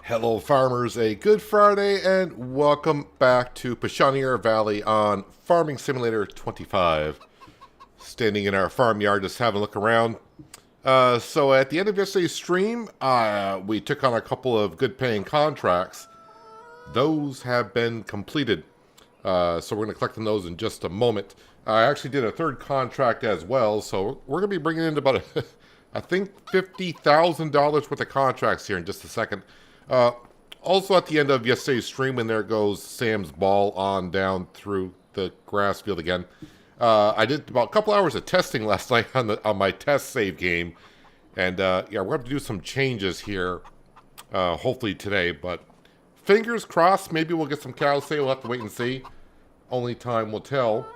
Hello farmers, a good Friday and welcome back to Pichonniere Valley on Farming Simulator 25. Standing in our farmyard just having a look around. So at the end of yesterday's stream, we took on a couple of good paying contracts. Those have been completed. So we're going to collect on those in just a moment. I actually did a third contract as well, so we're going to be bringing in about, I think, $50,000 worth of contracts here in just a second. Also at the end of yesterday's stream, and there goes Sam's ball on down through the grass field again. I did about a couple hours of testing last night on my test save game, and yeah, we're going to have to do some changes here, hopefully today. But fingers crossed, maybe we'll get some cows today. We'll have to wait and see. Only time will tell.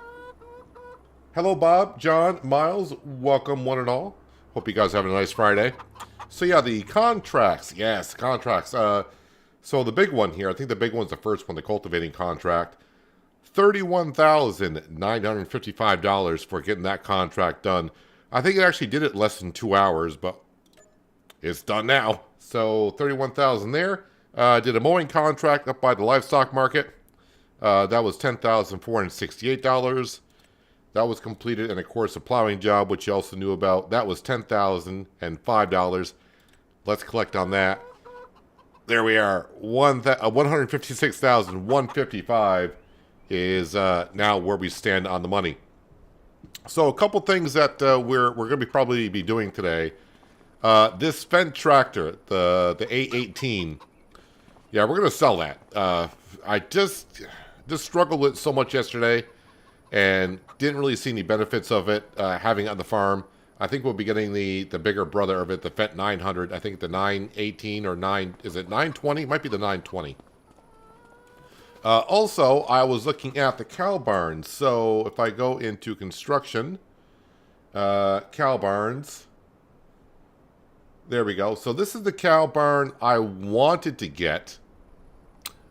Hello, Bob, John, Miles. Welcome, one and all. Hope you guys are having a nice Friday. So yeah, the contracts. Yes, contracts. So the big one here, I think the big one's the first one, the cultivating contract. $31,955 for getting that contract done. I think it actually did it less than 2 hours, but it's done now. So $31,000 there. Did a mowing contract up by the livestock market. That was $10,468. That was completed, and of course the plowing job, which you also knew about, that was $10,005. Let's collect on that. There we are. $156,155 is now where we stand on the money. So a couple things that we're going to probably be doing today. This Fendt tractor, the A18. Yeah, we're going to sell that. I just struggled with it so much yesterday, and didn't really see any benefits of it having it on the farm. I think we'll be getting the bigger brother of it, the Fendt 900. I think the 918 or 9, is it 920? It might be the 920. Also, I was looking at the cow barns. So if I go into construction, cow barns, there we go. So this is the cow barn I wanted to get,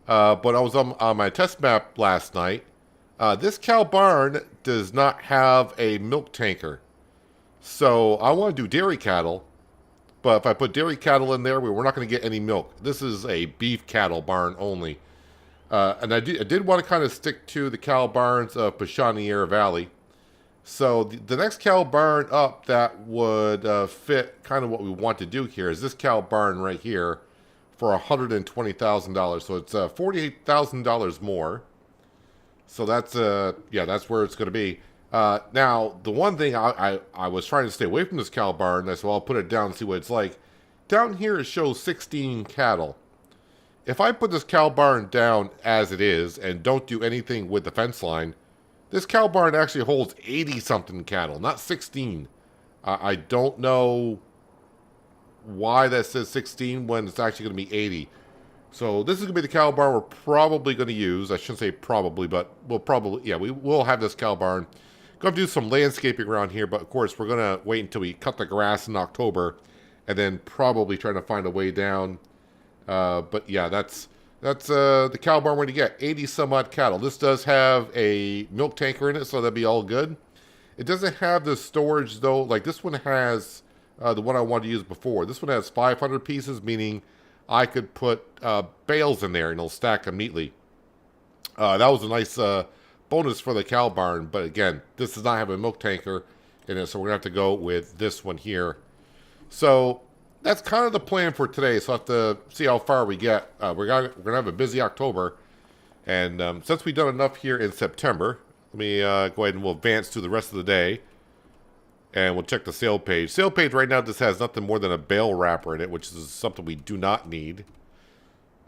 but I was on my test map last night. This cow barn does not have a milk tanker. So I want to do dairy cattle, but if I put dairy cattle in there, we're not going to get any milk. This is a beef cattle barn only. And I did want to kind of stick to the cow barns of Pichonniere Valley. So the next cow barn up that would fit kind of what we want to do here is this cow barn right here for $120,000. So it's $48,000 more. So that's yeah, that's where it's going to be. Now, the one thing I was trying to stay away from this cow barn, I said, well, I'll put it down and see what it's like. Down here it shows 16 cattle. If I put this cow barn down as it is and don't do anything with the fence line, this cow barn actually holds 80-something cattle, not 16. I don't know why that says 16 when it's actually going to be 80. So this is going to be the cow barn we're probably going to use. I shouldn't say probably, but we'll probably, yeah, we will have this cow barn. Going to do some landscaping around here, but of course we're going to wait until we cut the grass in October and then probably try to find a way down. But yeah, that's the cow barn we're going to get. 80 some odd cattle. This does have a milk tanker in it, so that'd be all good. It doesn't have the storage though. Like this one has the one I wanted to use before. This one has 500 pieces, meaning I could put bales in there and it'll stack them neatly. That was a nice bonus for the cow barn, but again, this does not have a milk tanker in it, so we're going to have to go with this one here. So that's kind of the plan for today, so I'll have to see how far we get. We're going to have a busy October, and since we've done enough here in September, let me go ahead and we'll advance to the rest of the day, and we'll check the sale page. Sale page right now just has nothing more than a bale wrapper in it, which is something we do not need.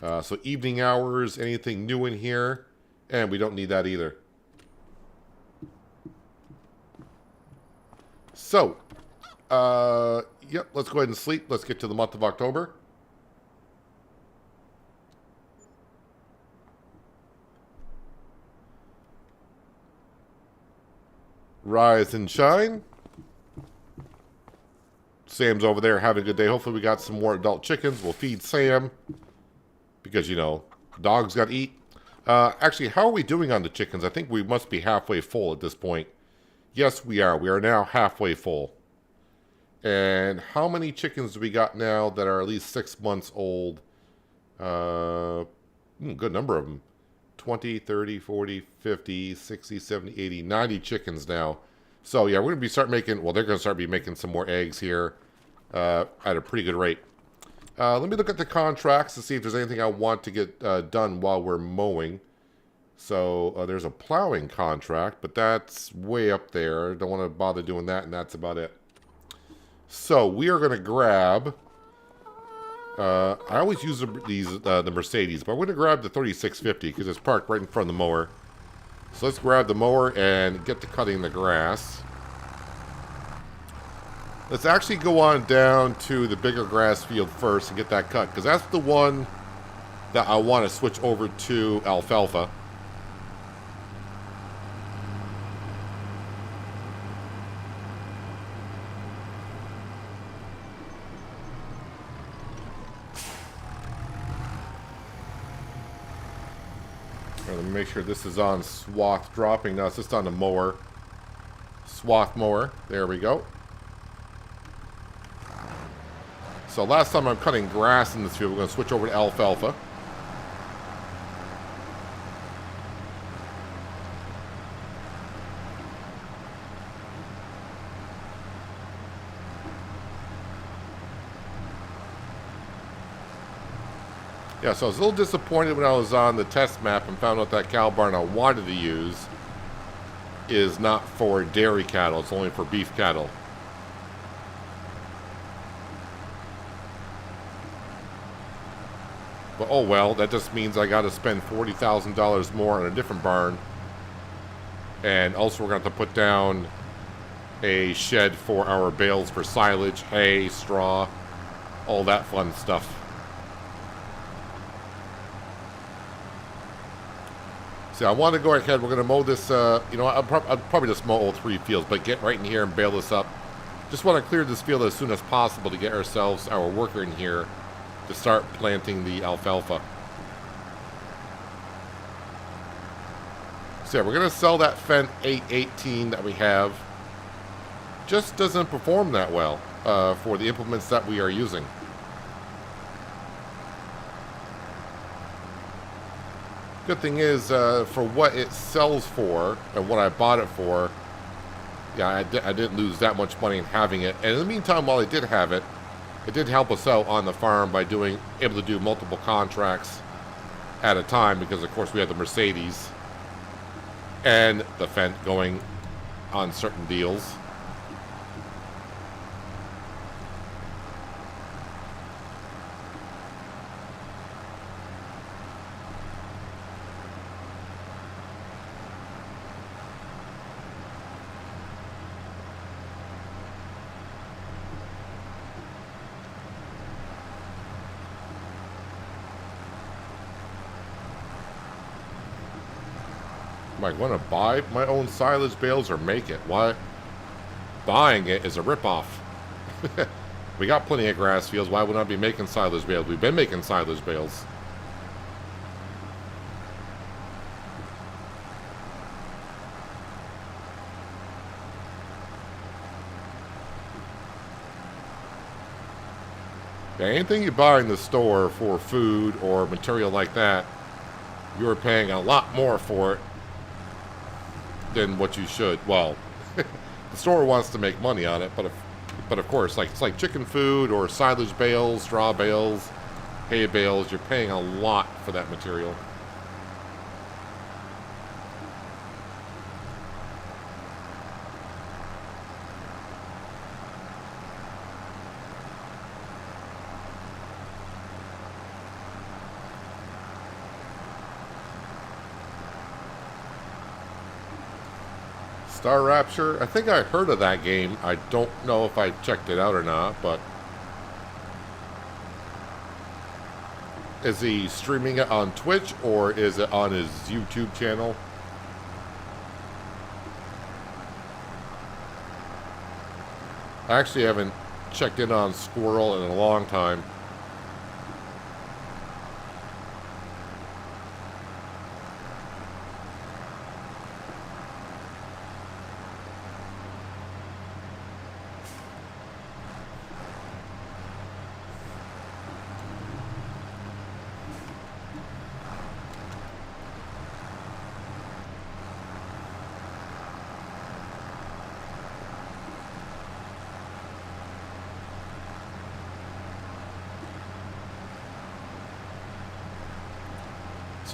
So evening hours, anything new in here, and we don't need that either. So, yep, let's go ahead and sleep. Let's get to the month of October. Rise and shine. Sam's over there having a good day. Hopefully we got some more adult chickens. We'll feed Sam because, you know, dogs got to eat. Actually, how are we doing on the chickens? I think we must be halfway full at this point. Yes, we are. We are now halfway full. And how many chickens do we got now that are at least 6 months old? Good number of them. 20, 30, 40, 50, 60, 70, 80, 90 chickens now. So yeah, we're going to be start making, well, they're going to start be making some more eggs here at a pretty good rate. Let me look at the contracts to see if there's anything I want to get done while we're mowing. So there's a plowing contract, but that's way up there. Don't want to bother doing that, and that's about it. So we are going to grab... I always use the Mercedes, but we're going to grab the 3650 because it's parked right in front of the mower. So let's grab the mower and get to cutting the grass. Let's actually go on down to the bigger grass field first and get that cut, because that's the one that I want to switch over to alfalfa. Let me make sure this is on swath dropping. No, it's just on the mower. Swath mower. There we go. So last time I'm cutting grass in this field, we're going to switch over to alfalfa. Yeah, so I was a little disappointed when I was on the test map and found out that cow barn I wanted to use is not for dairy cattle. It's only for beef cattle. But oh well, that just means I got to spend $40,000 more on a different barn. And also we're going to have to put down a shed for our bales for silage, hay, straw, all that fun stuff. See, I want to go ahead. We're going to mow this, you know, I'll probably just mow all 3 fields, but get right in here and bale this up. Just want to clear this field as soon as possible to get ourselves, our worker in here to start planting the alfalfa. So yeah, we're going to sell that Fendt 818 that we have. Just doesn't perform that well for the implements that we are using. Good thing is, for what it sells for and what I bought it for, yeah, I didn't lose that much money in having it. And in the meantime, while I did have it, it did help us out on the farm by able to do multiple contracts at a time, because of course we had the Mercedes and the Fendt going on certain deals. I want to buy my own silage bales or make it. Why? Buying it is a ripoff. We got plenty of grass fields. Why would I be making silage bales? We've been making silage bales. Yeah, anything you buy in the store for food or material like that, you're paying a lot more for it than what you should. Well, the store wants to make money on it, but of course, like it's like chicken food or silage bales, straw bales, hay bales. You're paying a lot for that material. Star Rapture, I think I heard of that game. I don't know if I checked it out or not, but is he streaming it on Twitch or is it on his YouTube channel? I actually haven't checked in on Squirrel in a long time.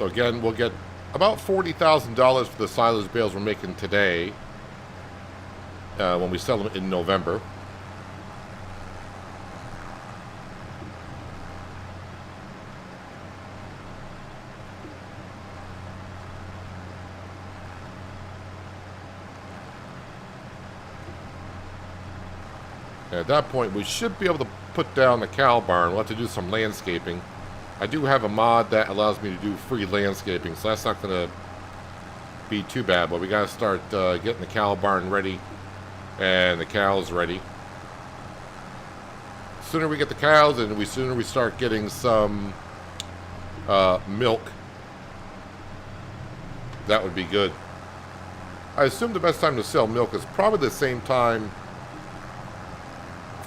So again, we'll get about $40,000 for the silage bales we're making today when we sell them in November. At that point, we should be able to put down the cow barn. We'll have to do some landscaping. I do have a mod that allows me to do free landscaping, so that's not going to be too bad. But we got to start getting the cow barn ready and the cows ready. The sooner we get the cows and the sooner we start getting some milk, that would be good. I assume the best time to sell milk is probably the same time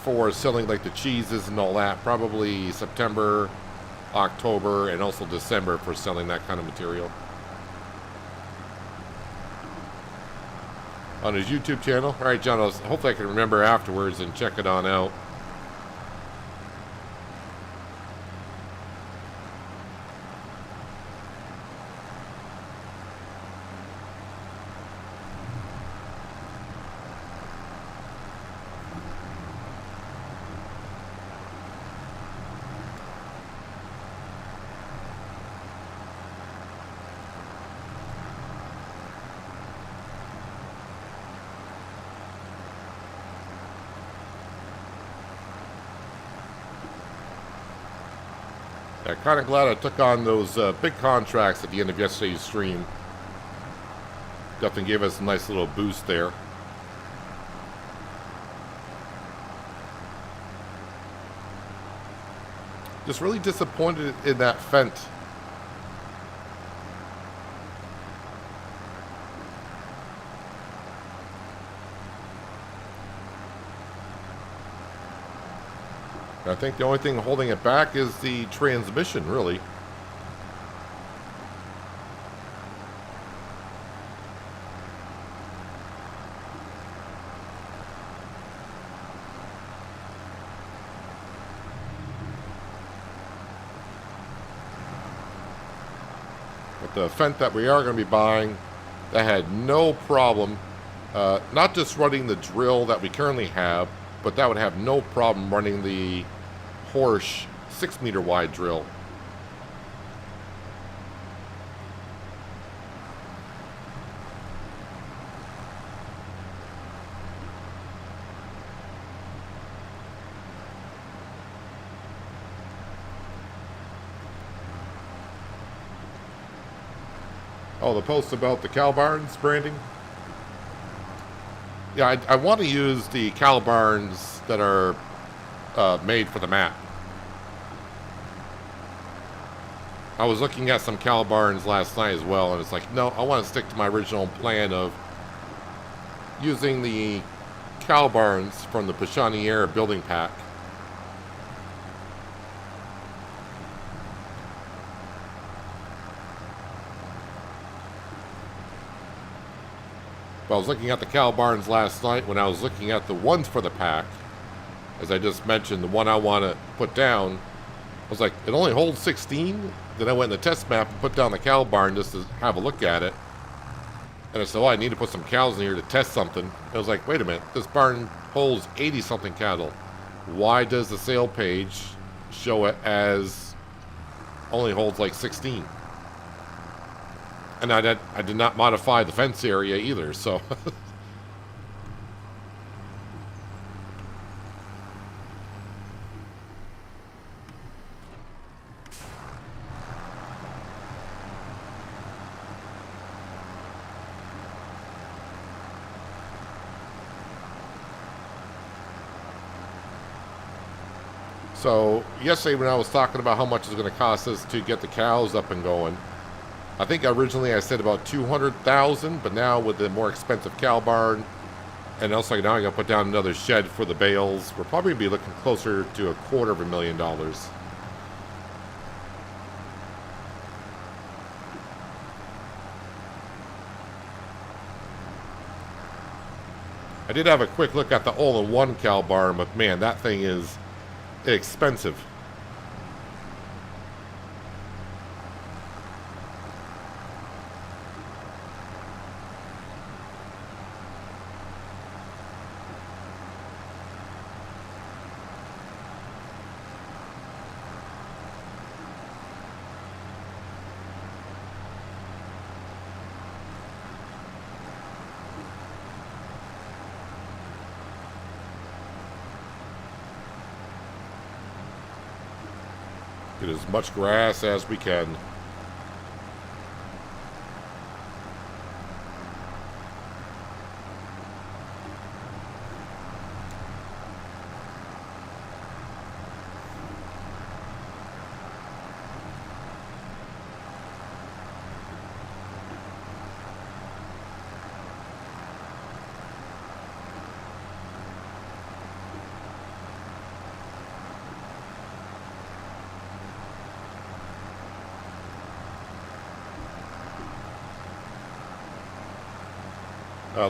for selling like the cheeses and all that. Probably September, October, and also December for selling that kind of material. On his YouTube channel. Alright, John, hopefully I can remember afterwards and check it on out. Yeah, kind of glad I took on those big contracts at the end of yesterday's stream. Definitely gave us a nice little boost there. Just really disappointed in that Fendt. I think the only thing holding it back is the transmission, really. But the Fendt that we are going to be buying, that had no problem, not just running the drill that we currently have, but that would have no problem running the Horsch 6-meter wide drill. Oh, the post about the cow barns branding? Yeah, I want to use the cow barns that are made for the map. I was looking at some cow barns last night as well, and it's like, no, I want to stick to my original plan of using the cow barns from the Pichonniere building pack. But I was looking at the cow barns last night when I was looking at the ones for the pack. As I just mentioned, the one I want to put down, I was like, it only holds 16? Then I went in the test map and put down the cow barn just to have a look at it. And I said, oh, I need to put some cows in here to test something. I was like, wait a minute, this barn holds 80-something cattle. Why does the sale page show it as only holds like 16? And I did not modify the fence area either, so... So, yesterday when I was talking about how much it's going to cost us to get the cows up and going, I think originally I said about $200,000, but now with the more expensive cow barn, and also now I'm going to put down another shed for the bales, we're probably going to be looking closer to $250,000. I did have a quick look at the all-in-one cow barn, but man, that thing is expensive. Get as much grass as we can.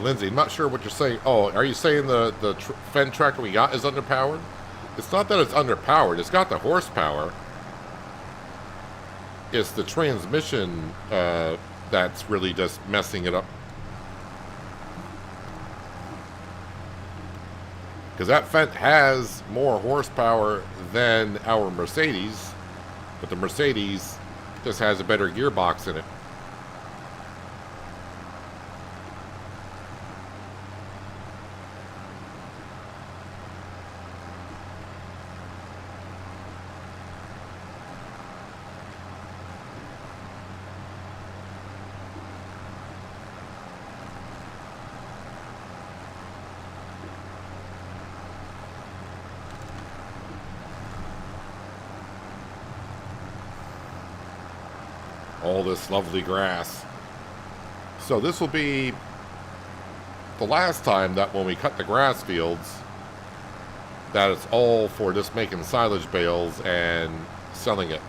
Lindsay, I'm not sure what you're saying. Oh, are you saying the Fendt tractor we got is underpowered? It's not that it's underpowered. It's got the horsepower. It's the transmission that's really just messing it up. Because that Fendt has more horsepower than our Mercedes, but the Mercedes just has a better gearbox in it. All this lovely grass. So this will be the last time that when we cut the grass fields, that it's all for just making silage bales and selling it.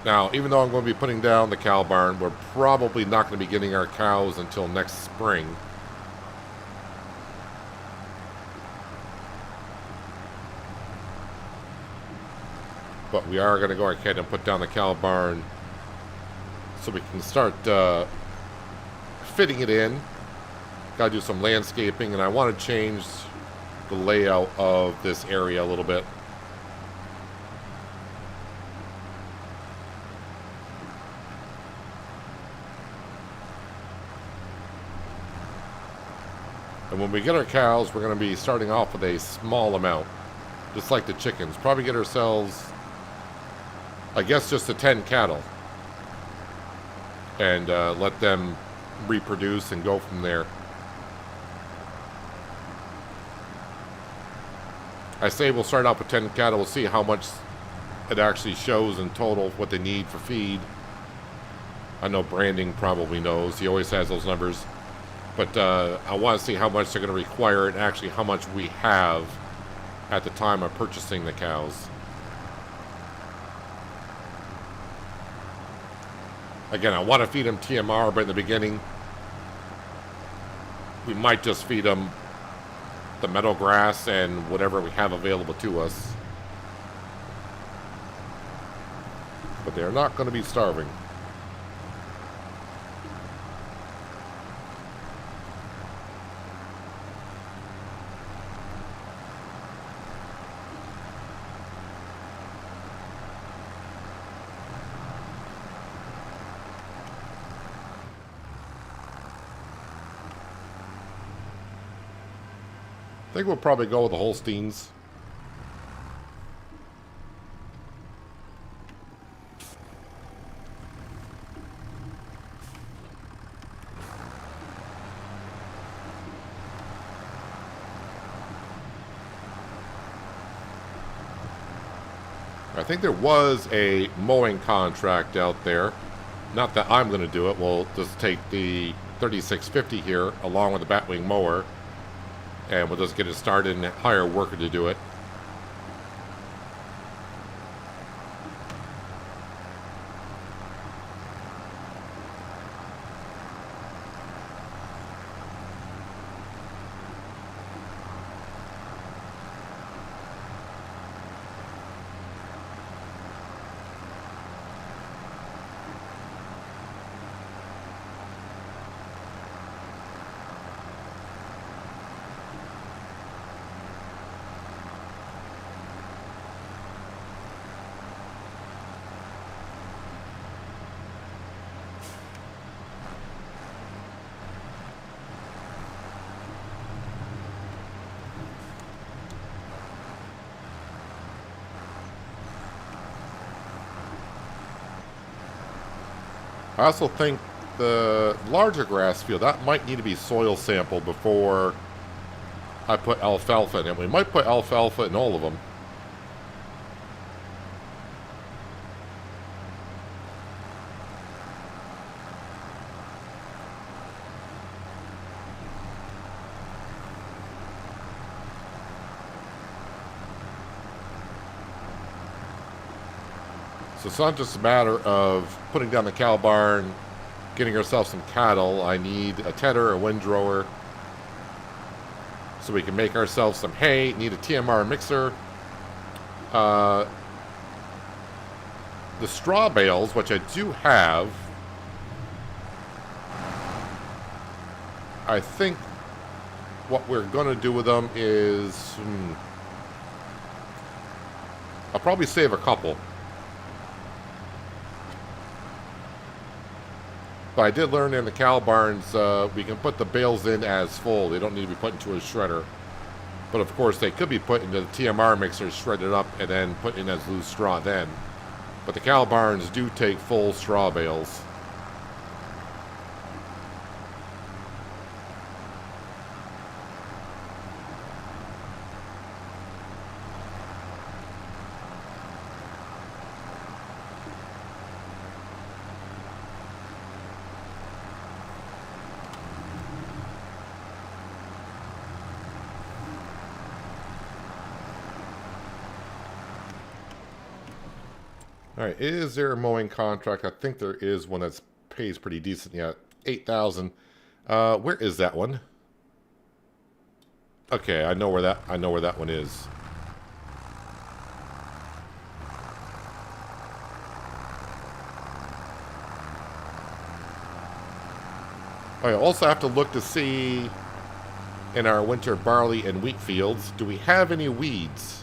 Now, even though I'm going to be putting down the cow barn, we're probably not going to be getting our cows until next spring. But we are going to go ahead and put down the cow barn so we can start fitting it in. Got to do some landscaping, and I want to change the layout of this area a little bit. And when we get our cows, we're going to be starting off with a small amount, just like the chickens. Probably get ourselves, I guess, just the 10 cattle, and let them reproduce and go from there. I say we'll start out with 10 cattle. We'll see how much it actually shows in total, what they need for feed. I know Branding probably knows. He always has those numbers. But I want to see how much they're going to require and actually how much we have at the time of purchasing the cows. Again, I want to feed them TMR, but in the beginning, we might just feed them the meadow grass and whatever we have available to us. But they're not going to be starving. I think we'll probably go with the Holsteins. I think there was a mowing contract out there. Not that I'm going to do it. We'll just take the 3650 here along with the Batwing mower, and we'll just get it started and hire a worker to do it. I also think the larger grass field, that might need to be soil sampled before I put alfalfa in it. We might put alfalfa in all of them. So it's not just a matter of putting down the cow barn, getting ourselves some cattle. I need a tedder, a windrower, so we can make ourselves some hay. Need a TMR mixer. The straw bales, which I do have, I think what we're going to do with them is... I'll probably save a couple. But I did learn in the cow barns, we can put the bales in as full. They don't need to be put into a shredder. But of course, they could be put into the TMR mixer, shredded up, and then put in as loose straw then. But the cow barns do take full straw bales. Alright, is there a mowing contract? I think there is one that pays pretty decent yet. 8,000. Where is that one? Okay, I know where that one is. I also have to look to see in our winter barley and wheat fields, do we have any weeds?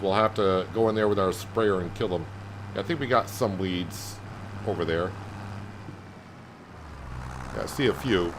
We'll have to go in there with our sprayer and kill them. I think we got some weeds over there. Yeah, I see a few.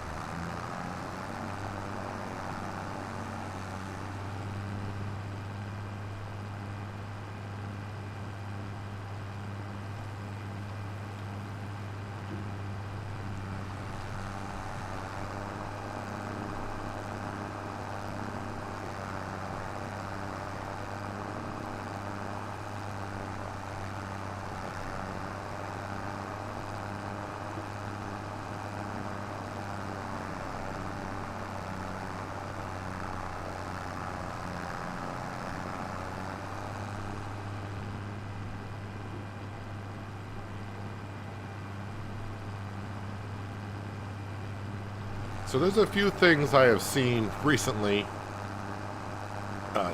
So there's a few things I have seen recently.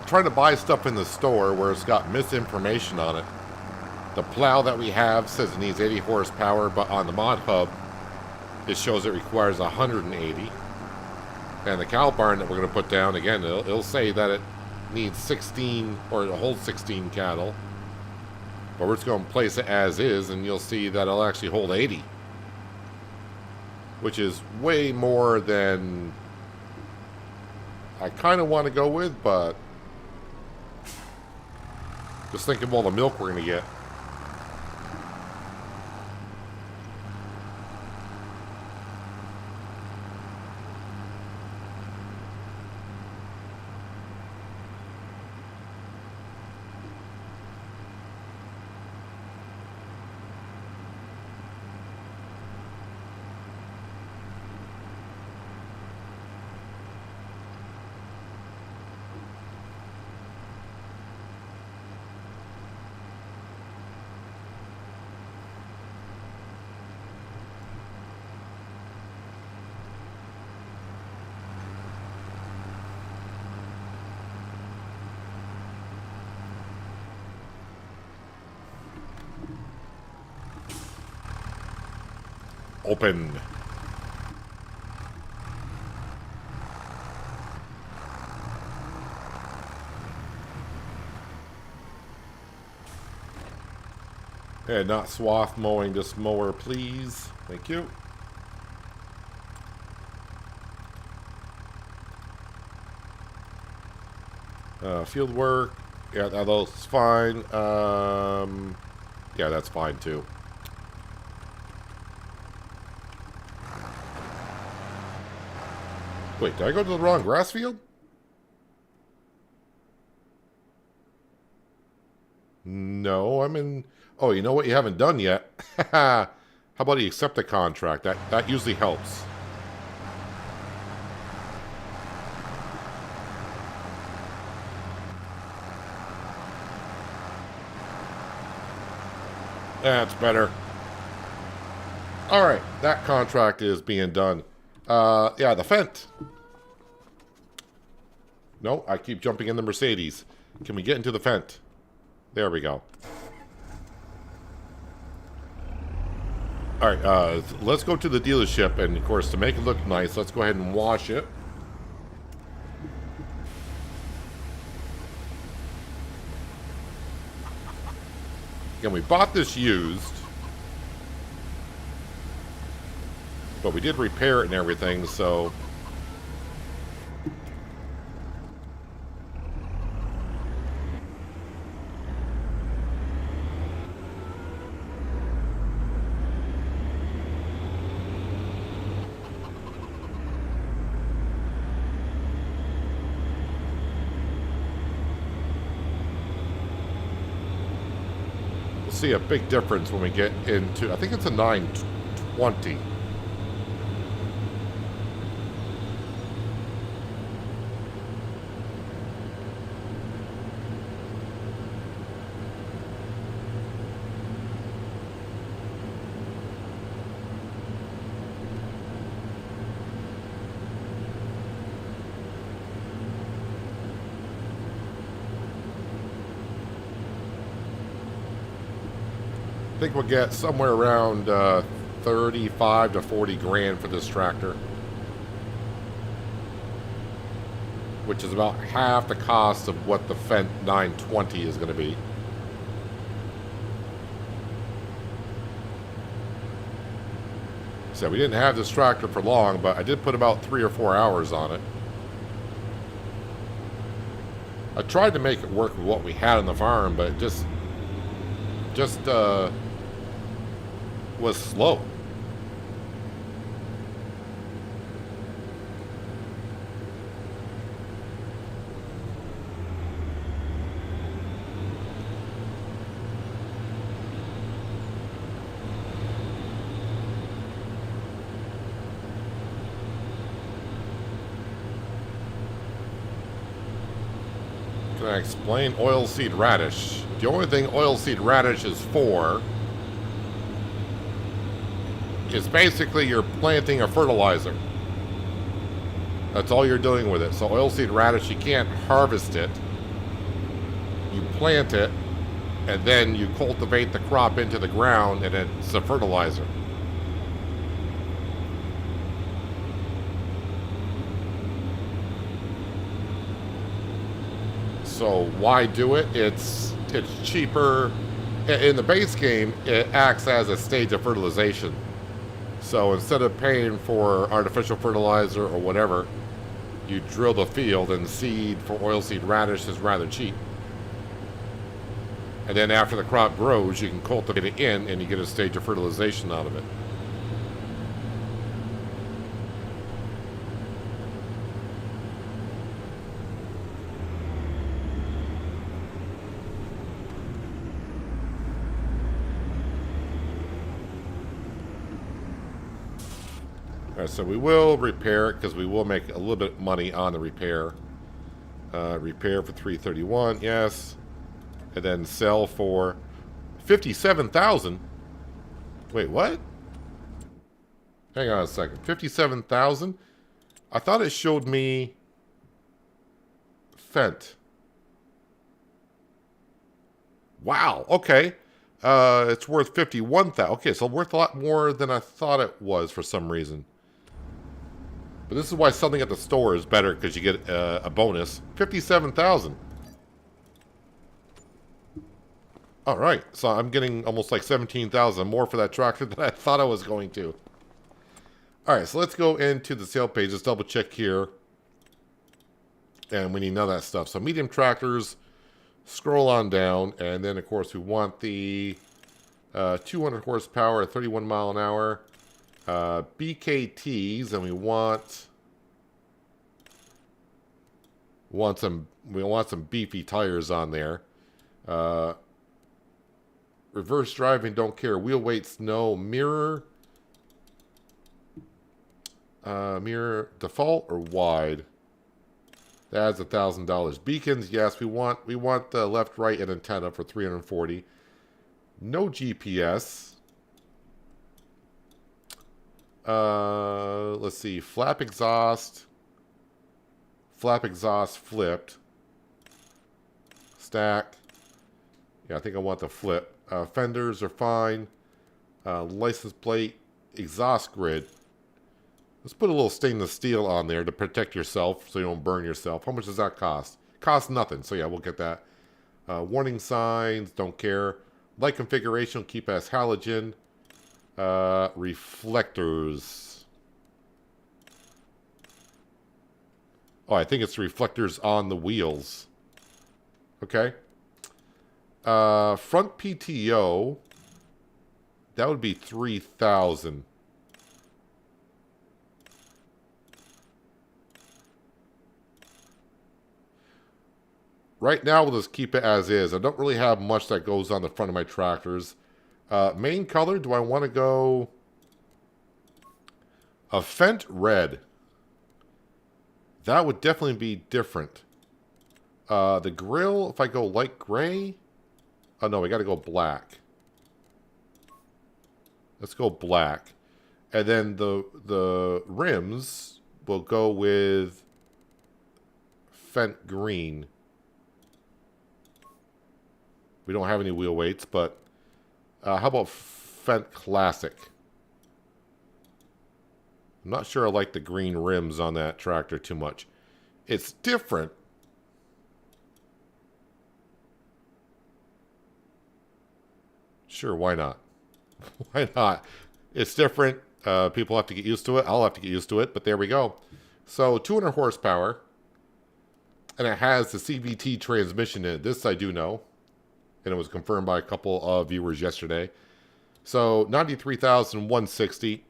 Trying to buy stuff in the store where it's got misinformation on it. The plow that we have says it needs 80 horsepower, but on the mod hub, it shows it requires 180. And the cow barn that we're going to put down, again, it'll say that it needs 16, or it holds 16 cattle. But we're just going to place it as is, and you'll see that it'll actually hold 80. Which is way more than I kind of want to go with, but just think of all the milk we're going to get. Open. Yeah, not swath mowing, just mower, please. Thank you. Field work. Yeah, that's fine. Yeah, that's fine too. Wait, did I go to the wrong grass field? No, I'm in... Oh, you know what you haven't done yet? How about you accept the contract? That usually helps. That's better. Alright, that contract is being done. Yeah, the Fent. No, I keep jumping in the Mercedes. Can we get into the Fent? There we go. Alright, let's go to the dealership, and of course, to make it look nice, let's go ahead and wash it. Again, we bought this used, but we did repair it and everything, so... see a big difference when we get into, I think it's a 920. I think we'll get somewhere around 35 to 40 grand for this tractor, which is about half the cost of what the Fendt 920 is going to be. So we didn't have this tractor for long, but I did put about 3 or 4 hours on it. I tried to make it work with what we had on the farm, but it just was slow. Can I explain oilseed radish? The only thing oilseed radish is for is basically you're planting a fertilizer. That's all you're doing with it. So oilseed radish, you can't harvest it. You plant it, and then you cultivate the crop into the ground, and it's a fertilizer. So why do it? It's cheaper. In the base game, it acts as a stage of fertilization. So instead of paying for artificial fertilizer or whatever, you drill the field, and seed for oilseed radish is rather cheap. And then after the crop grows, you can cultivate it in, and you get a stage of fertilization out of it. Alright, so we will repair it because we will make a little bit of money on the repair. Repair for $331, yes. And then sell for $57,000. Wait, what? Hang on a second. $57,000? I thought it showed me Fendt. Wow, okay. It's worth $51,000. Okay, so worth a lot more than I thought it was for some reason. But this is why something at the store is better, because you get a bonus. $57,000. All right, so I'm getting almost like $17,000 more for that tractor than I thought I was going to. All right, so let's go into the sale page. Let's double check here. And we need none of that stuff. So medium tractors, Scroll on down, and then of course we want the 200 horsepower at 31 mile an hour BKTs, and we want some beefy tires on there. Reverse driving, don't care. Wheel weights, no. Mirror default or wide. That's $1,000. Beacons, yes, we want the left, right, and antenna for $340. No GPS. Let's see. Flap exhaust flipped. Stack. Yeah, I think I want the flip. Fenders are fine. License plate, exhaust grid. Let's put a little stainless steel on there to protect yourself so you don't burn yourself. How much does that cost? Costs nothing. So yeah, we'll get that. Warning signs, don't care. Light configuration, keep as halogen. Reflectors. Oh, I think it's reflectors on the wheels. Okay. Front PTO. That would be 3,000. Right now, we'll just keep it as is. I don't really have much that goes on the front of my tractors. Main color, do I want to go a Fendt red? That would definitely be different. The grill, if I go light gray. Oh, no, we got to go black. Let's go black. And then the rims will go with Fendt green. We don't have any wheel weights, but how about Fendt Classic? I'm not sure I like the green rims on that tractor too much. It's different. Sure, why not? Why not? It's different. People have to get used to it. I'll have to get used to it, but there we go. So 200 horsepower, and it has the CVT transmission in it. This I do know. And it was confirmed by a couple of viewers yesterday. So 93,160.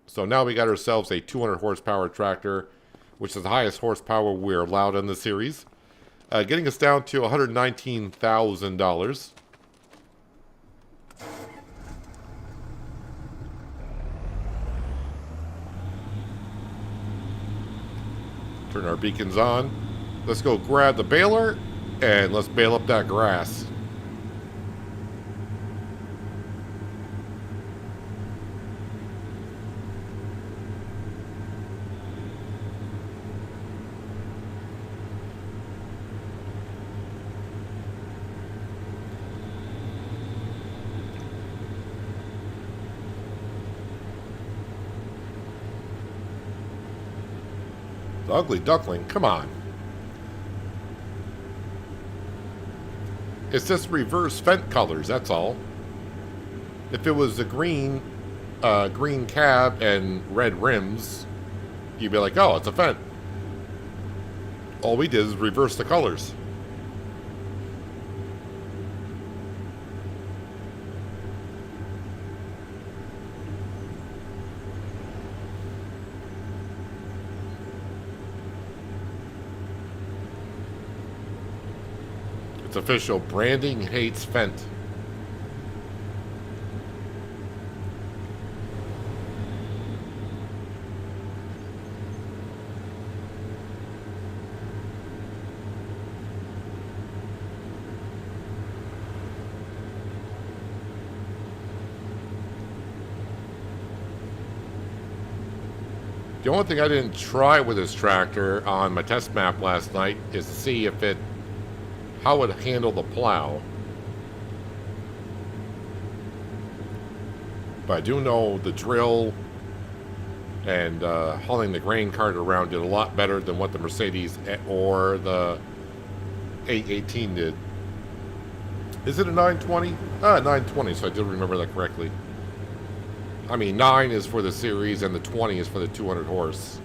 So now we got ourselves a 200 horsepower tractor, which is the highest horsepower we're allowed in the series. Getting us down to $119,000. Turn our beacons on. Let's go grab the baler. And let's bale up that grass. The ugly duckling, come on. It's just reverse Fendt colors, that's all. If it was a green cab and red rims, you'd be like, oh, it's a Fendt. All we did is reverse the colors. It's official. Branding hates Fendt. The only thing I didn't try with this tractor on my test map last night is to see if how it handled the plow. But I do know the drill and hauling the grain cart around did a lot better than what the Mercedes or the 818 did. Is it a 920? 920, so I did remember that correctly. I mean, 9 is for the series and the 20 is for the 200 horse.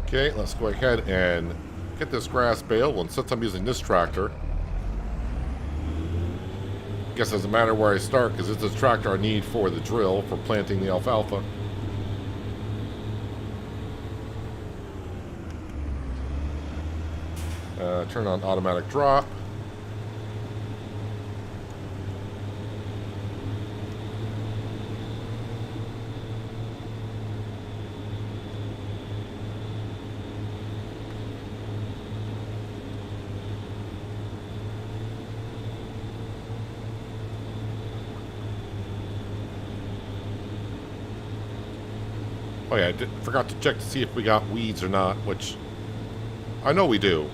Okay, let's go ahead and get this grass bale, and since I'm using this tractor, guess it doesn't matter where I start because it's the tractor I need for the drill for planting the alfalfa. Turn on automatic drop. Oh yeah, I forgot to check to see if we got weeds or not, which I know we do.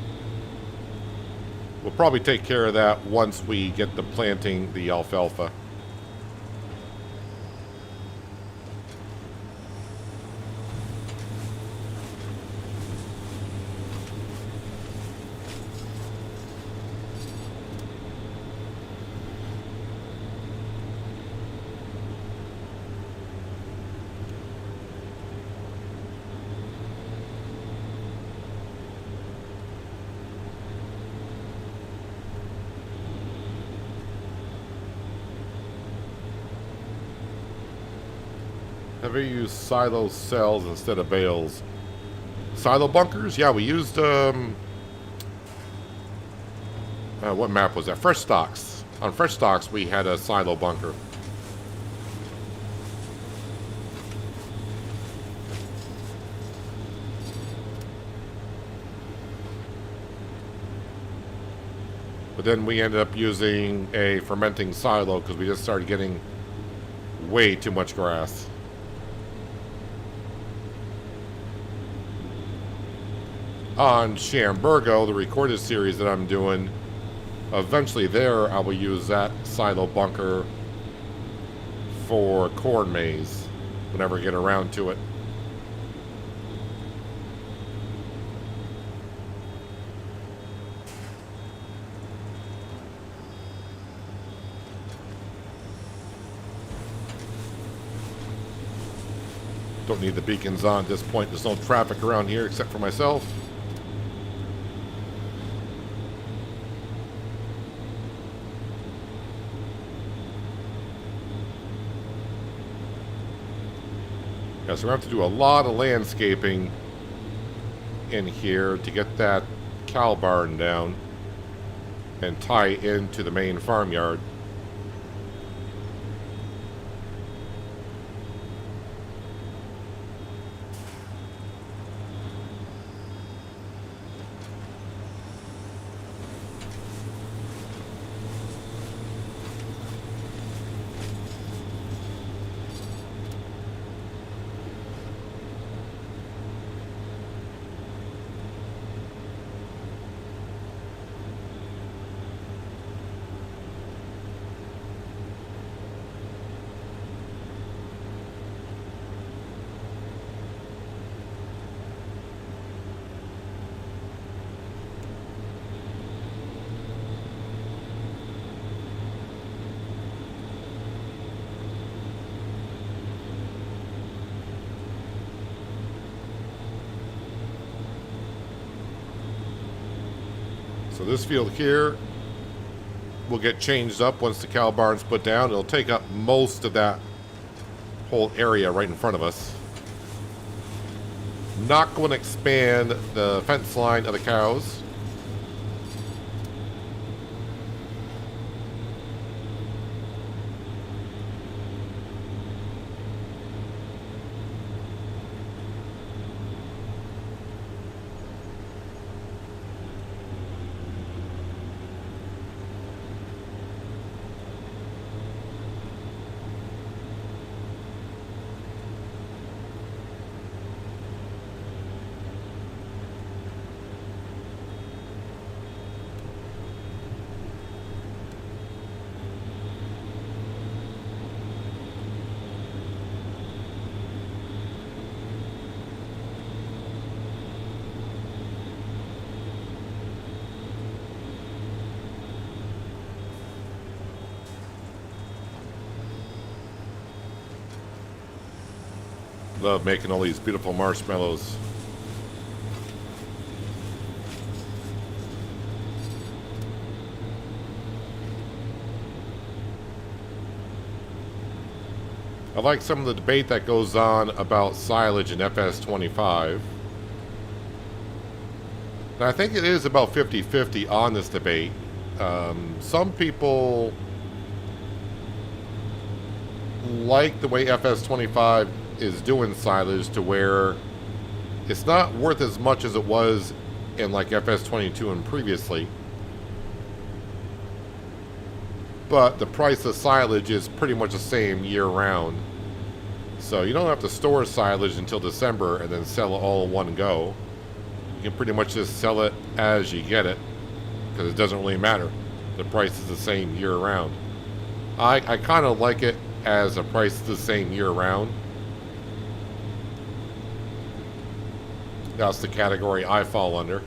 We'll probably take care of that once we get to planting the alfalfa. Have we used silo cells instead of bales? Silo bunkers? Yeah, we used, what map was that? Fresh Stocks. On Fresh Stocks, we had a silo bunker. But then we ended up using a fermenting silo because we just started getting way too much grass. On Shamburgo, the recorded series that I'm doing, eventually there I will use that silo bunker for corn maze whenever I get around to it. Don't need the beacons on at this point. There's no traffic around here except for myself. Yeah, so we're going to have to do a lot of landscaping in here to get that cow barn down and tie into the main farmyard. So this field here will get changed up once the cow barn's put down. It'll take up most of that whole area right in front of us. Not going to expand the fence line of the cows. Love making all these beautiful marshmallows. I like some of the debate that goes on about silage and FS25. And I think it is about 50-50 on this debate. Some people like the way FS25 is doing silage to where it's not worth as much as it was in like FS22 and previously. But the price of silage is pretty much the same year round. So you don't have to store silage until December and then sell it all in one go. You can pretty much just sell it as you get it, because it doesn't really matter. The price is the same year round. I kind of like it as a price the same year round. That's the category I fall under.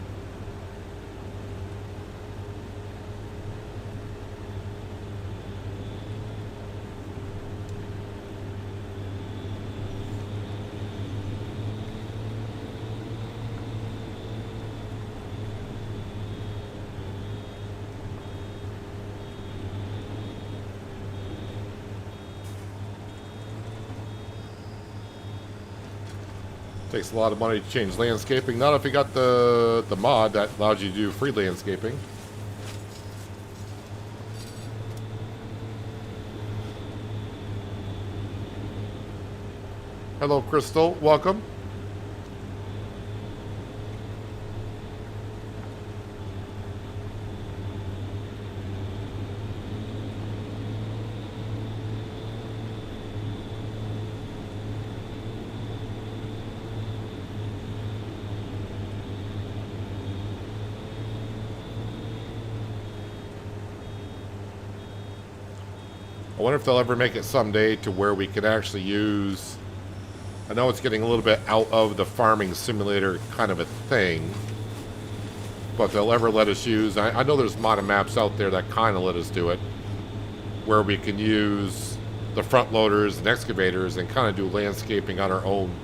Takes a lot of money to change landscaping. Not if you got the mod that allows you to do free landscaping. Hello, Crystal. Welcome. I wonder if they'll ever make it someday to where we could actually use... I know it's getting a little bit out of the farming simulator kind of a thing, but they'll ever let us use... I know there's modded maps out there that kind of let us do it, where we can use the front loaders and excavators and kind of do landscaping on our own.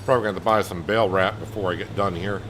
Probably going to buy some bale wrap before I get done here.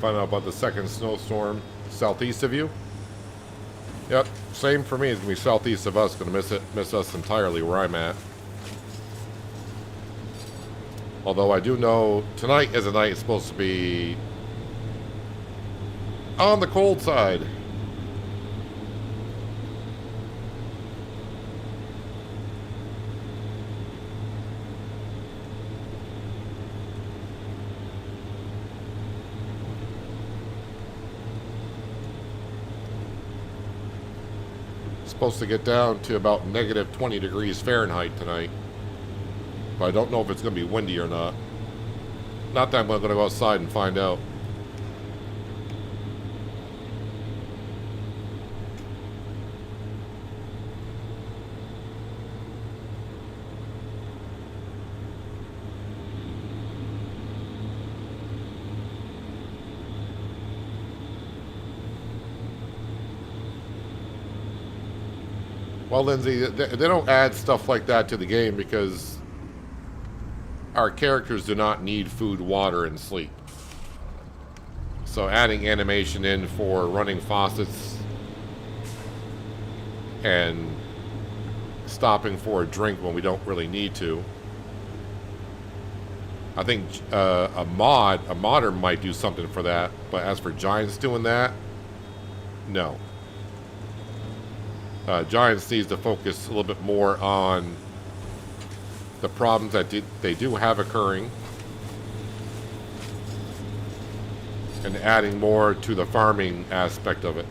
Find out about the second snowstorm southeast of you. Yep, same for me. It's going to be southeast of us. Going to miss us entirely where I'm at. Although I do know tonight is a night it's supposed to be on the cold side. Supposed to get down to about negative 20 degrees Fahrenheit tonight. But I don't know if it's going to be windy or not. Not that I'm going to go outside and find out. Well, Lindsay, they don't add stuff like that to the game because our characters do not need food, water, and sleep. So adding animation in for running faucets and stopping for a drink when we don't really need to. I think a modder might do something for that, but as for Giants doing that, no. Giants needs to focus a little bit more on the problems that they do have occurring and adding more to the farming aspect of it.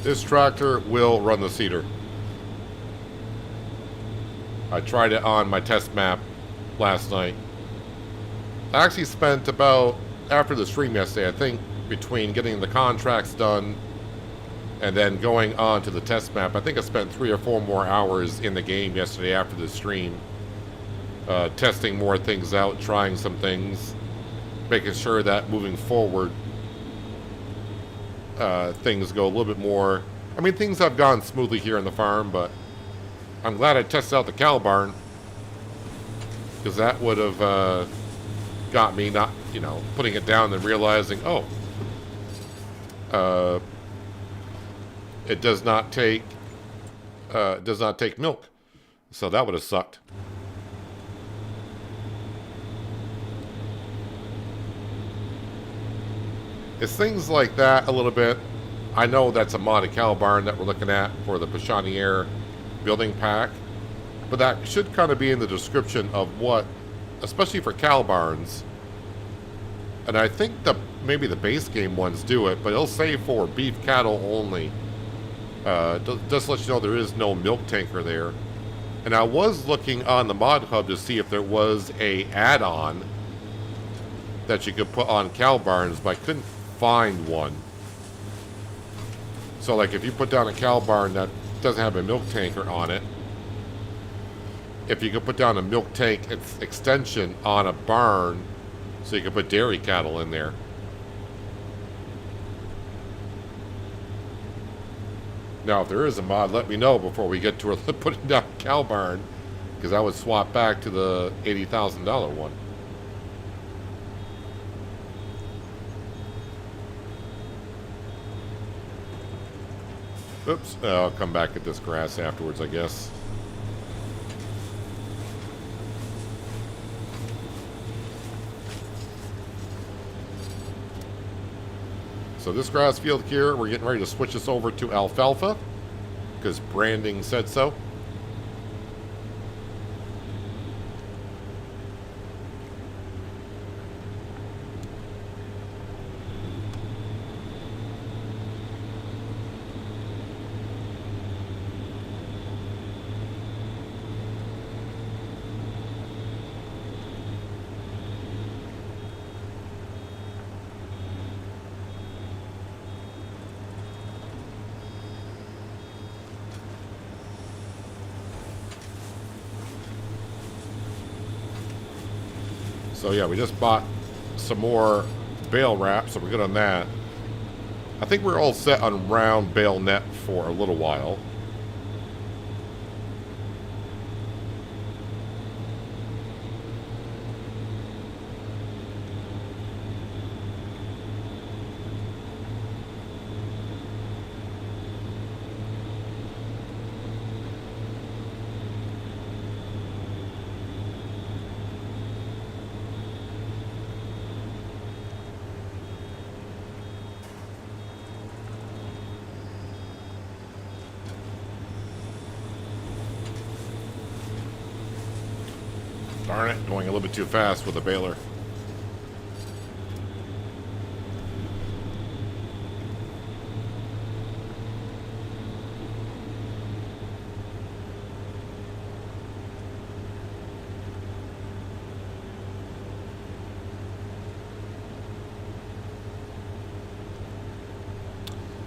This tractor will run the seeder. I tried it on my test map last night. I actually spent about, after the stream yesterday, I think between getting the contracts done and then going on to the test map, I think I spent 3 or 4 more hours in the game yesterday after the stream. Testing more things out, trying some things, making sure that moving forward things go a little bit more. I mean, things have gone smoothly here on the farm, but I'm glad I tested out the cow barn, because that would have got me not, putting it down and realizing, oh, it does not take milk, so that would have sucked. It's things like that a little bit. I know that's a modded cow barn that we're looking at for the Pichonniere building pack, but that should kind of be in the description of what, especially for cow barns. And I think maybe the base game ones do it, but it'll say for beef cattle only. Just let you know there is no milk tanker there. And I was looking on the mod hub to see if there was a add-on that you could put on cow barns, but I couldn't find one. So like if you put down a cow barn that doesn't have a milk tanker on it, if you could put down a milk tank extension on a barn so you can put dairy cattle in there. Now if there is a mod, let me know before we get to putting down a cow barn, because I would swap back to the $80,000 one. Oops, I'll come back at this grass afterwards, I guess. So this grass field here, we're getting ready to switch this over to alfalfa, because branding said so. So yeah, we just bought some more bale wrap, so we're good on that. I think we're all set on round bale net for a little while. Darn it, going a little bit too fast with the baler.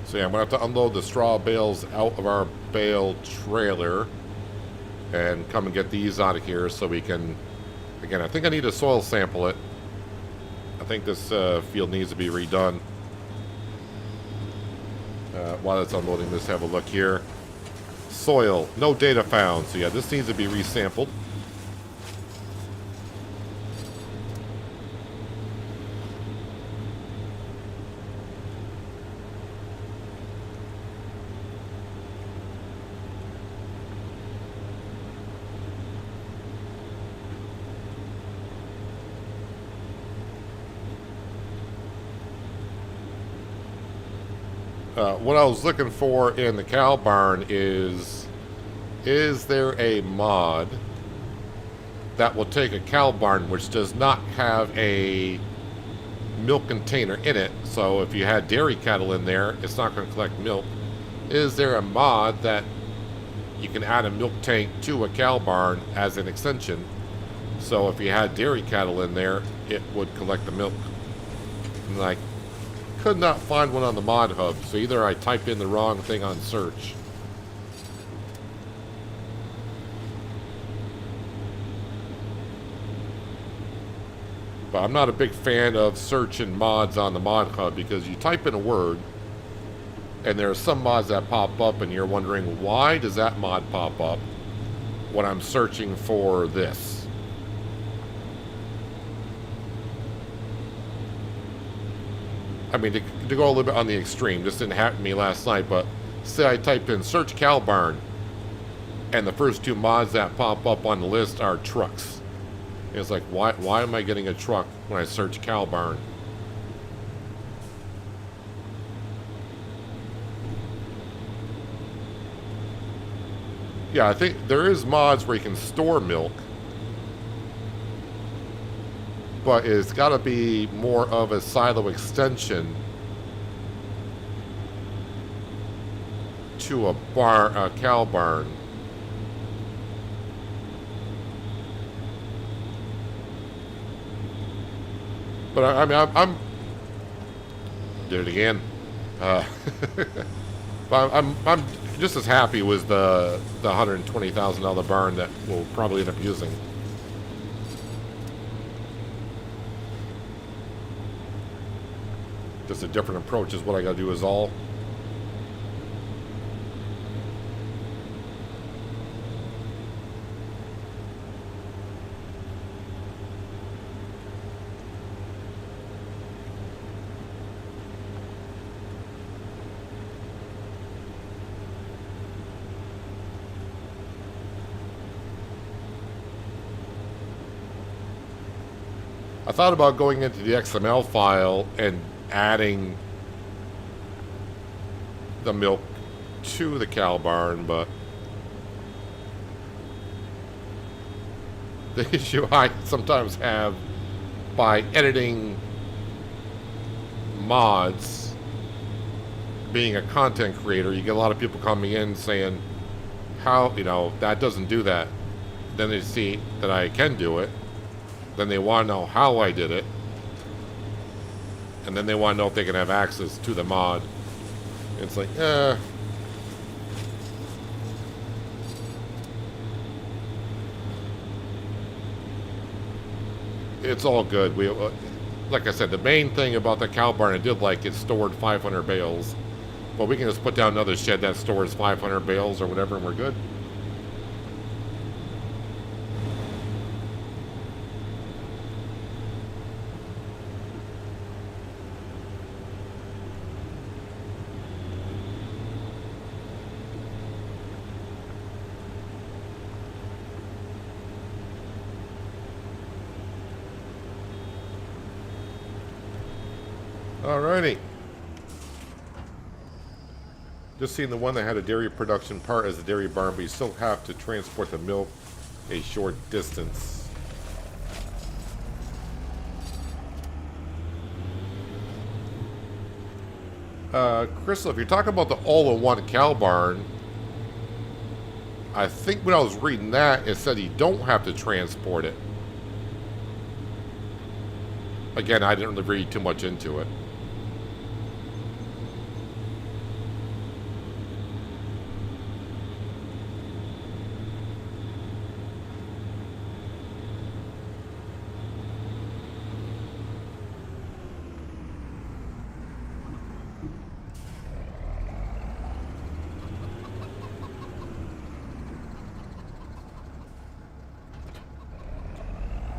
So yeah, I'm going to have to unload the straw bales out of our bale trailer and come and get these out of here so we can... Again, I think I need to soil sample it. I think this field needs to be redone. While it's unloading, let's have a look here. Soil, no data found. So yeah, this needs to be resampled. What I was looking for in the cow barn is there a mod that will take a cow barn which does not have a milk container in it, so if you had dairy cattle in there, it's not going to collect milk. Is there a mod that you can add a milk tank to a cow barn as an extension, so if you had dairy cattle in there, it would collect the milk? And like, could not find one on the mod hub, so either I typed in the wrong thing on search. But I'm not a big fan of searching mods on the mod hub because you type in a word and there are some mods that pop up and you're wondering, why does that mod pop up when I'm searching for this? I mean, to go a little bit on the extreme, this didn't happen to me last night, but say I typed in search cow barn, and the first two mods that pop up on the list are trucks. It's like, why am I getting a truck when I search cow barn? Yeah, I think there is mods where you can store milk, but it's got to be more of a silo extension to a cow barn. But I mean, I'm did it again. But I'm just as happy with the $120,000 barn that we'll probably end up using. Just a different approach is what I got to do is all. I thought about going into the XML file and adding the milk to the cow barn, but the issue I sometimes have by editing mods, being a content creator, you get a lot of people coming in saying, how, that doesn't do that. Then they see that I can do it. Then they want to know how I did it. And then they want to know if they can have access to the mod. It's like, it's all good. We, like I said, the main thing about the cow barn I did like, it stored 500 bales. But we can just put down another shed that stores 500 bales or whatever, and we're good. Alrighty. Just seeing the one that had a dairy production part as a dairy barn, but you still have to transport the milk a short distance. Crystal, if you're talking about the all-in-one cow barn, I think when I was reading that, it said you don't have to transport it. Again, I didn't really read too much into it.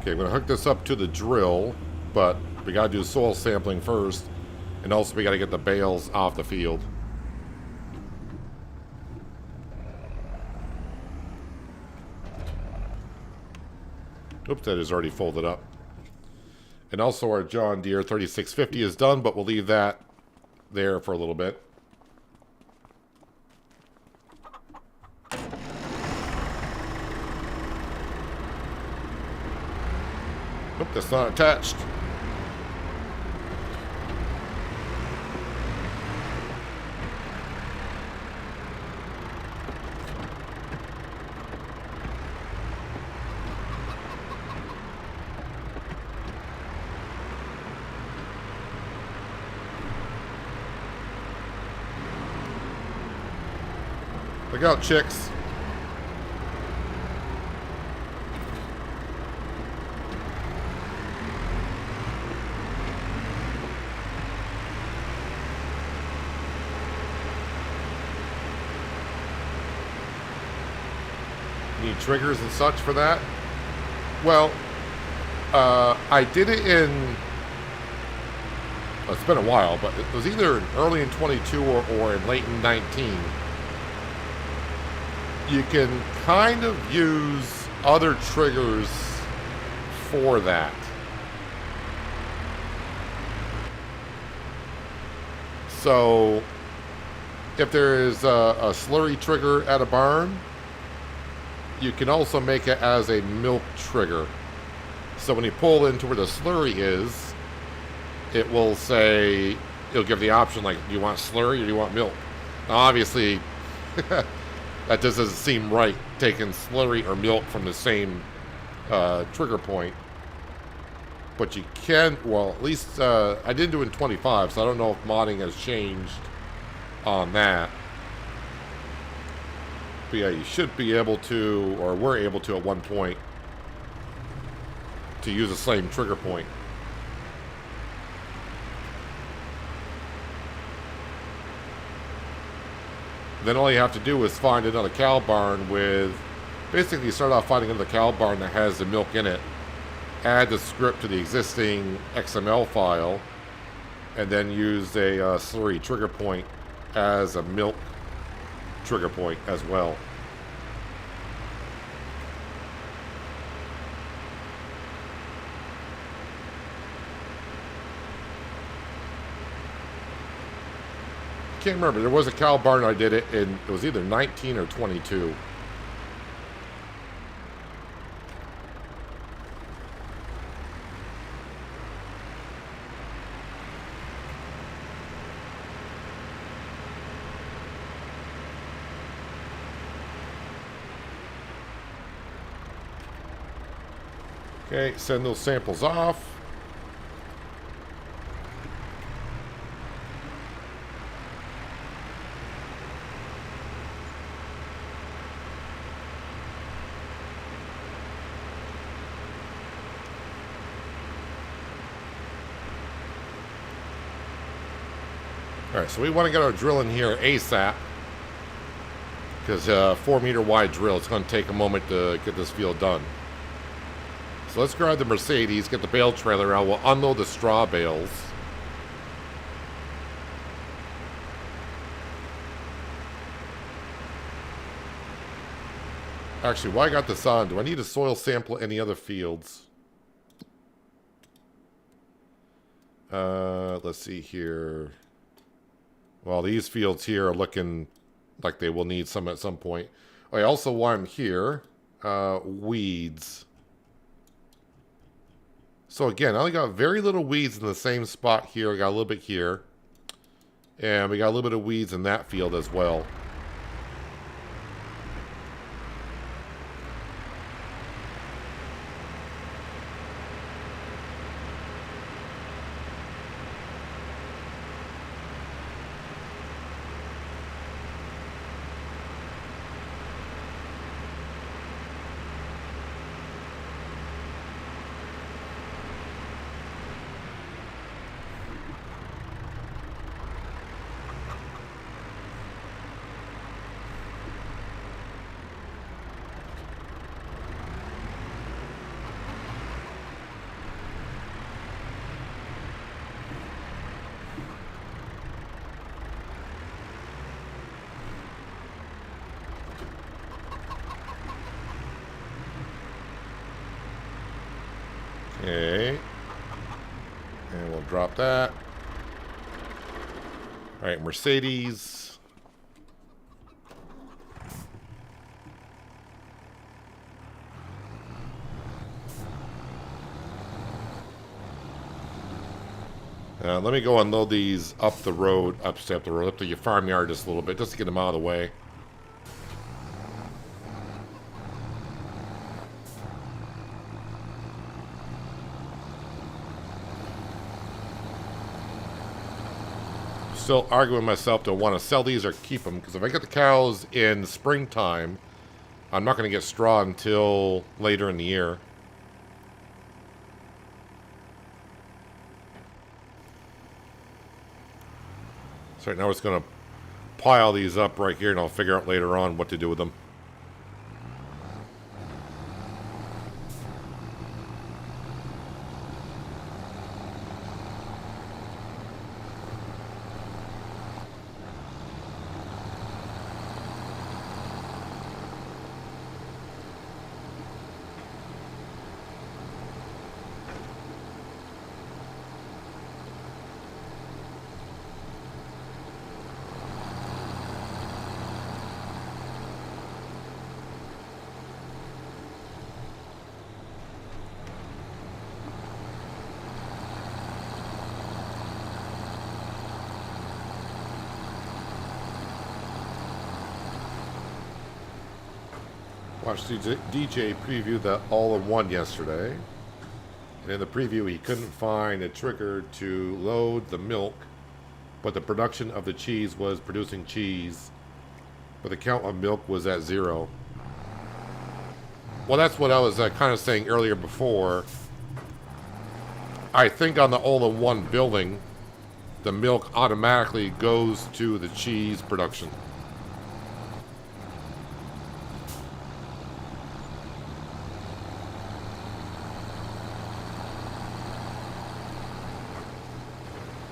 Okay, I'm going to hook this up to the drill, but we got to do soil sampling first, and also we got to get the bales off the field. Oops, that is already folded up. And also our John Deere 3650 is done, but we'll leave that there for a little bit. Nope, that's not attached. Look out, chicks. Need triggers and such for that? Well, I did it in... Well, it's been a while, but it was either early in 22 or in late in 19. You can kind of use other triggers for that. So, if there is a slurry trigger at a barn, you can also make it as a milk trigger. So when you pull into where the slurry is, it will say, it'll give the option like, do you want slurry or do you want milk? Now obviously, that just doesn't seem right, taking slurry or milk from the same trigger point. But you can, well, at least, I didn't do it in 25, so I don't know if modding has changed on that. But yeah, you should be able to, or were able to at one point, to use the same trigger point. Then all you have to do is find another cow barn with, basically start off finding another cow barn that has the milk in it, add the script to the existing XML file, and then use a slurry trigger point as a milk trigger point as well. Can't remember. There was a cow barn I did it in. It was either 19 or 22. Okay, send those samples off. Alright, so we want to get our drill in here ASAP. Because 4-meter wide drill, it's going to take a moment to get this field done. So let's grab the Mercedes, get the bale trailer out. We'll unload the straw bales. Actually, while I got this on, do I need a soil sample any other fields? Let's see here. Well, these fields here are looking like they will need some at some point. I also want here, weeds. So again, I only got very little weeds in the same spot here. I got a little bit here. And we got a little bit of weeds in that field as well. Okay. And we'll drop that. Alright, Mercedes. Let me go unload these up the road, up to your farmyard just a little bit, just to get them out of the way. Still arguing myself to want to sell these or keep them, because if I get the cows in springtime, I'm not going to get straw until later in the year. So right now we're just going to pile these up right here, and I'll figure out later on what to do with them. Watched DJ preview the all-in-one yesterday. And in the preview, he couldn't find a trigger to load the milk, but the production of the cheese was producing cheese, but the count of milk was at 0. Well, that's what I was kind of saying earlier before. I think on the all-in-one building, the milk automatically goes to the cheese production.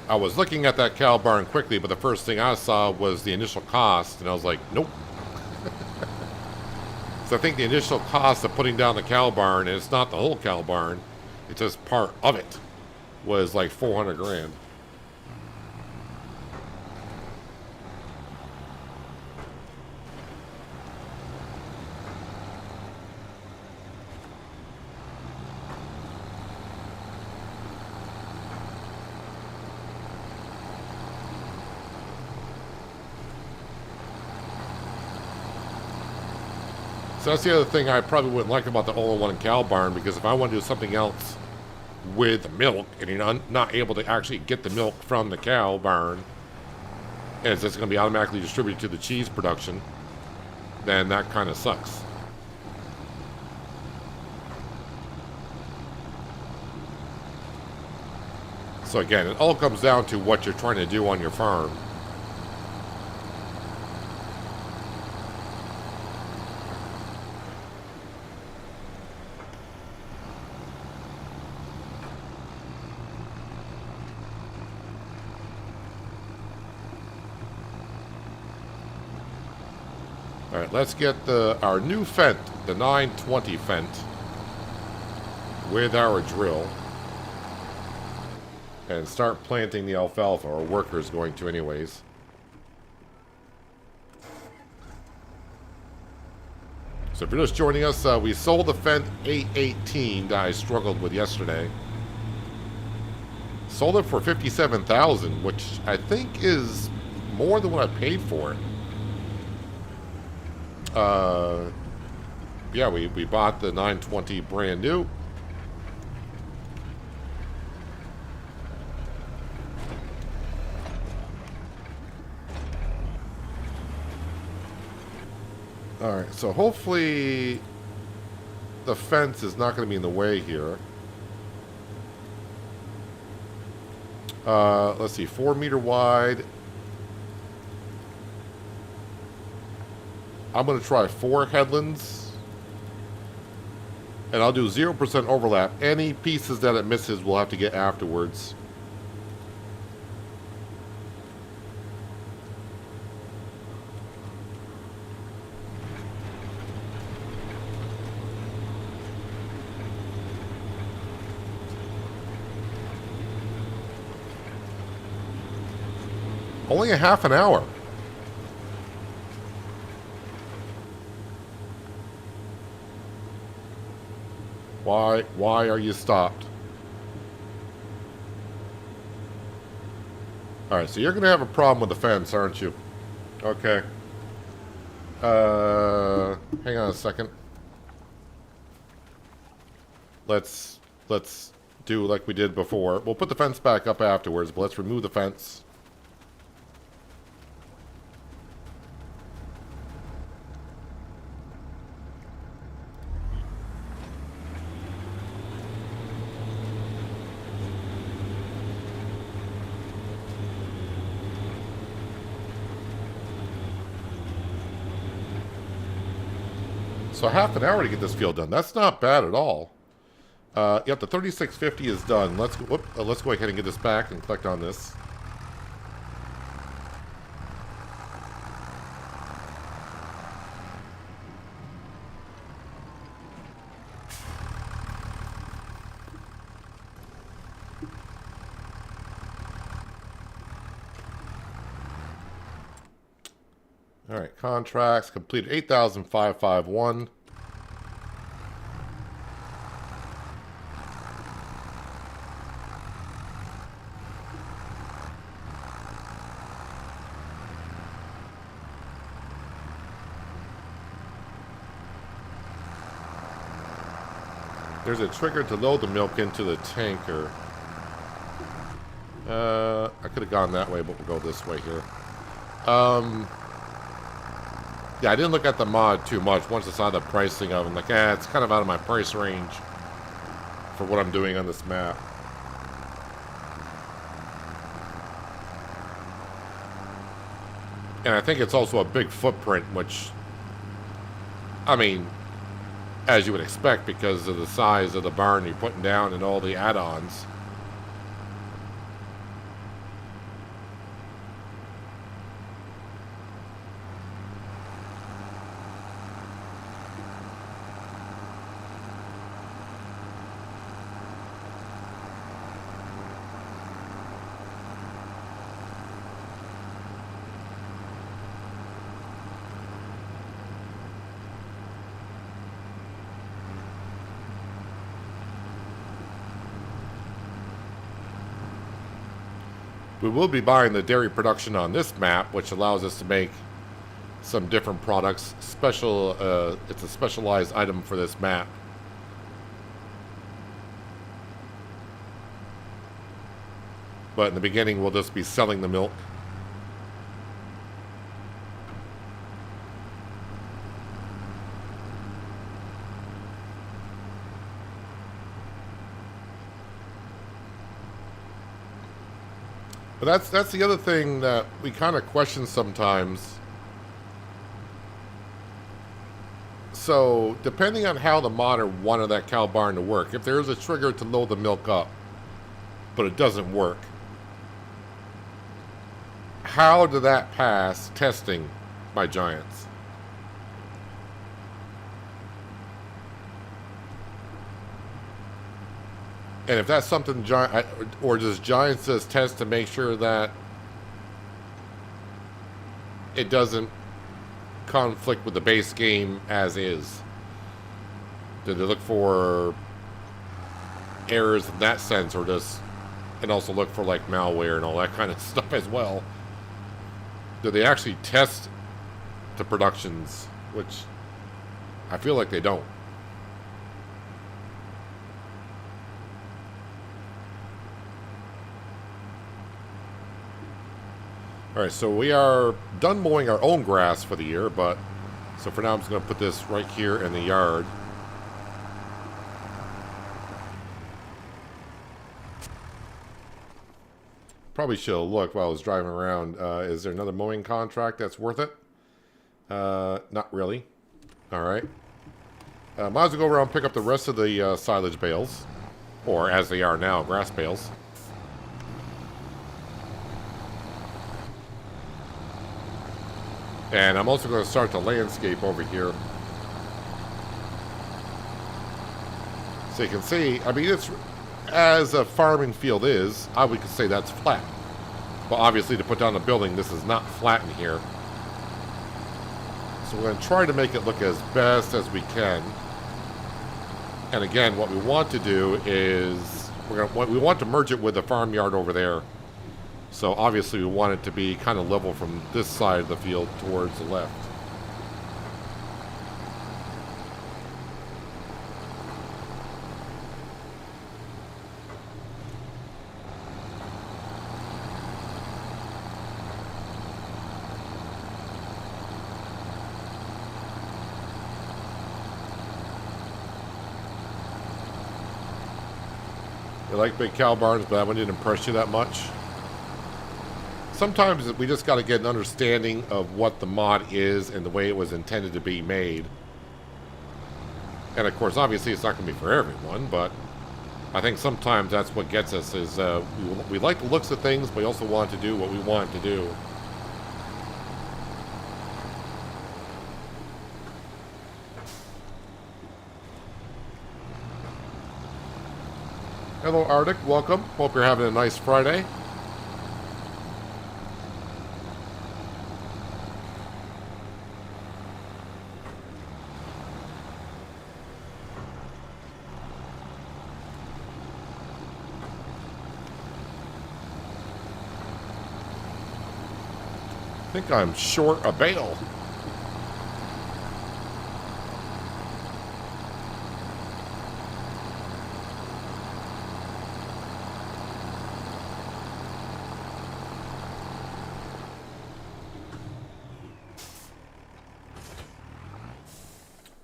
I was looking at that cow barn quickly, but the first thing I saw was the initial cost, and I was like, nope. So I think the initial cost of putting down the cow barn, and it's not the whole cow barn, it's just part of it, was like 400 grand. So that's the other thing I probably wouldn't like about the all-in-one cow barn, because if I want to do something else with milk and you're not able to actually get the milk from the cow barn, and it's just going to be automatically distributed to the cheese production, then that kind of sucks. So again, it all comes down to what you're trying to do on your farm. Alright, let's get our new Fent, the 920 Fent, with our drill. And start planting the alfalfa, or workers going to anyways. So if you're just joining us, we sold the Fent 818 that I struggled with yesterday. Sold it for $57,000, which I think is more than what I paid for it. Yeah, we bought the 920 brand new. Alright, so hopefully the fence is not going to be in the way here. Let's see, 4 meter wide. I'm going to try 4 headlands. And I'll do 0% overlap. Any pieces that it misses we'll have to get afterwards. Only a half an hour. Why are you stopped? Alright, so you're going to have a problem with the fence, aren't you? Okay. Hang on a second. Let's do like we did before. We'll put the fence back up afterwards, but let's remove the fence. So half an hour to get this field done. That's not bad at all. Yep, the 3650 is done. Let's go ahead and get this back and collect on this. All right, contracts completed 8,551. There's a trigger to load the milk into the tanker. I could have gone that way, but we'll go this way here. Yeah, I didn't look at the mod too much. Once I saw the pricing of it, I'm like, it's kind of out of my price range for what I'm doing on this map. And I think it's also a big footprint, which, I mean, as you would expect because of the size of the barn you're putting down and all the add-ons. We will be buying the dairy production on this map, which allows us to make some different products. It's a specialized item for this map. But in the beginning, we'll just be selling the milk. But that's the other thing that we kind of question sometimes. So, depending on how the modder wanted that cow barn to work, if there is a trigger to load the milk up, but it doesn't work, how did that pass testing by Giants? And if that's something or does Giants just test to make sure that it doesn't conflict with the base game as is? Do they look for errors in that sense, or and also look for like malware and all that kind of stuff as well? Do they actually test the productions, which I feel like they don't. Alright, so we are done mowing our own grass for the year, so for now I'm just going to put this right here in the yard. Probably should have looked while I was driving around. Is there another mowing contract that's worth it? Not really. Alright. Might as well go around and pick up the rest of the silage bales. Or, as they are now, grass bales. And I'm also going to start the landscape over here. So you can see, I mean, it's, as a farming field is, I would say that's flat. But obviously to put down a building, this is not flat in here. So we're going to try to make it look as best as we can. And again, what we want to do is we want to merge it with the farmyard over there. So obviously we want it to be kind of level from this side of the field towards the left. I like big cow barns, but that one didn't impress you that much. Sometimes we just got to get an understanding of what the mod is and the way it was intended to be made. And of course, obviously it's not going to be for everyone, but I think sometimes that's what gets us is we like the looks of things, but we also want to do what we want to do. Hello, Arctic. Welcome. Hope you're having a nice Friday. I think I'm short a bale.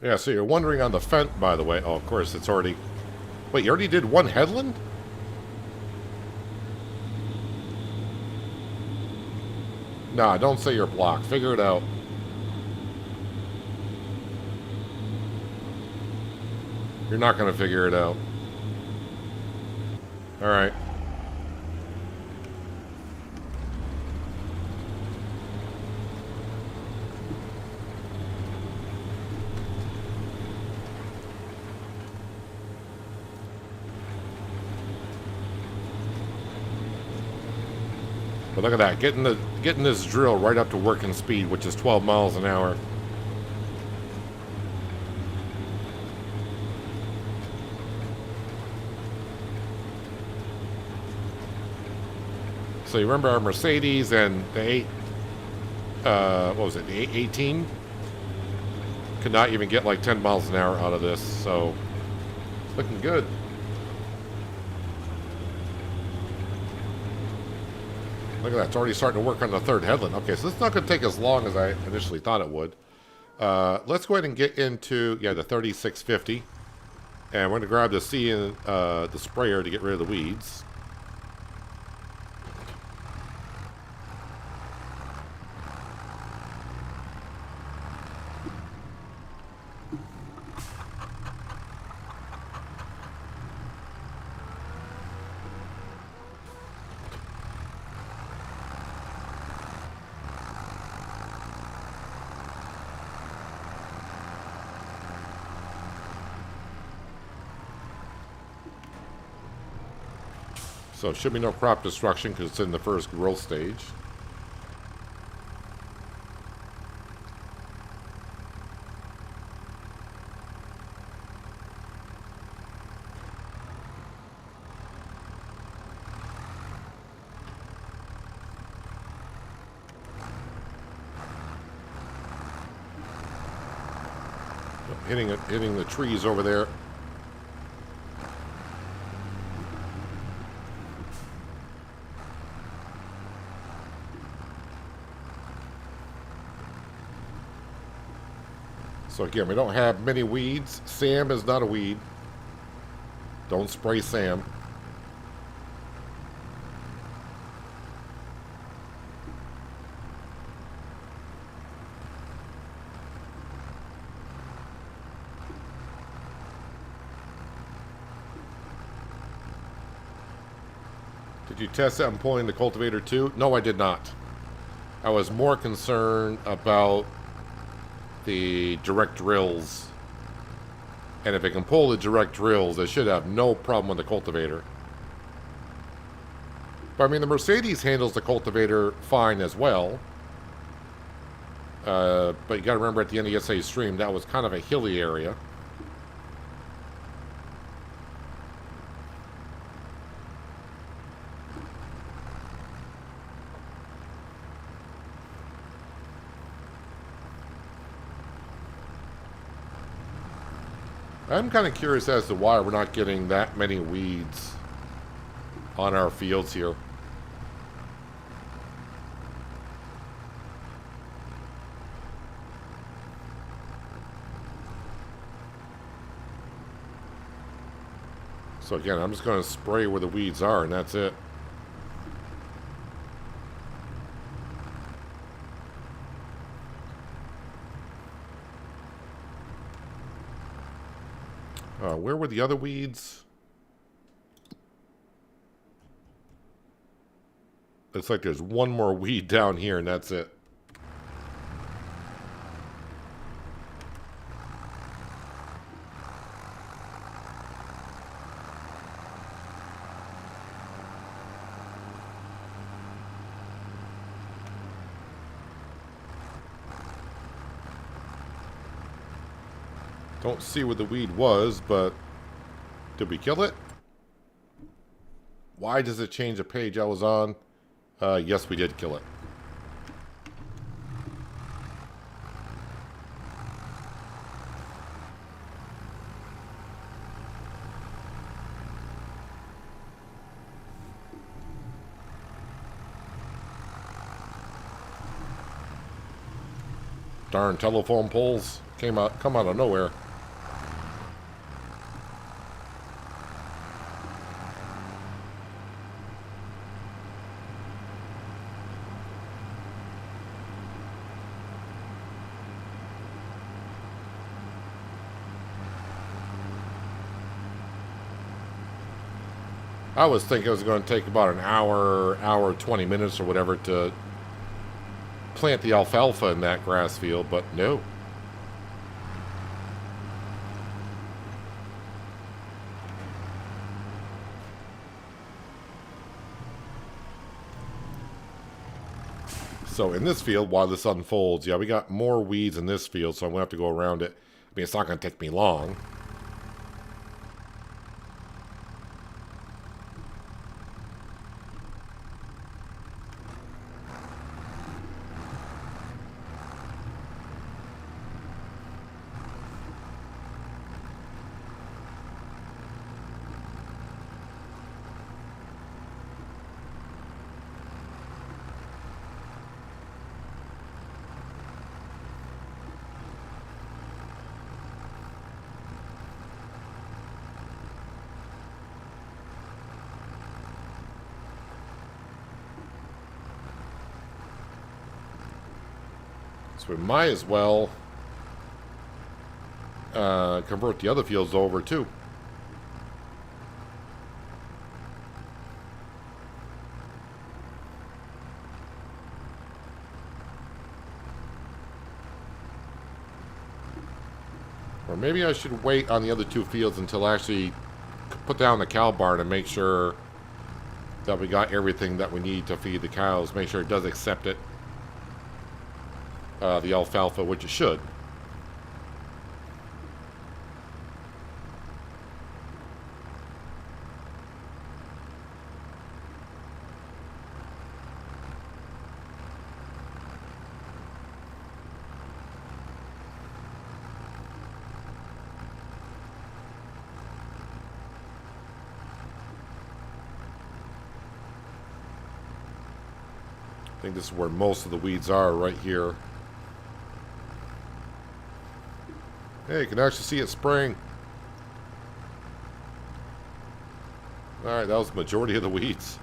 Yeah, so you're wondering on the fence, by the way. Oh, of course, it's already... Wait, you already did one headland? Nah, don't say you're blocked. Figure it out. You're not going to figure it out. Alright. But look at that, getting this drill right up to working speed, which is 12 miles an hour. So you remember our Mercedes and the what was it, the 818? Could not even get like 10 miles an hour out of this, so looking good. Look at that, it's already starting to work on the third headland. Okay, so this is not going to take as long as I initially thought it would. Let's go ahead and get into, yeah, the 3650. And we're going to grab the C and the sprayer to get rid of the weeds. So should be no crop destruction because it's in the first growth stage. Hitting the trees over there. So again, we don't have many weeds. SAM is not a weed. Don't spray SAM. Did you test that and pulling the cultivator too? No, I did not. I was more concerned about the direct drills. And if it can pull the direct drills, it should have no problem with the cultivator. But I mean, the Mercedes handles the cultivator fine as well. But you got to remember, at the end of yesterday's stream, that was kind of a hilly area. I'm kind of curious as to why we're not getting that many weeds on our fields here. So again, I'm just going to spray where the weeds are, and that's it. Where were the other weeds? Looks like there's one more weed down here, and that's it. Don't see where the weed was, but did we kill it? Why does it change the page I was on? Yes, we did kill it. Darn telephone poles come out of nowhere. I was thinking it was going to take about an hour 20 minutes or whatever to plant the alfalfa in that grass field, but no. So in this field, while this unfolds, yeah, we got more weeds in this field, so I'm going to have to go around it. I mean, it's not going to take me long. So we might as well convert the other fields over too. Or maybe I should wait on the other two fields until I actually put down the cow barn and make sure that we got everything that we need to feed the cows. Make sure it does accept it. The alfalfa, which it should. I think this is where most of the weeds are, right here. Hey, you can actually see it spraying. Alright, that was the majority of the weeds.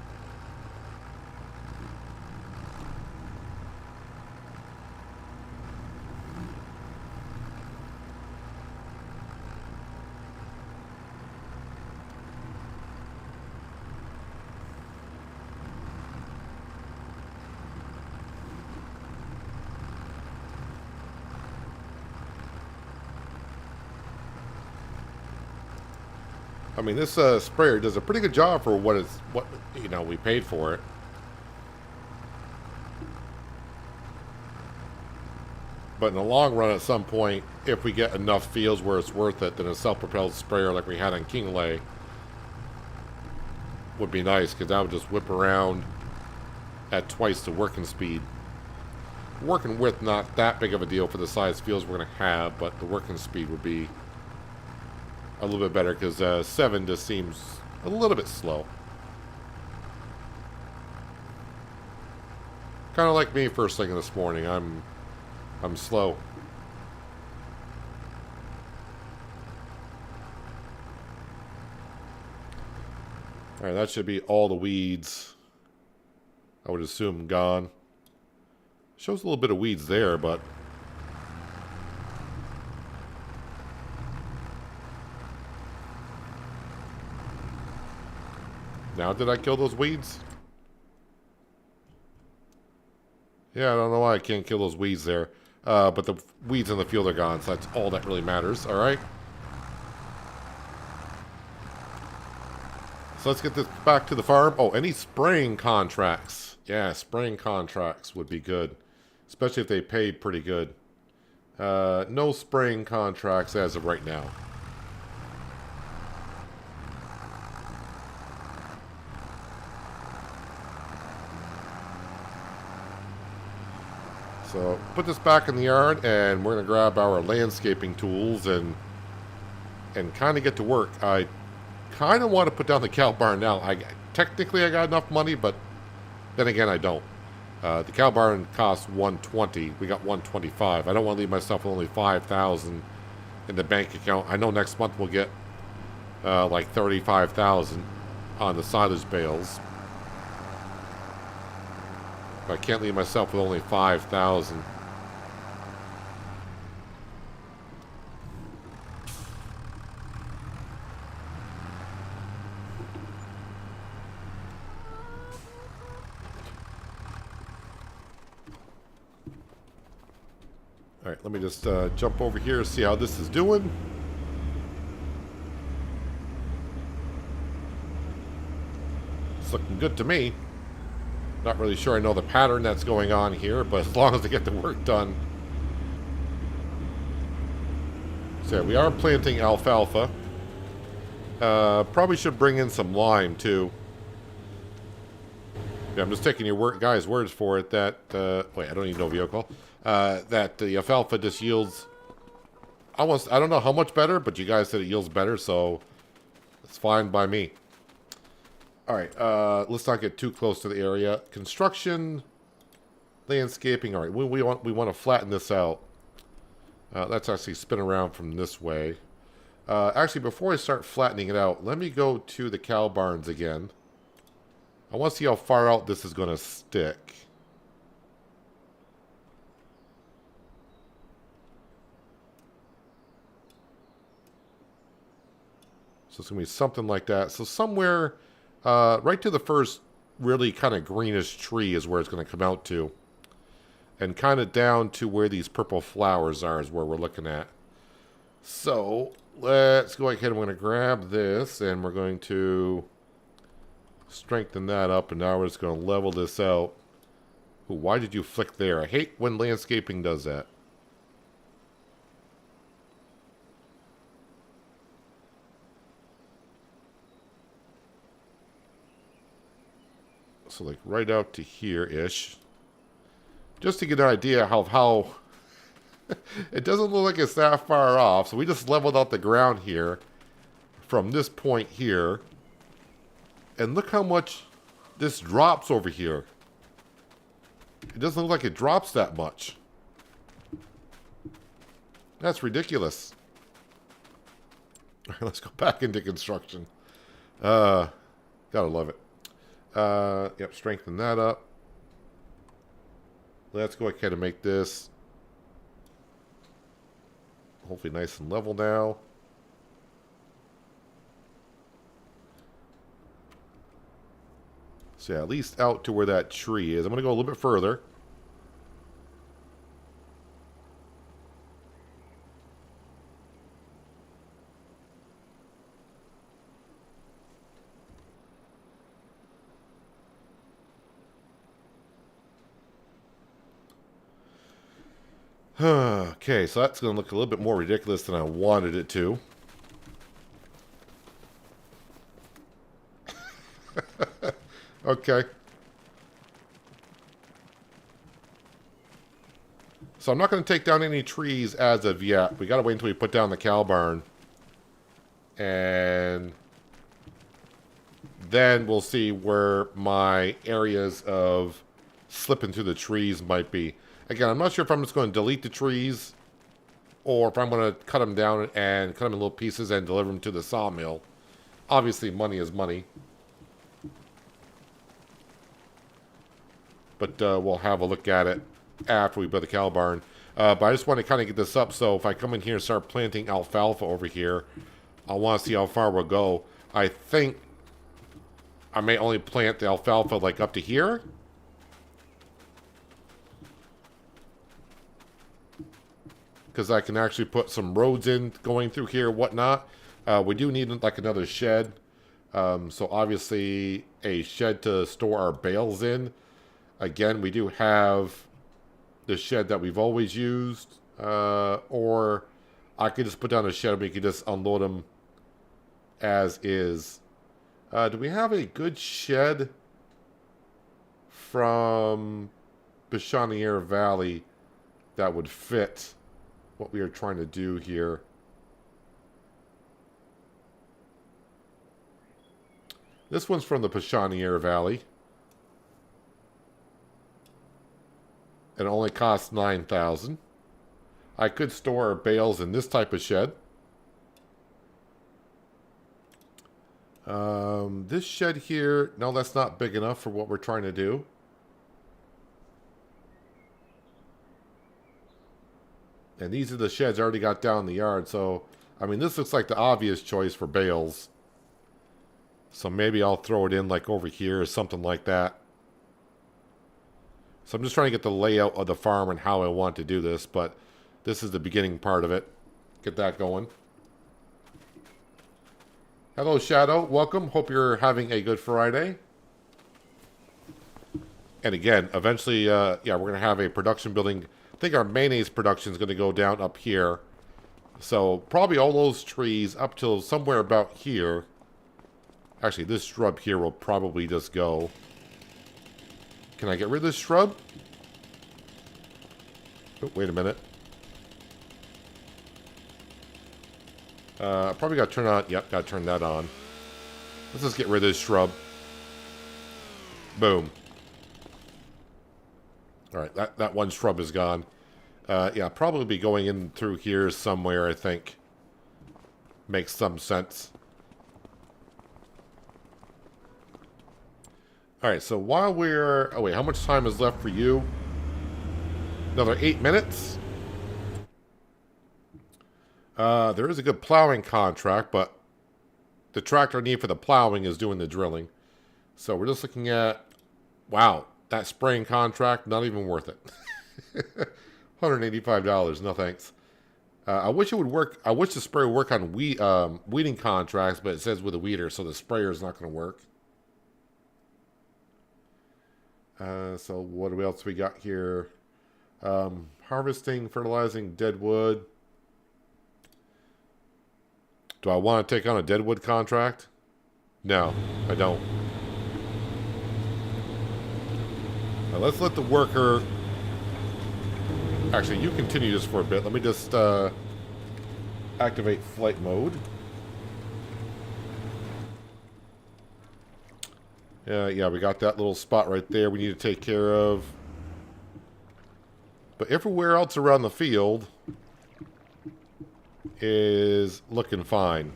I mean, this sprayer does a pretty good job for what we paid for it. But in the long run, at some point, if we get enough fields where it's worth it, then a self-propelled sprayer like we had on Kingley would be nice, because that would just whip around at twice the working speed. Working width, not that big of a deal for the size fields we're going to have, but the working speed would be a little bit better, because 7 just seems a little bit slow. Kind of like me first thing this morning. I'm slow. Alright, that should be all the weeds, I would assume, gone. Shows a little bit of weeds there, but... Now, did I kill those weeds? Yeah, I don't know why I can't kill those weeds there. But the weeds in the field are gone, so that's all that really matters, alright? So let's get this back to the farm. Oh, any spraying contracts. Yeah, spraying contracts would be good. Especially if they paid pretty good. No spraying contracts as of right now. So, put this back in the yard, and we're going to grab our landscaping tools and kind of get to work. I kind of want to put down the cow barn now. Technically, I got enough money, but then again, I don't. The cow barn costs $120. We got $125. I don't want to leave myself with only $5,000 in the bank account. I know next month we'll get like $35,000 on the silage bales. I can't leave myself with only $5,000. All right, let me just jump over here and see how this is doing. It's looking good to me. Not really sure I know the pattern that's going on here, but as long as I get the work done. So yeah, we are planting alfalfa. Probably should bring in some lime too. Yeah, I'm just taking your guys' words for it that, wait, I don't need no vehicle. That the alfalfa just yields almost, I don't know how much better, but you guys said it yields better, so it's fine by me. Alright, let's not get too close to the area. Construction, landscaping. Alright, we want to flatten this out. Let's actually spin around from this way. Actually, before I start flattening it out, let me go to the cow barns again. I want to see how far out this is going to stick. So it's going to be something like that. So somewhere... right to the first really kind of greenish tree is where it's going to come out to. And kind of down to where these purple flowers are is where we're looking at. So, let's go ahead. I'm going to grab this and we're going to strengthen that up. And now we're just going to level this out. Ooh, why did you flick there? I hate when landscaping does that. So like right out to here-ish. Just to get an idea how it doesn't look like it's that far off. So we just leveled out the ground here from this point here. And look how much this drops over here. It doesn't look like it drops that much. That's ridiculous. All right, let's go back into construction. Gotta love it. Yep, strengthen that up. Let's go ahead and make this hopefully nice and level now. So yeah, at least out to where that tree is. I'm going to go a little bit further. Okay, so that's going to look a little bit more ridiculous than I wanted it to. Okay. So I'm not going to take down any trees as of yet. We got to wait until we put down the cow barn. And then we'll see where my areas of slipping through the trees might be. Again, I'm not sure if I'm just going to delete the trees or if I'm going to cut them down and cut them in little pieces and deliver them to the sawmill. Obviously, money is money. But we'll have a look at it after we build the cow barn. But I just want to kind of get this up, so if I come in here and start planting alfalfa over here, I want to see how far we'll go. I think I may only plant the alfalfa like up to here. Because I can actually put some roads in going through here, whatnot. We do need like another shed. So obviously a shed to store our bales in. Again, we do have the shed that we've always used. Or I could just put down a shed and we could just unload them as is. Do we have a good shed from Pichonniere Valley that would fit what we are trying to do here? This one's from the Pichonniere Valley. It only costs $9,000. I could store our bales in this type of shed. This shed here, no, that's not big enough for what we're trying to do. And these are the sheds I already got down in the yard, so, I mean, this looks like the obvious choice for bales. So maybe I'll throw it in like over here or something like that. So I'm just trying to get the layout of the farm and how I want to do this, but this is the beginning part of it. Get that going. Hello, Shadow. Welcome. Hope you're having a good Friday. And again, eventually, yeah, we're going to have a production building. I think our mayonnaise production is going to go down up here. So probably all those trees up till somewhere about here. Actually, this shrub here will probably just go. Can I get rid of this shrub? Oh, wait a minute. Probably got to turn on. Yep, got to turn that on. Let's just get rid of this shrub. Boom. All right, that one shrub is gone. Yeah, probably be going in through here somewhere, I think. Makes some sense. All right, so while we're... Oh, wait, how much time is left for you? Another 8 minutes? There is a good plowing contract, but the tractor I need for the plowing is doing the drilling. So we're just looking at... Wow, that spraying contract, not even worth it. $185, no thanks. I wish it would work. I wish the sprayer would work on weeding contracts, but it says with a weeder, so the sprayer is not going to work. So what else we got here? Harvesting, fertilizing, dead wood. Do I want to take on a dead wood contract? No, I don't. Now let's let the worker... Actually, you continue this for a bit. Let me just activate flight mode. Yeah, we got that little spot right there we need to take care of. But everywhere else around the field is looking fine.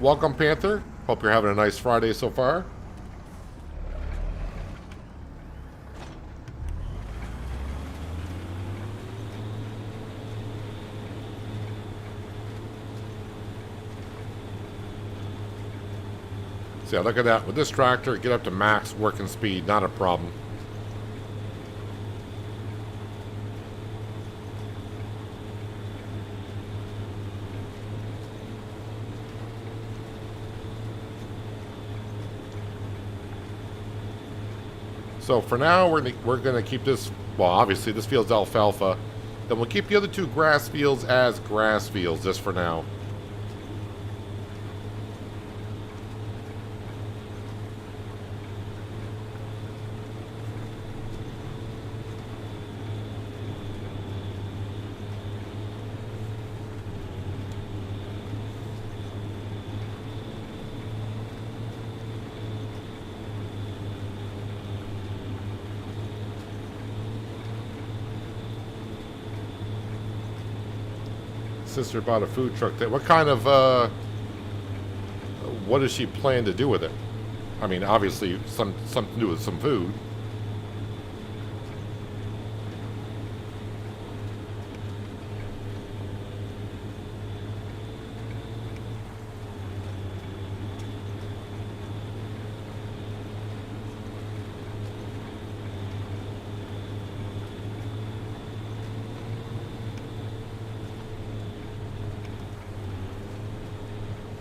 Welcome, Panther. Hope you're having a nice Friday so far. So yeah, look at that. With this tractor, get up to max working speed, not a problem. So for now, we're gonna keep this. Well, obviously this field's alfalfa, and we'll keep the other two grass fields as grass fields just for now. Sister bought a food truck there. What kind of, what does she plan to do with it? I mean, obviously, something to do with some food.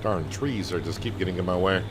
Darn trees are just keep getting in my way.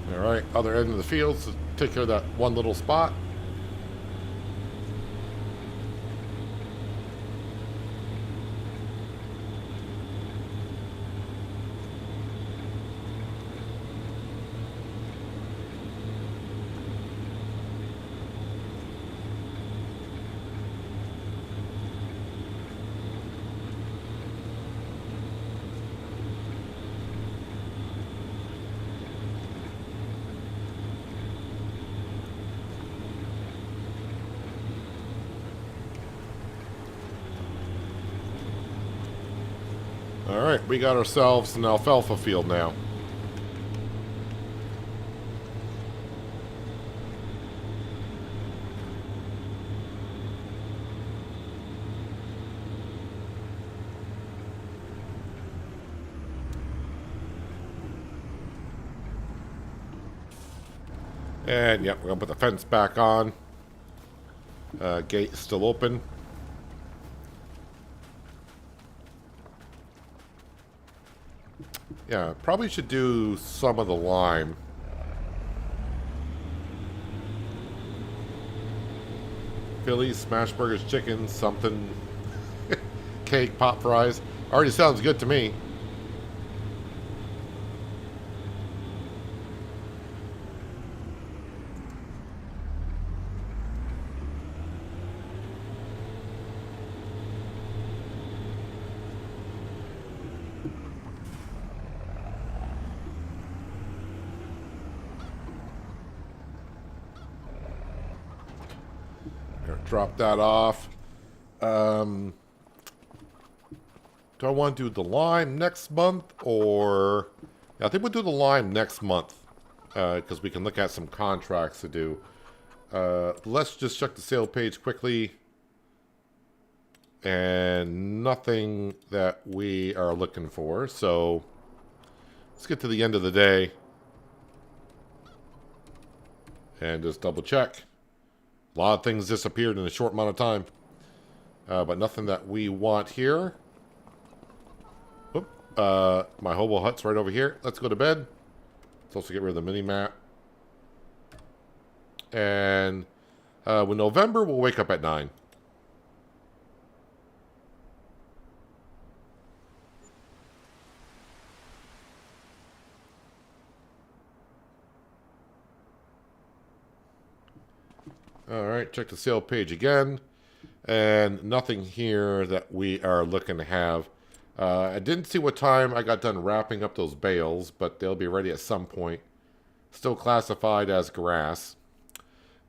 Alright, other end of the field, so take care of that one little spot. Alright, we got ourselves an alfalfa field now. And yep, we're gonna put the fence back on. Gate still open. Yeah, probably should do some of the lime. Phillies, smash burgers, chicken, something. Cake, pot fries. Already sounds good to me. Drop that off. Do I want to do the lime next month or... Yeah, I think we'll do the lime next month because we can look at some contracts to do. Let's just check the sale page quickly. And nothing that we are looking for. So let's get to the end of the day and just double check. A lot of things disappeared in a short amount of time. But nothing that we want here. Oop, my hobo hut's right over here. Let's go to bed. Let's also get rid of the mini-map. And with November, we'll wake up at 9. Alright, check the sale page again. And nothing here that we are looking to have. I didn't see what time I got done wrapping up those bales, but they'll be ready at some point. Still classified as grass.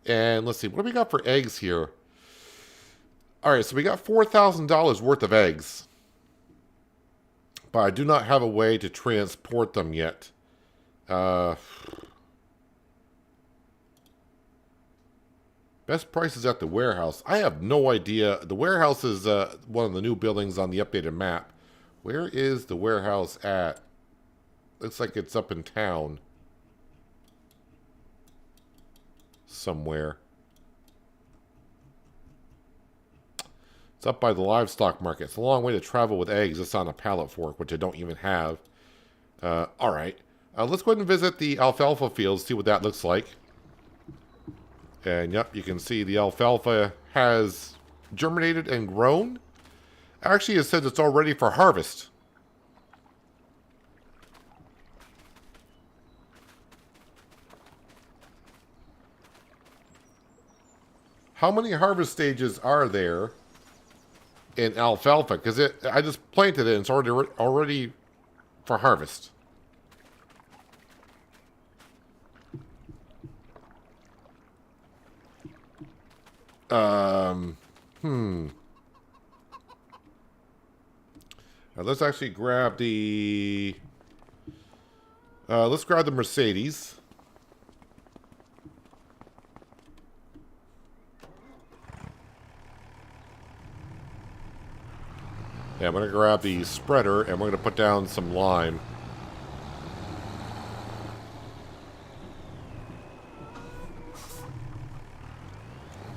And let's see, what do we got for eggs here? Alright, so we got $4,000 worth of eggs. But I do not have a way to transport them yet. Best prices at the warehouse. I have no idea. The warehouse is one of the new buildings on the updated map. Where is the warehouse at? Looks like it's up in town. Somewhere. It's up by the livestock market. It's a long way to travel with eggs. It's on a pallet fork, which I don't even have. Alright. Let's go ahead and visit the alfalfa fields, see what that looks like. And yep, you can see the alfalfa has germinated and grown. Actually, it says it's all ready for harvest. How many harvest stages are there in alfalfa? Because I just planted it and it's already for harvest. Let's actually grab the... let's grab the Mercedes. Yeah, I'm going to grab the spreader, and we're going to put down some lime.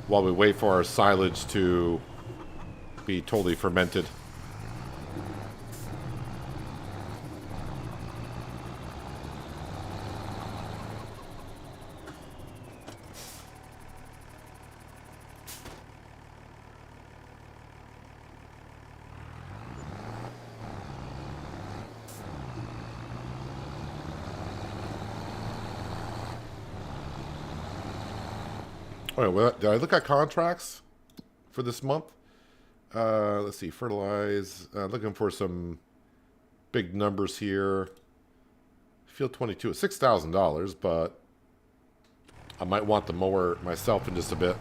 While we wait for our silage to be totally fermented. Oh, well, did I look at contracts for this month? Let's see, fertilize. Looking for some big numbers here. Field 22 at $6,000, but I might want the mower myself in just a bit.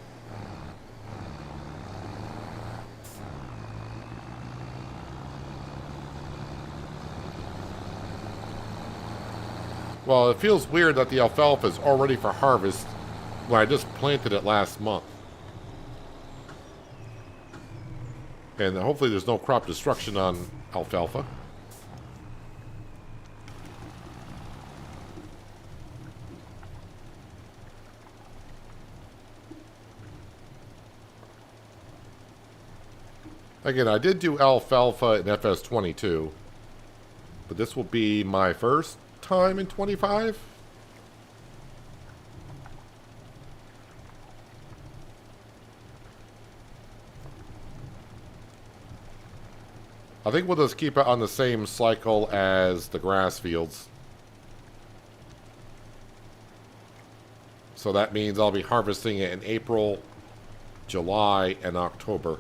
Well, it feels weird that the alfalfa is already for harvest when I just planted it last month. And hopefully there's no crop destruction on alfalfa. Again, I did do alfalfa in FS22, but this will be my first time in 25. I think we'll just keep it on the same cycle as the grass fields. So that means I'll be harvesting it in April, July, and October.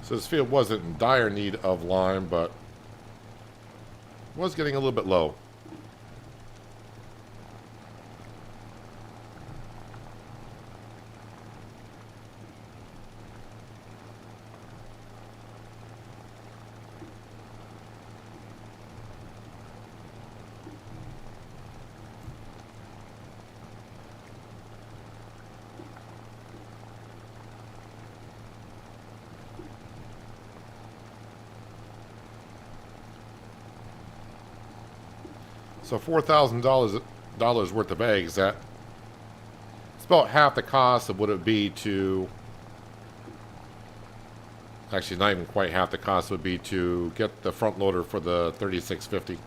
So this field wasn't in dire need of lime, but was getting a little bit low. So $4,000 worth of eggs, it's about half the cost of what it would be to, actually not even quite half the cost would be to get the front loader for the 3650. I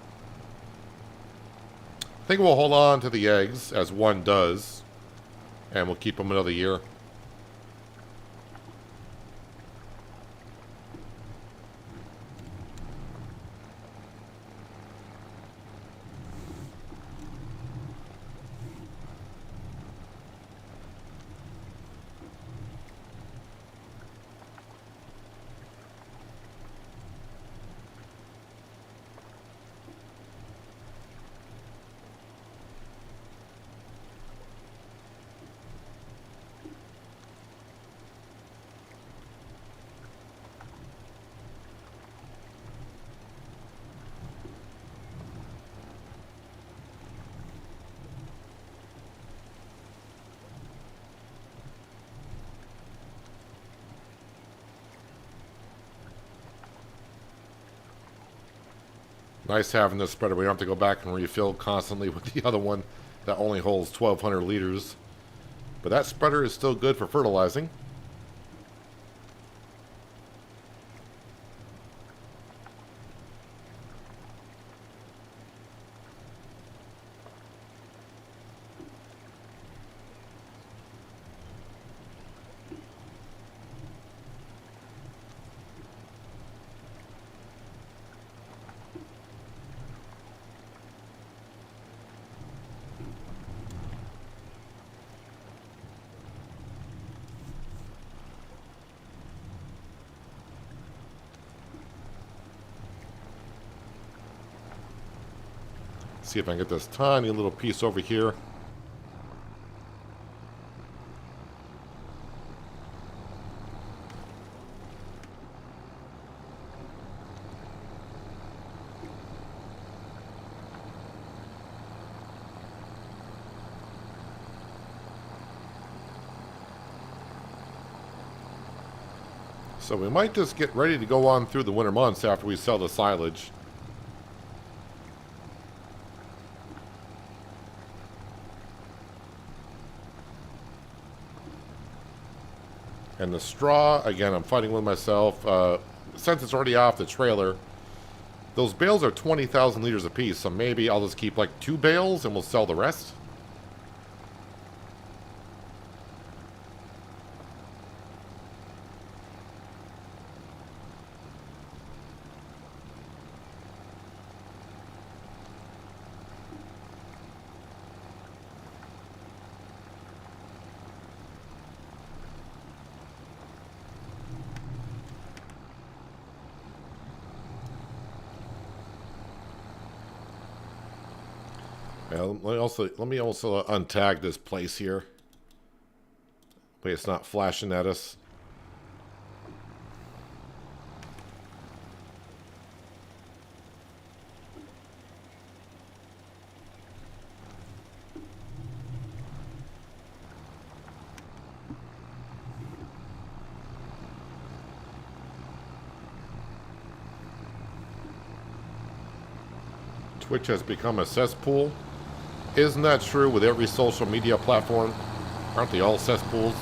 think we'll hold on to the eggs as one does, and we'll keep them another year. Nice having this spreader. We don't have to go back and refill constantly with the other one that only holds 1,200 liters. But that spreader is still good for fertilizing. See if I can get this tiny little piece over here. So we might just get ready to go on through the winter months after we sell the silage. And the straw, again, I'm fighting with myself. Since it's already off the trailer, those bales are 20,000 liters apiece, so maybe I'll just keep like 2 bales and we'll sell the rest. Yeah, let me also untag this place here. Wait, it's not flashing at us. Twitch has become a cesspool. Isn't that true with every social media platform? Aren't they all cesspools?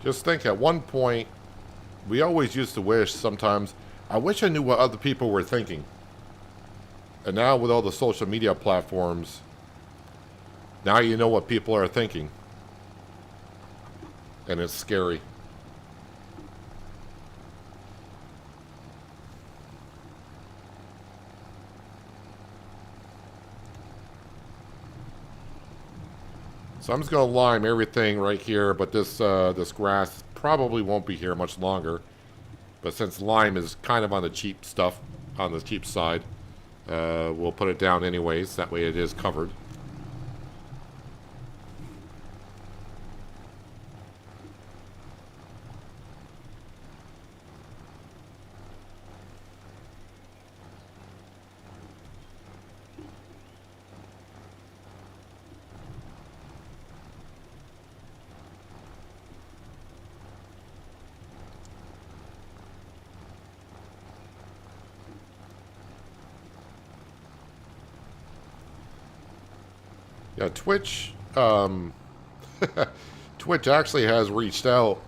Just think, at one point, we always used to wish sometimes, I wish I knew what other people were thinking. And now with all the social media platforms, now you know what people are thinking. And it's scary. So I'm just going to lime everything right here, but this grass probably won't be here much longer. But since lime is kind of on the cheap stuff, on the cheap side, we'll put it down anyways. That way it is covered. Yeah, Twitch, Twitch actually has reached out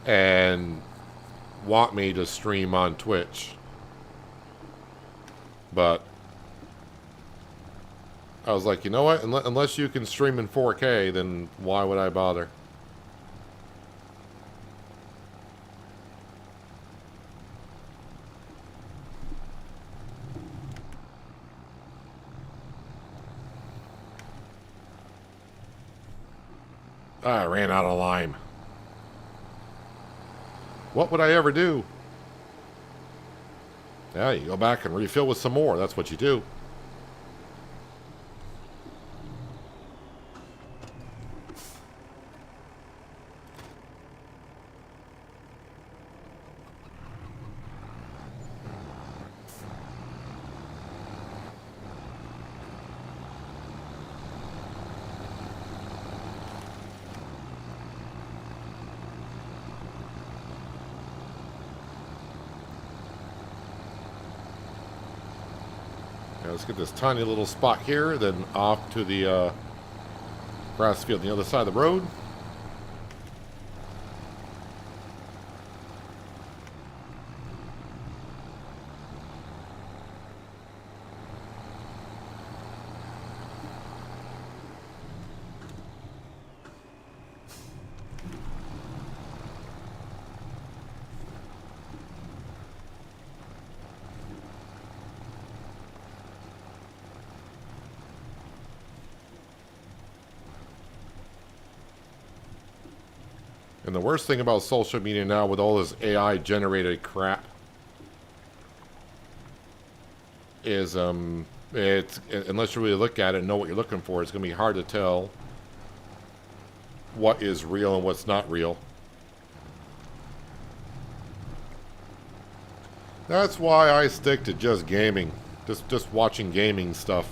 and want me to stream on Twitch. But I was like, you know what? Unless you can stream in 4K, then why would I bother? I ran out of lime. What would I ever do? Yeah, you go back and refill with some more. That's what you do. Now let's get this tiny little spot here, then off to the grass field on the other side of the road. And the worst thing about social media now with all this AI generated crap is it's, unless you really look at it and know what you're looking for, it's going to be hard to tell what is real and what's not real. That's why I stick to just gaming. Just watching gaming stuff.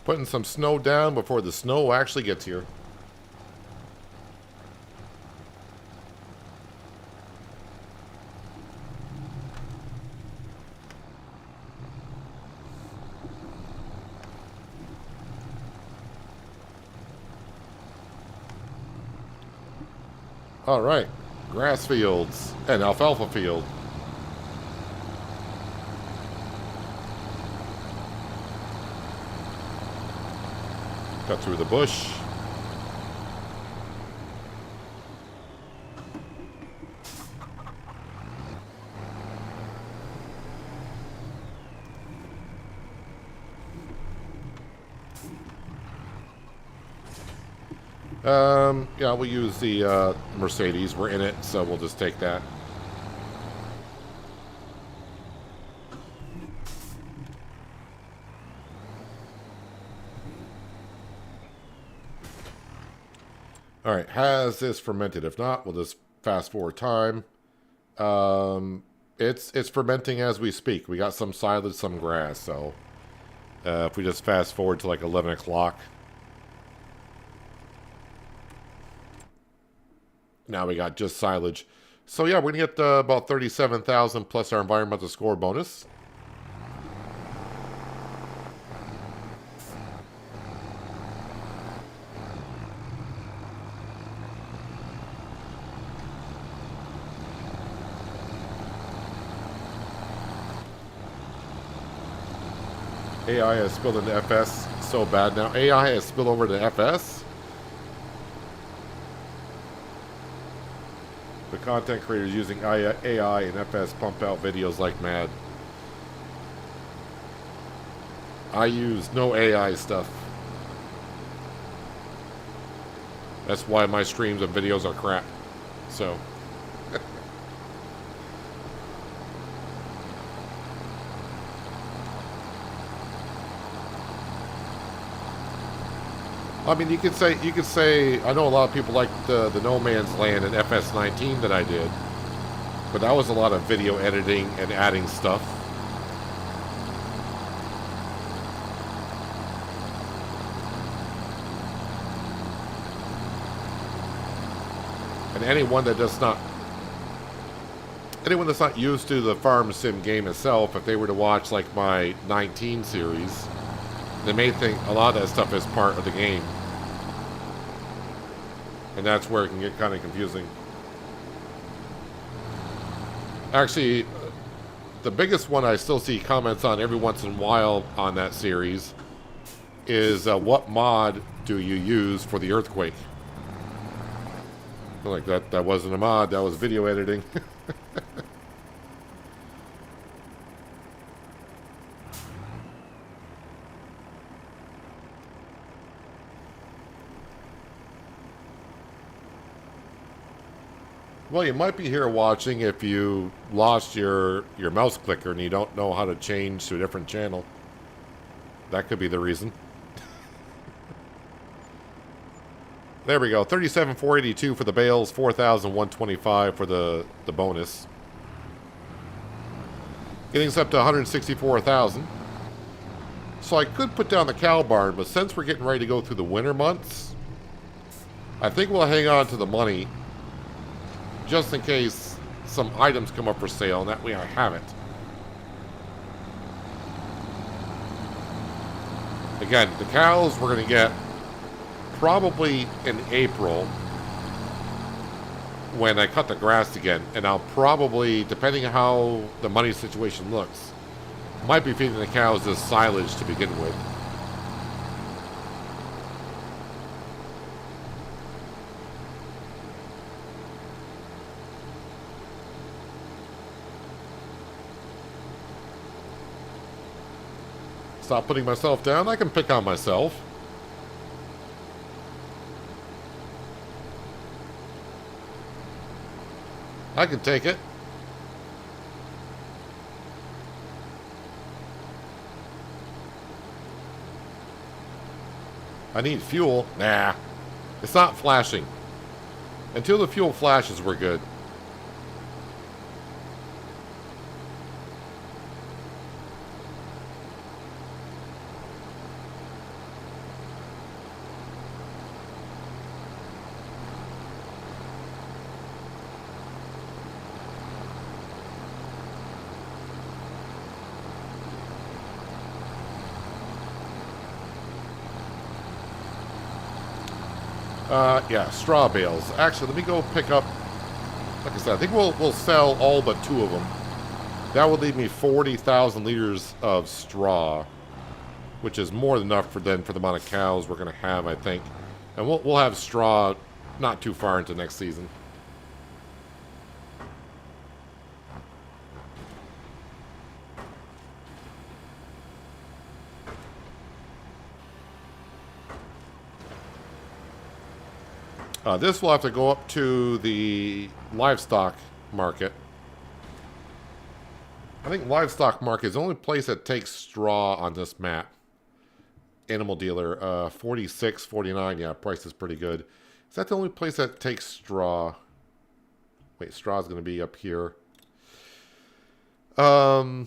Putting some snow down before the snow actually gets here. All right, grass fields and alfalfa field. Cut through the bush. Yeah, we'll use the Mercedes. We're in it, so we'll just take that. All right, has this fermented? If not, we'll just fast forward time. It's fermenting as we speak. We got some silage, some grass. So if we just fast forward to like 11 o'clock. Now we got just silage. So yeah, we're going to get about 37,000 plus our environmental score bonus. AI has spilled into FS so bad now. AI has spilled over to FS. The content creators using AI and FS pump out videos like mad. I use no AI stuff. That's why my streams and videos are crap. So. I mean, you could say, I know a lot of people like the No Man's Land and FS19 that I did, but that was a lot of video editing and adding stuff. And anyone that's not used to the farm sim game itself, if they were to watch like my 19 series, they may think a lot of that stuff is part of the game. And that's where it can get kind of confusing. Actually, the biggest one I still see comments on every once in a while on that series is what mod do you use for the earthquake? Like that wasn't a mod, that was video editing. Well, you might be here watching if you lost your mouse clicker and you don't know how to change to a different channel. That could be the reason. There we go. 37,482 for the bales, 4,125 for the bonus. Getting us up to 164,000. So I could put down the cow barn, but since we're getting ready to go through the winter months, I think we'll hang on to the money just in case some items come up for sale, and that way I have it. Again, the cows we're going to get probably in April when I cut the grass again, and I'll probably, depending on how the money situation looks, might be feeding the cows this silage to begin with. Stop putting myself down. I can pick on myself. I can take it. I need fuel. Nah. It's not flashing. Until the fuel flashes, we're good. Yeah, straw bales. Actually, let me go pick up, like I said, I think we'll sell all but 2 of them. That would leave me 40,000 liters of straw, which is more than enough for the amount of cows we're going to have, I think. And we'll have straw not too far into next season. This will have to go up to the livestock market. I think livestock market is the only place that takes straw on this map. Animal dealer, 46, 49. Yeah, price is pretty good. Is that the only place that takes straw? Wait, straw is going to be up here. Yep.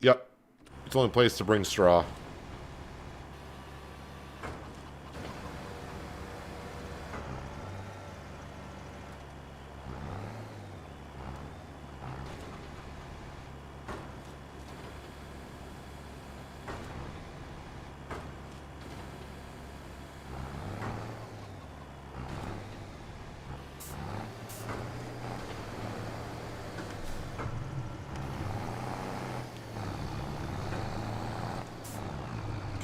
It's the only place to bring straw.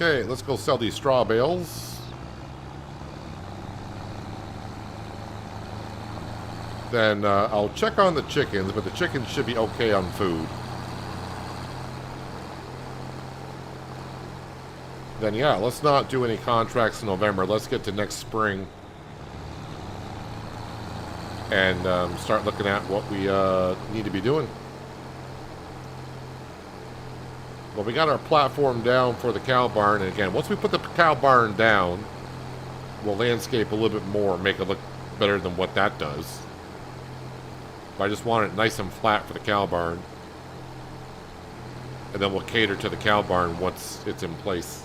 Okay, let's go sell these straw bales. Then I'll check on the chickens, but the chickens should be okay on food. Then yeah, let's not do any contracts in November. Let's get to next spring and start looking at what we need to be doing. Well, we got our platform down for the cow barn, and again, once we put the cow barn down, we'll landscape a little bit more, make it look better than what that does. But I just want it nice and flat for the cow barn, and then we'll cater to the cow barn once it's in place.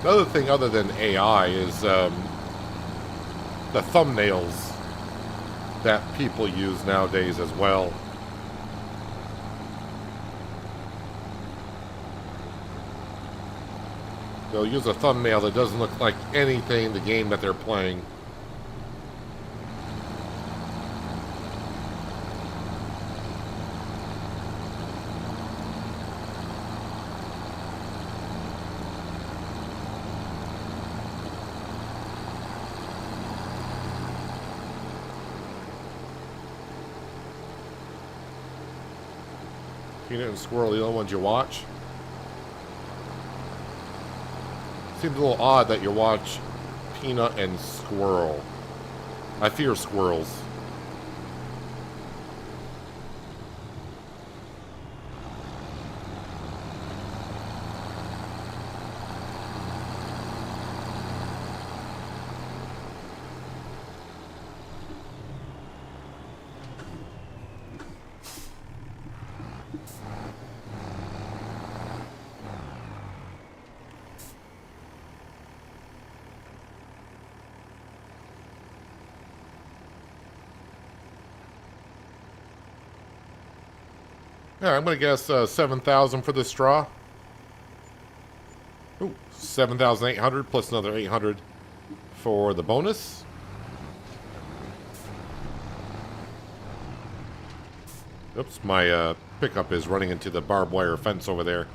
Another thing other than AI is the thumbnails that people use nowadays as well. They'll use a thumbnail that doesn't look like anything in the game that they're playing. Peanut and Squirrel, the only ones you watch? Seems a little odd that you watch Peanut and Squirrel. I fear squirrels. Yeah, I'm going to guess 7,000 for the straw. Ooh, 7,800 plus another 800 for the bonus. Oops, my pickup is running into the barbed wire fence over there.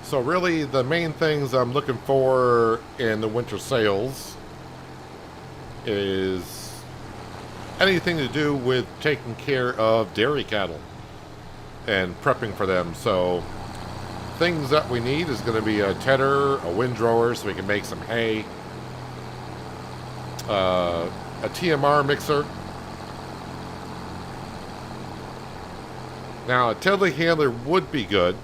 So really, the main things I'm looking for in the winter sales is anything to do with taking care of dairy cattle and prepping for them. So things that we need is going to be a tedder, a windrower so we can make some hay, a TMR mixer. Now a telehandler would be good,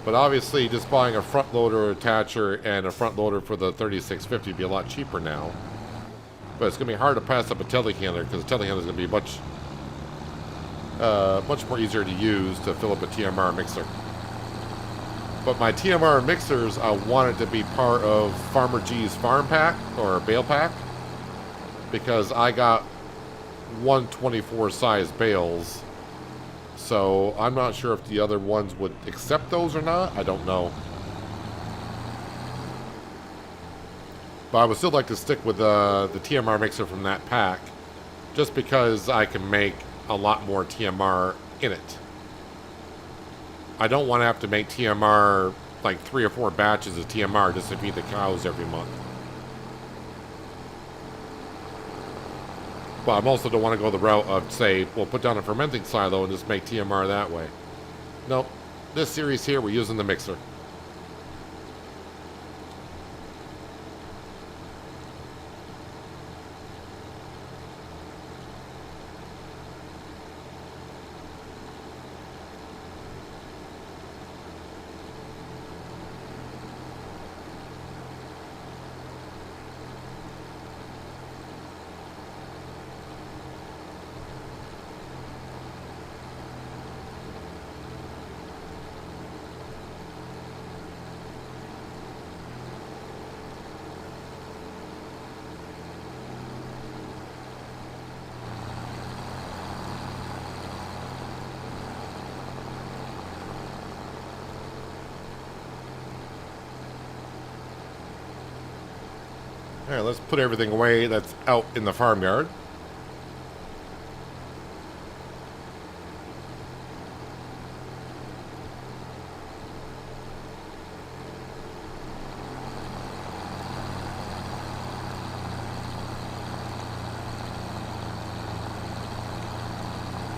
but obviously just buying a front loader attacher and a front loader for the 3650 would be a lot cheaper now. But it's going to be hard to pass up a telehandler because a telehandler is going to be much more easier to use to fill up a TMR mixer. But my TMR mixers, I want it to be part of Farmer G's farm pack or bale pack, because I got 124 size bales. So I'm not sure if the other ones would accept those or not. I don't know. But I would still like to stick with the TMR mixer from that pack, just because I can make a lot more TMR in it. I don't want to have to make TMR, like 3 or 4 batches of TMR just to feed the cows every month. But I also don't want to go the route of, say, we'll put down a fermenting silo and just make TMR that way. Nope. This series here, we're using the mixer. Alright, let's put everything away that's out in the farmyard.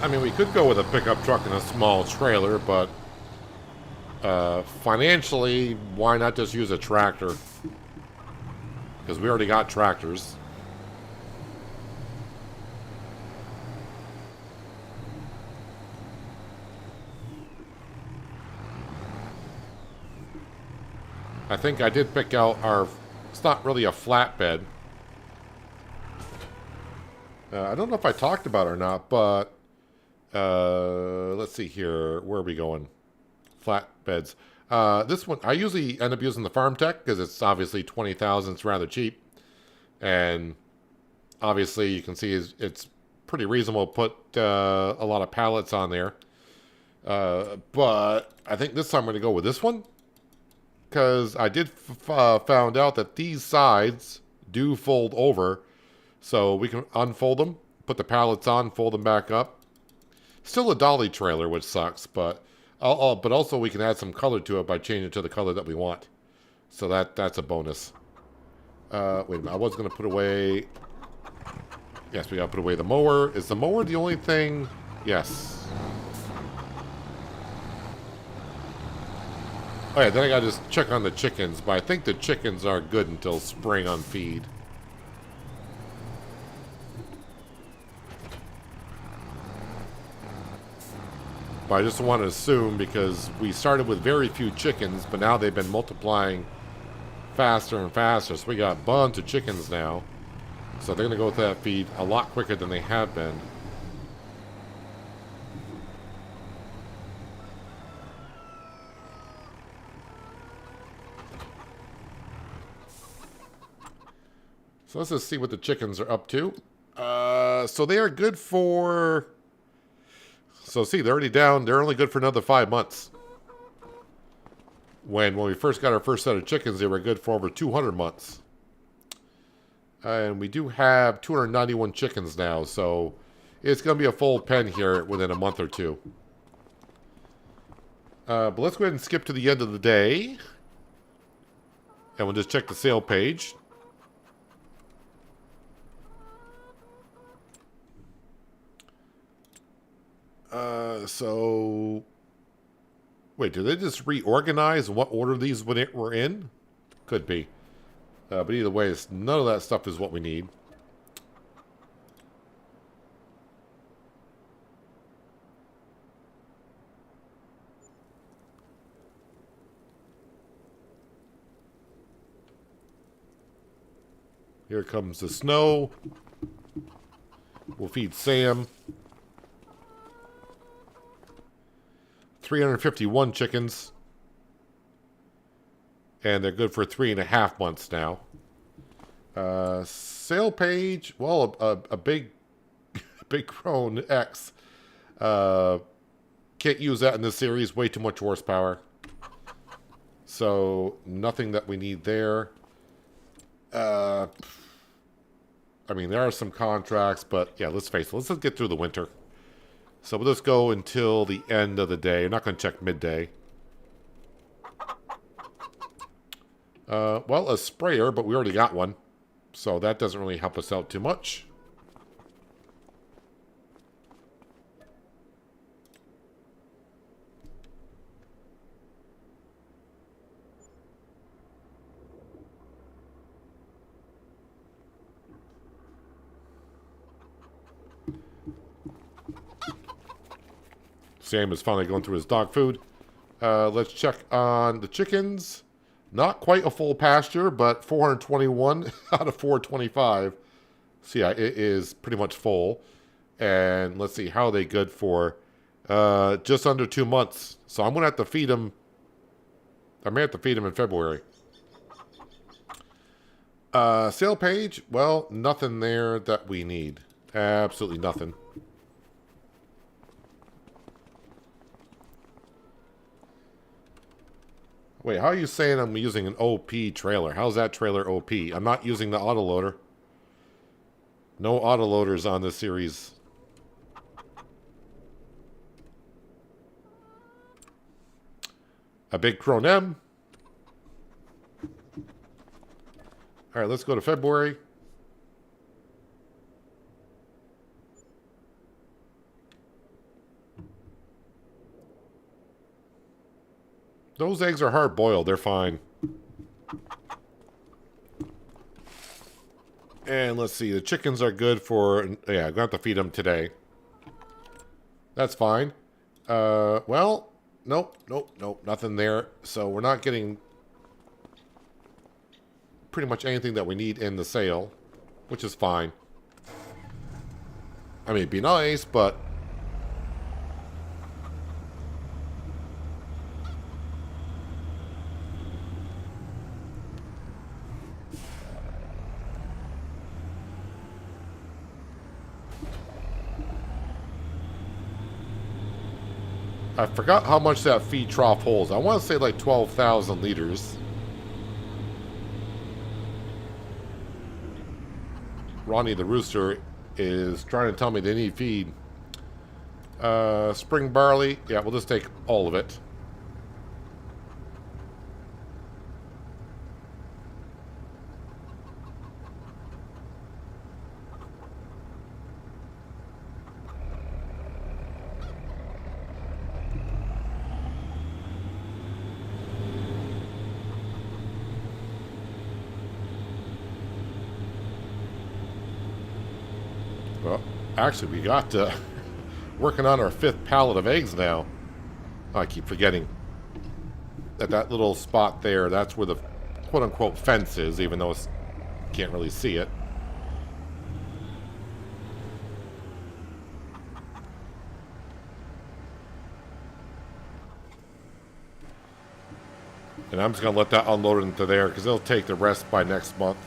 I mean, we could go with a pickup truck and a small trailer, but financially, why not just use a tractor? Because we already got tractors. I think I did pick out our... It's not really a flatbed. I don't know if I talked about it or not, but... let's see here. Where are we going? Flatbeds. This one, I usually end up using the Farm Tech because it's obviously 20,000. It's rather cheap. And obviously you can see it's pretty reasonable to put a lot of pallets on there. But I think this time I'm going to go with this one. Because I did found out that these sides do fold over. So we can unfold them, put the pallets on, fold them back up. Still a dolly trailer, which sucks, but also we can add some color to it by changing it to the color that we want. So that's a bonus. Wait a minute, I was going to put away... Yes, we got to put away the mower. Is the mower the only thing? Yes. Oh yeah, then I got to just check on the chickens, but I think the chickens are good until spring on feed. But I just want to assume because we started with very few chickens, but now they've been multiplying faster and faster. So we got a bunch of chickens now. So they're going to go with that feed a lot quicker than they have been. So let's just see what the chickens are up to. So they are good for... So see, they're already down. They're only good for another 5 months. When we first got our first set of chickens, they were good for over 200 months. And we do have 291 chickens now, so it's going to be a full pen here within a month or two. But let's go ahead and skip to the end of the day. And we'll just check the sale page. So... Wait, did they just reorganize what order these were in? Could be. But either way, none of that stuff is what we need. Here comes the snow. We'll feed Sam. 351 chickens. And they're good for 3.5 months now. Sale page, well, a big grown X. Can't use that in this series. Way too much horsepower. So, nothing that we need there. I mean, there are some contracts, but yeah, let's face it. Let's just get through the winter. So we'll just go until the end of the day. I'm not going to check midday. Well, a sprayer, but we already got one. So that doesn't really help us out too much. Sam is finally going through his dog food. Let's check on the chickens. Not quite a full pasture, but 421 out of 425. So yeah, it is pretty much full. And let's see, how are they good for? Just under 2 months. So I'm going to have to feed them. I may have to feed them in February. Sale page, well, nothing there that we need. Absolutely nothing. Wait, how are you saying I'm using an OP trailer? How's that trailer OP? I'm not using the autoloader. No autoloaders on this series. A big Chrome M. Alright, let's go to February. Those eggs are hard boiled. They're fine. And let's see. The chickens are good for... Yeah, I'm going to have to feed them today. That's fine. Well, nope. Nothing there. So we're not getting pretty much anything that we need in the sale, which is fine. I mean, it'd be nice, but... I forgot how much that feed trough holds. I want to say like 12,000 liters. Ronnie the rooster is trying to tell me they need feed. Spring barley. Yeah, we'll just take all of it. Well, actually, we got working on our 5th pallet of eggs now. Oh, I keep forgetting that little spot there, that's where the quote-unquote fence is, even though you can't really see it. And I'm just going to let that unload into there, because it'll take the rest by next month.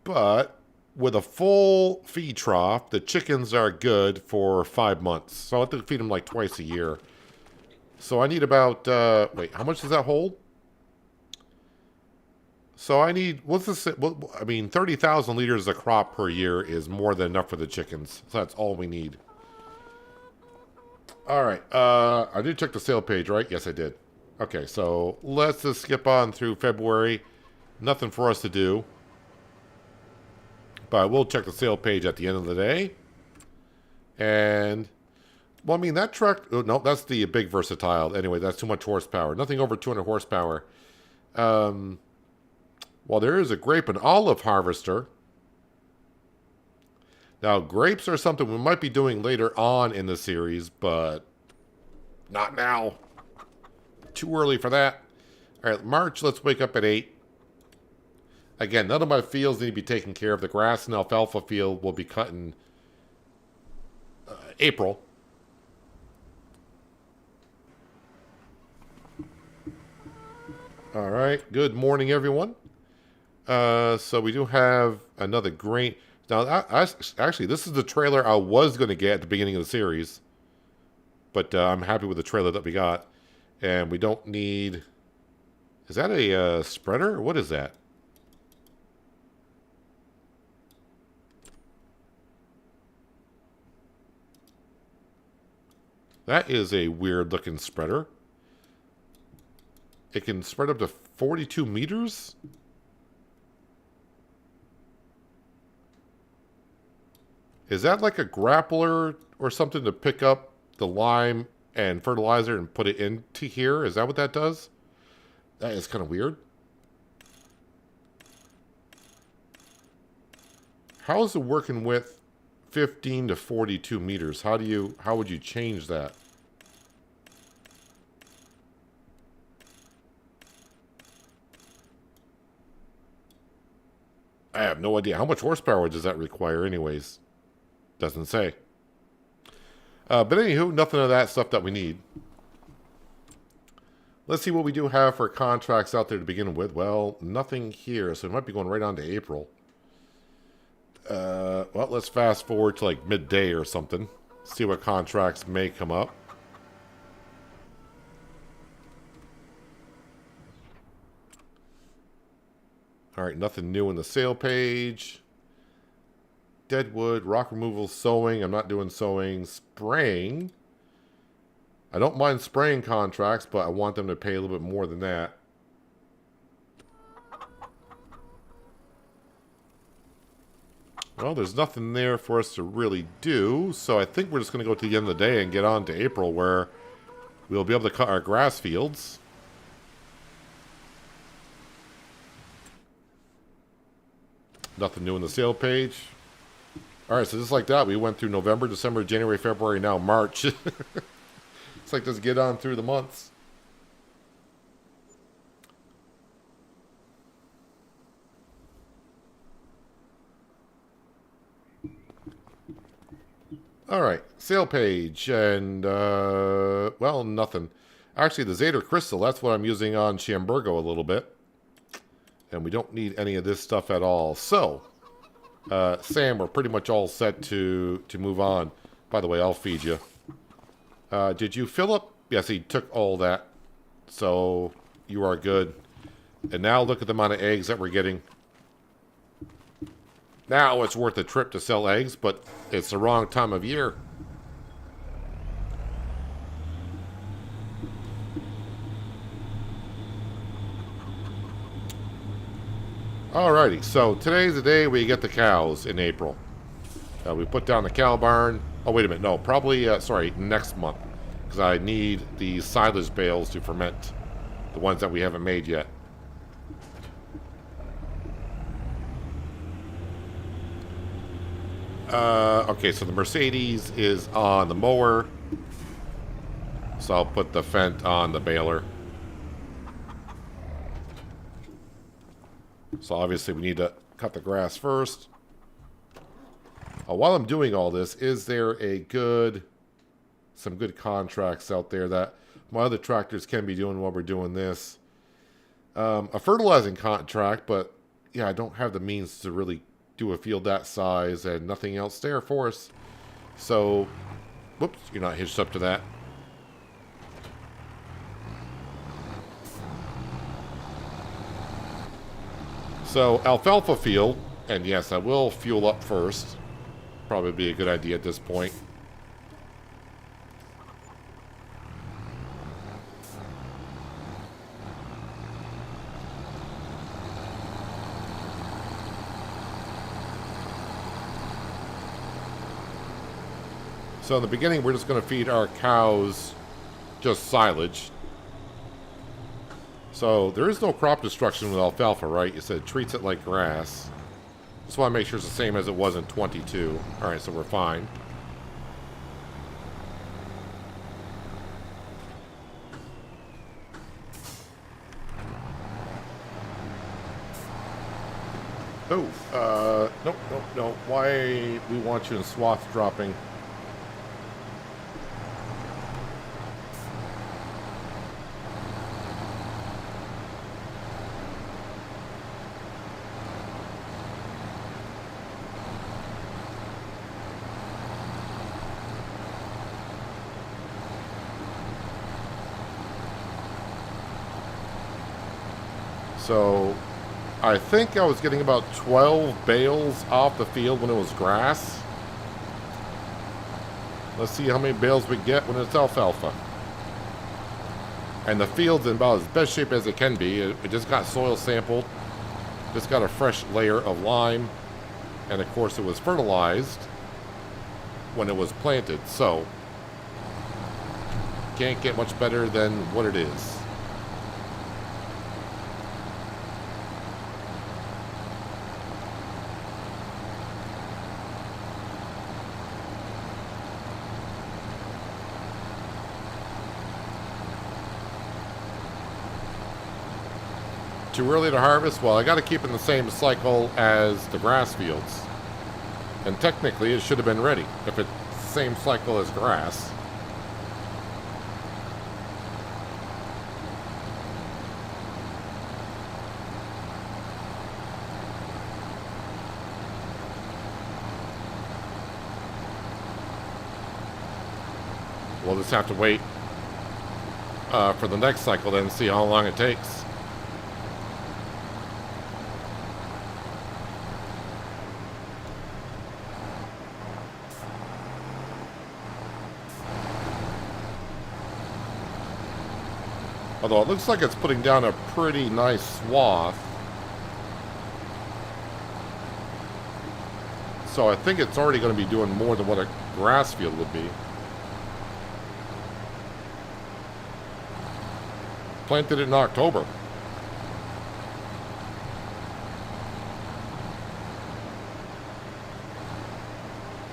But with a full feed trough, the chickens are good for 5 months. So I have to feed them like twice a year. So I need about, wait, how much does that hold? So I need, what's this, well, I mean, 30,000 liters of crop per year is more than enough for the chickens. So that's all we need. All right, I did check the sale page, right? Yes, I did. Okay, so let's just skip on through February. Nothing for us to do. But I will check the sale page at the end of the day. And, well, I mean, that truck... Oh, no, that's the big Versatile. Anyway, that's too much horsepower. Nothing over 200 horsepower. Well, there is a grape and olive harvester. Now, grapes are something we might be doing later on in the series, but not now. Too early for that. All right, March, let's wake up at 8. Again, none of my fields need to be taken care of. The grass and alfalfa field will be cut in April. All right. Good morning, everyone. So we do have another grain. Now, actually, this is the trailer I was going to get at the beginning of the series. But I'm happy with the trailer that we got. And we don't need... Is that a spreader? Or what is that? That is a weird-looking spreader. It can spread up to 42 meters? Is that like a grappler or something to pick up the lime and fertilizer and put it into here? Is that what that does? That is kind of weird. How is it working with 15 to 42 meters? How would you change that? I have no idea. How much horsepower does that require anyways? Doesn't say. But anywho, nothing of that stuff that we need. Let's see what we do have for contracts out there to begin with. Well, nothing here, so it might be going right on to April. Well, let's fast forward to like midday or something. See what contracts may come up. All right, nothing new in the sale page. Deadwood, rock removal, sowing. I'm not doing sowing. Spraying. I don't mind spraying contracts, but I want them to pay a little bit more than that. Well, there's nothing there for us to really do, so I think we're just going to go to the end of the day and get on to April, where we'll be able to cut our grass fields. Nothing new in the sale page. Alright, so just like that, we went through November, December, January, February, now March. It's like just get on through the months. All right, sale page, and, well, nothing. Actually, the Zader Crystal, that's what I'm using on Shamburgo a little bit. And we don't need any of this stuff at all. So, Sam, we're pretty much all set to move on. By the way, I'll feed you. Did you fill up? Yes, he took all that. So, you are good. And now look at the amount of eggs that we're getting. Now it's worth a trip to sell eggs, but it's the wrong time of year. Alrighty, so today's the day we get the cows in April. We put down the cow barn. Oh, wait a minute. No, probably, sorry, next month. Because I need the silage bales to ferment. The ones that we haven't made yet. Okay, so the Mercedes is on the mower. So I'll put the Fendt on the baler. So obviously we need to cut the grass first. While I'm doing all this, is there some good contracts out there that my other tractors can be doing while we're doing this? A fertilizing contract, but yeah, I don't have the means to really do a field that size and nothing else there for us. So, whoops, you're not hitched up to that. So, alfalfa field, and yes, I will fuel up first. Probably be a good idea at this point. So in the beginning, we're just going to feed our cows just silage. So there is no crop destruction with alfalfa, right? You said it treats it like grass. Just want to make sure it's the same as it was in 22. Alright, so we're fine. Oh, nope. Why we want you in swath dropping? So, I think I was getting about 12 bales off the field when it was grass. Let's see how many bales we get when it's alfalfa. And the field's in about as best shape as it can be. It just got soil sampled. Just got a fresh layer of lime. And of course it was fertilized when it was planted. So, can't get much better than what it is. Too early to harvest? Well, I got to keep in the same cycle as the grass fields. And technically, it should have been ready if it's the same cycle as grass. We'll just have to wait for the next cycle then and see how long it takes. Although it looks like it's putting down a pretty nice swath. So I think it's already going to be doing more than what a grass field would be. Planted in October.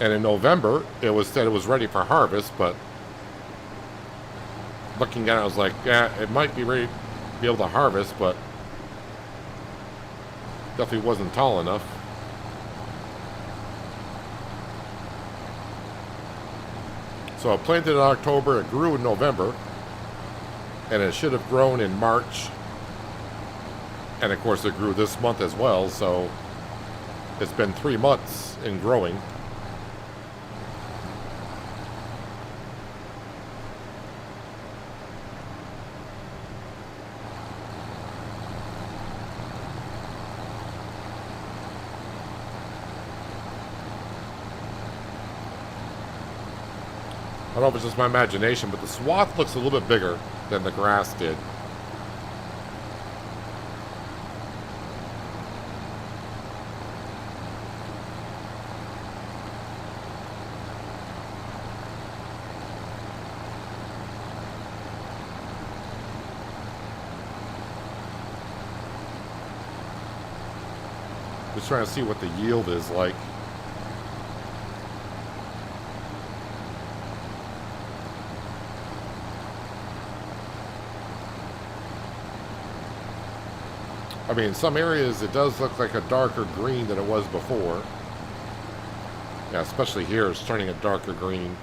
And in November, it was said it was ready for harvest, but looking at it, I was like, yeah, it might be ready to be able to harvest, but definitely wasn't tall enough. So I planted in October, it grew in November, and it should have grown in March. And of course it grew this month as well, so it's been 3 months in growing. I don't know if it's just my imagination, but the swath looks a little bit bigger than the grass did. Just trying to see what the yield is like. I mean, in some areas it does look like a darker green than it was before. Yeah, especially here, it's turning a darker green.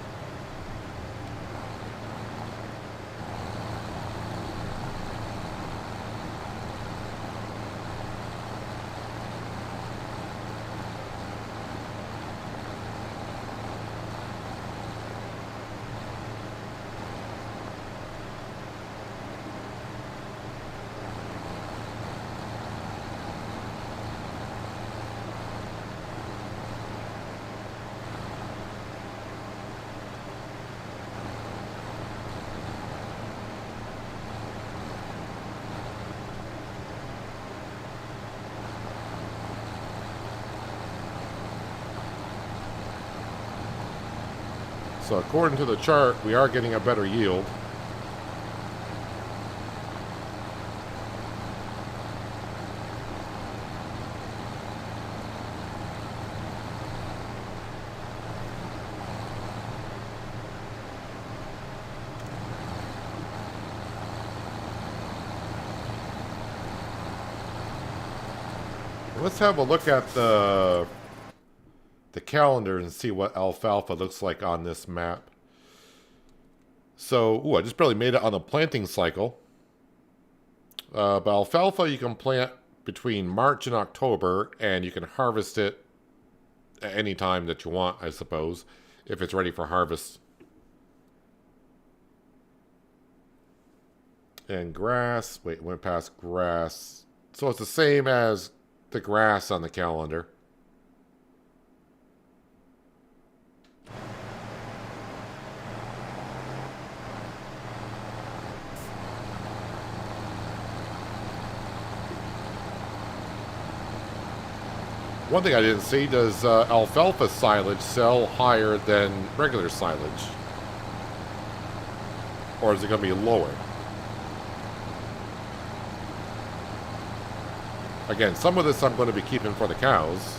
So according to the chart, we are getting a better yield. Let's have a look at the calendar and see what alfalfa looks like on this map. So, I just barely made it on the planting cycle. But alfalfa you can plant between March and October, and you can harvest it at any time that you want, I suppose, if it's ready for harvest. And grass, wait, went past grass. So it's the same as the grass on the calendar. One thing I didn't see, does alfalfa silage sell higher than regular silage? Or is it going to be lower? Again, some of this I'm going to be keeping for the cows.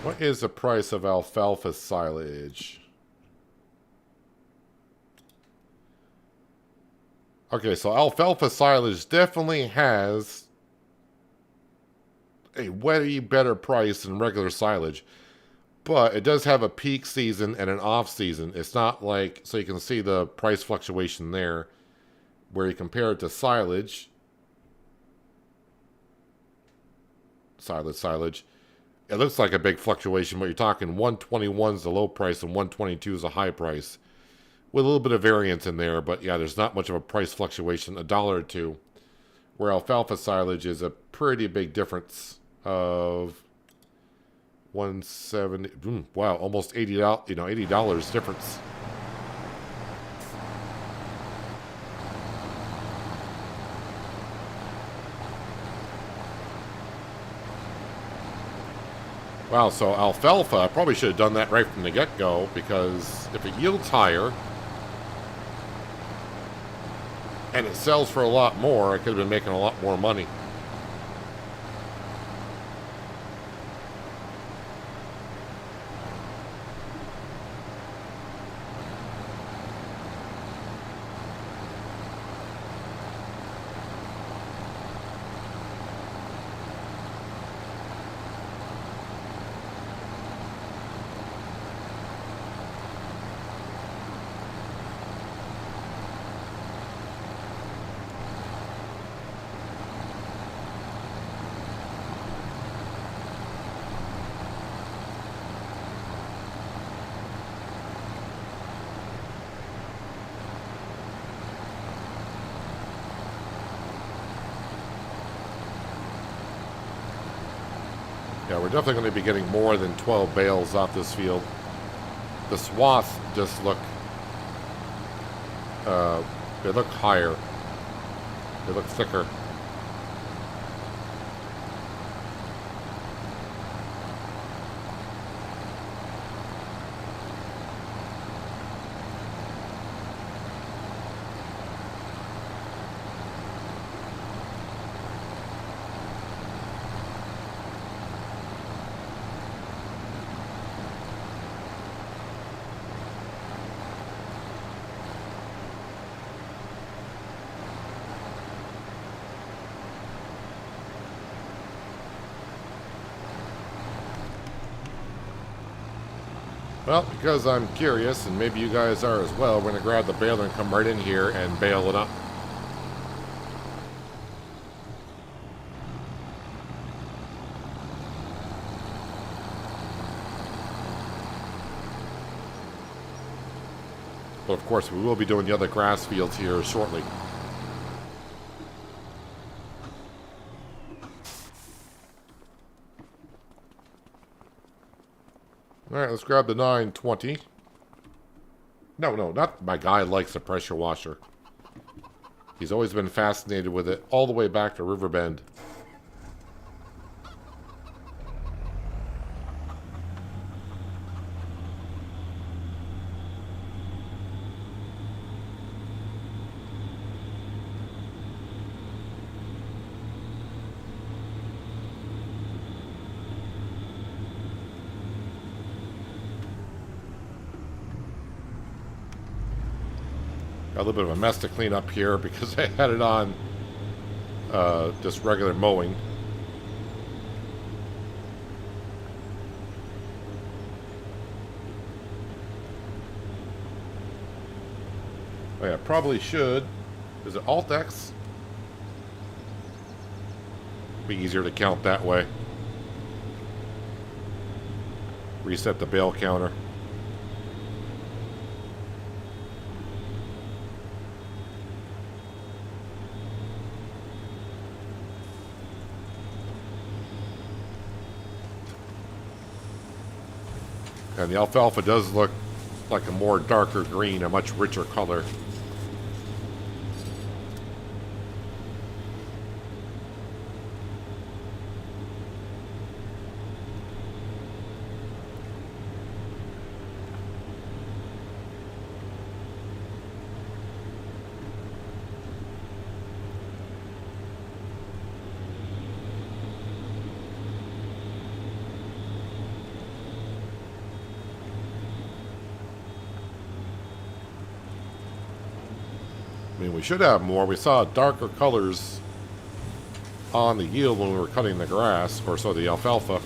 What is the price of alfalfa silage? Okay, so alfalfa silage definitely has a way better price than regular silage. But it does have a peak season and an off season. It's not like, so you can see the price fluctuation there, where you compare it to silage. Silage. It looks like a big fluctuation, but you're talking 121 is the low price and 122 is a high price. With a little bit of variance in there, but yeah, there's not much of a price fluctuation, $1 or $2. Where alfalfa silage is a pretty big difference of 170, wow, almost $80, $80 difference. Wow, so alfalfa, I probably should have done that right from the get-go, because if it yields higher and it sells for a lot more, I could have been making a lot more money. Yeah, we're definitely going to be getting more than 12 bales off this field. The swaths just look, they look higher. They look thicker. Well, because I'm curious, and maybe you guys are as well, we're going to grab the baler and come right in here and bale it up. But of course, we will be doing the other grass fields here shortly. Alright, let's grab the 920. No, not my guy likes a pressure washer. He's always been fascinated with it all the way back to Riverbend. Got a little bit of a mess to clean up here because I had it on just regular mowing. Oh yeah, probably should. Is it Alt-X? Be easier to count that way. Reset the bale counter. And the alfalfa does look like a more darker green, a much richer color. I mean, we should have more. We saw darker colors on the yield when we were cutting the grass, or so the alfalfa.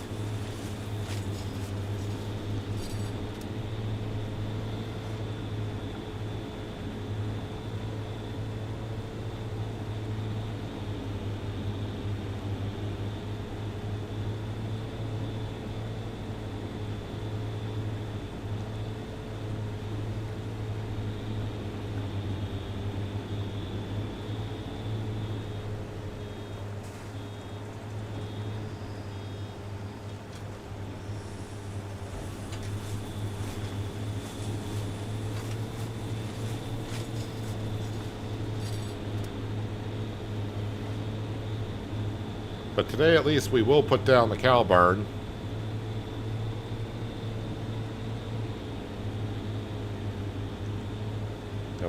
But today, at least, we will put down the cow barn.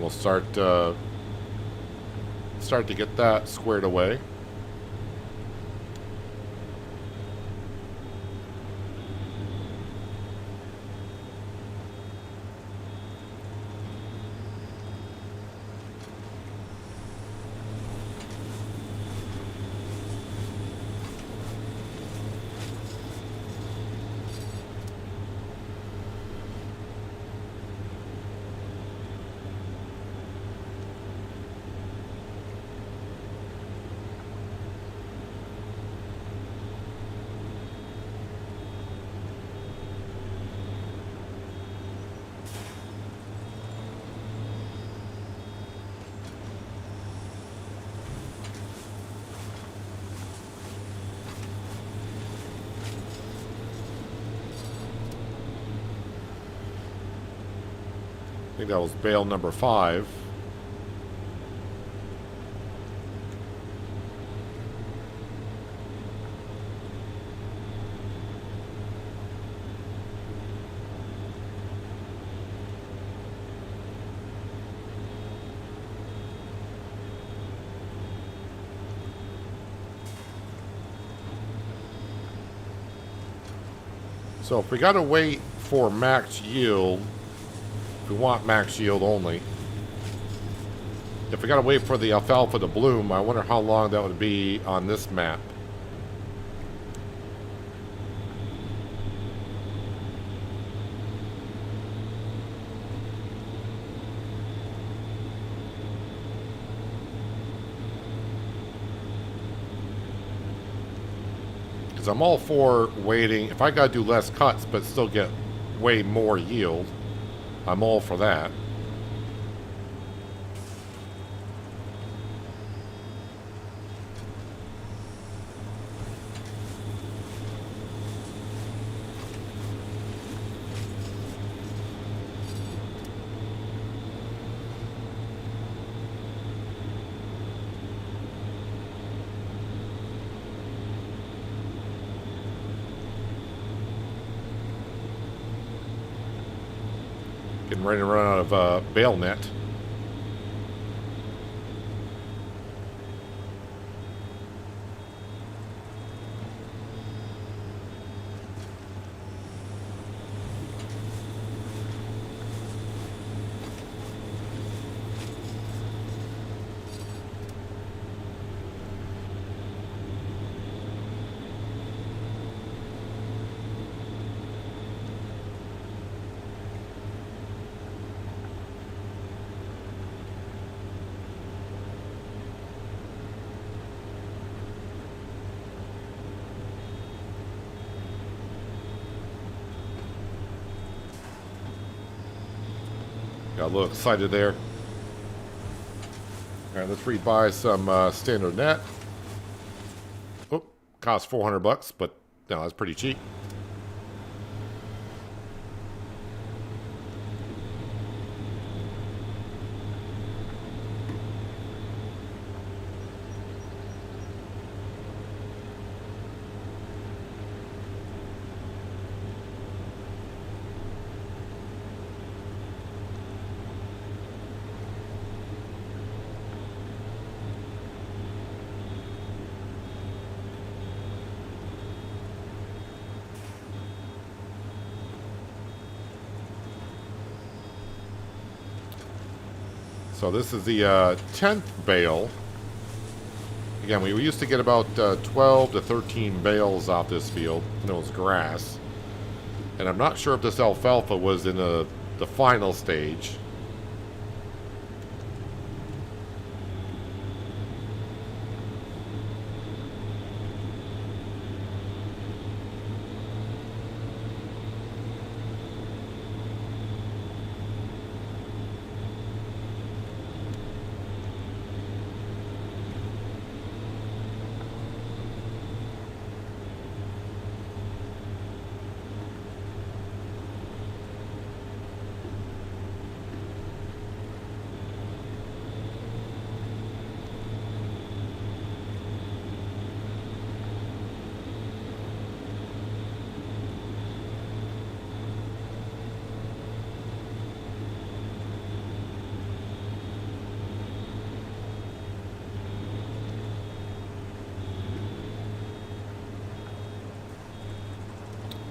we'll start to get that squared away. I think that was bale number 5. So if we gotta wait for max yield, if we want max yield only, if we gotta wait for the alfalfa to bloom, I wonder how long that would be on this map. Because I'm all for waiting. If I gotta do less cuts but still get way more yield, I'm all for that. Getting ready to run out of bale net. Got a little excited there. All right, let's rebuy some standard net. Oh, cost $400, but no, that's pretty cheap. So this is the 10th bale. Again, we used to get about 12 to 13 bales off this field, and it was grass. And I'm not sure if this alfalfa was in the final stage.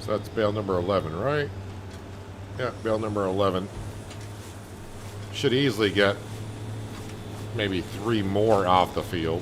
So that's bale number 11, right? Yeah, bale number 11. Should easily get maybe 3 more off the field.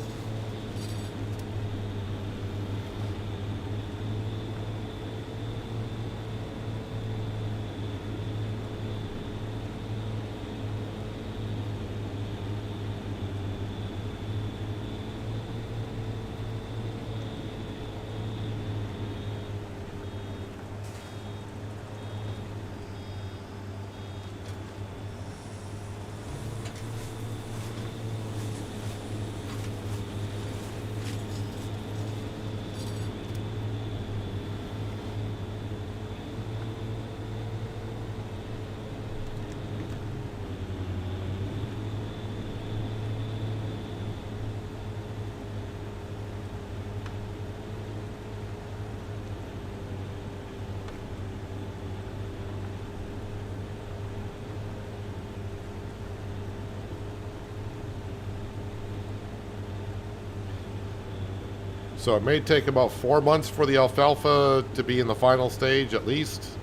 So it may take about 4 months for the alfalfa to be in the final stage at least.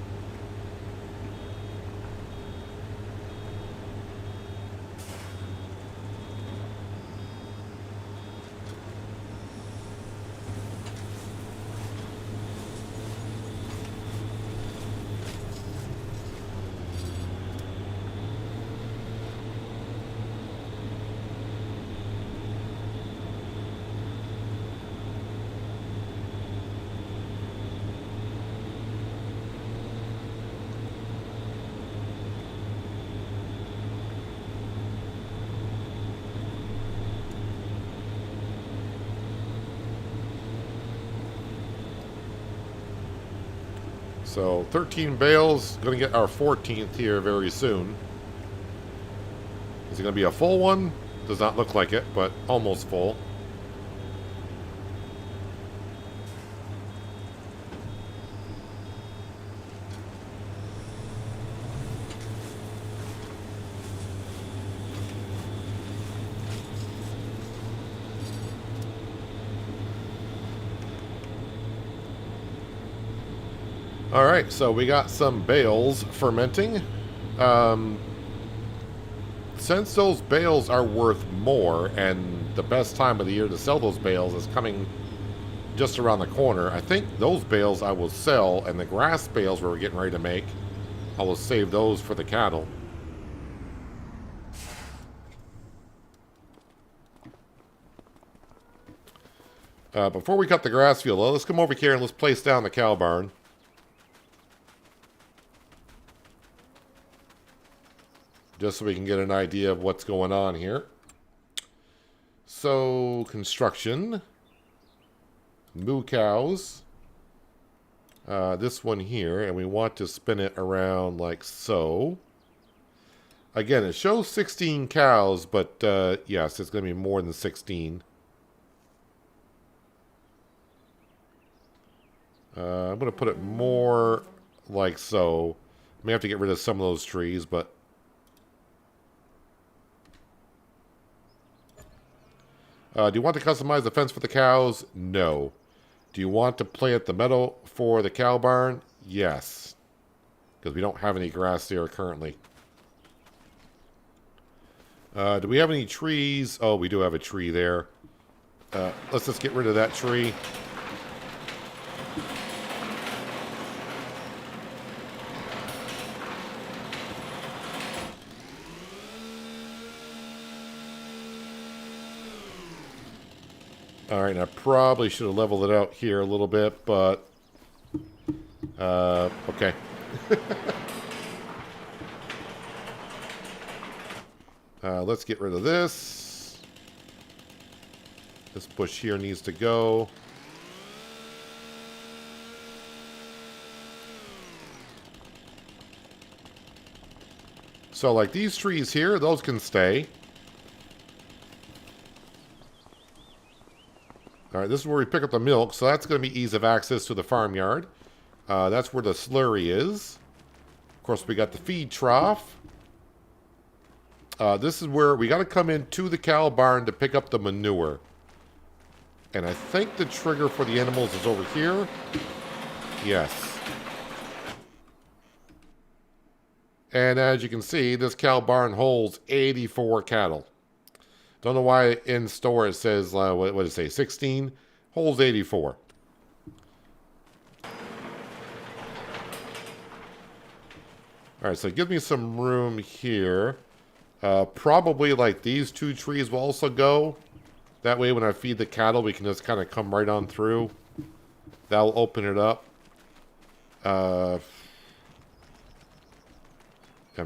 So 13 bales, going to get our 14th here very soon. Is it going to be a full one? Does not look like it, but almost full. Alright, so we got some bales fermenting. Since those bales are worth more, and the best time of the year to sell those bales is coming just around the corner, I think those bales I will sell, and the grass bales we're getting ready to make, I will save those for the cattle. Before we cut the grass field, let's come over here and let's place down the cow barn. Just so we can get an idea of what's going on here. So, construction. Moo cows. This one here, and we want to spin it around like so. Again, it shows 16 cows, but yes, it's going to be more than 16. I'm going to put it more like so. I may have to get rid of some of those trees, but... do you want to customize the fence for the cows? No. Do you want to plant the meadow for the cow barn? Yes. Because we don't have any grass there currently. Do we have any trees? Oh, we do have a tree there. Let's just get rid of that tree. Alright, I probably should have leveled it out here a little bit, but... okay. Let's get rid of this. This bush here needs to go. So, like these trees here, those can stay. Alright, this is where we pick up the milk, so that's going to be ease of access to the farmyard. That's where the slurry is. Of course, we got the feed trough. This is where we got to come into the cow barn to pick up the manure. And I think the trigger for the animals is over here. Yes. And as you can see, this cow barn holds 84 cattle. Don't know why in store it says, what did it say, 16? Holds 84. Alright, so it gives me some room here. Probably like these two trees will also go. That way when I feed the cattle, we can just kind of come right on through. That'll open it up. I'm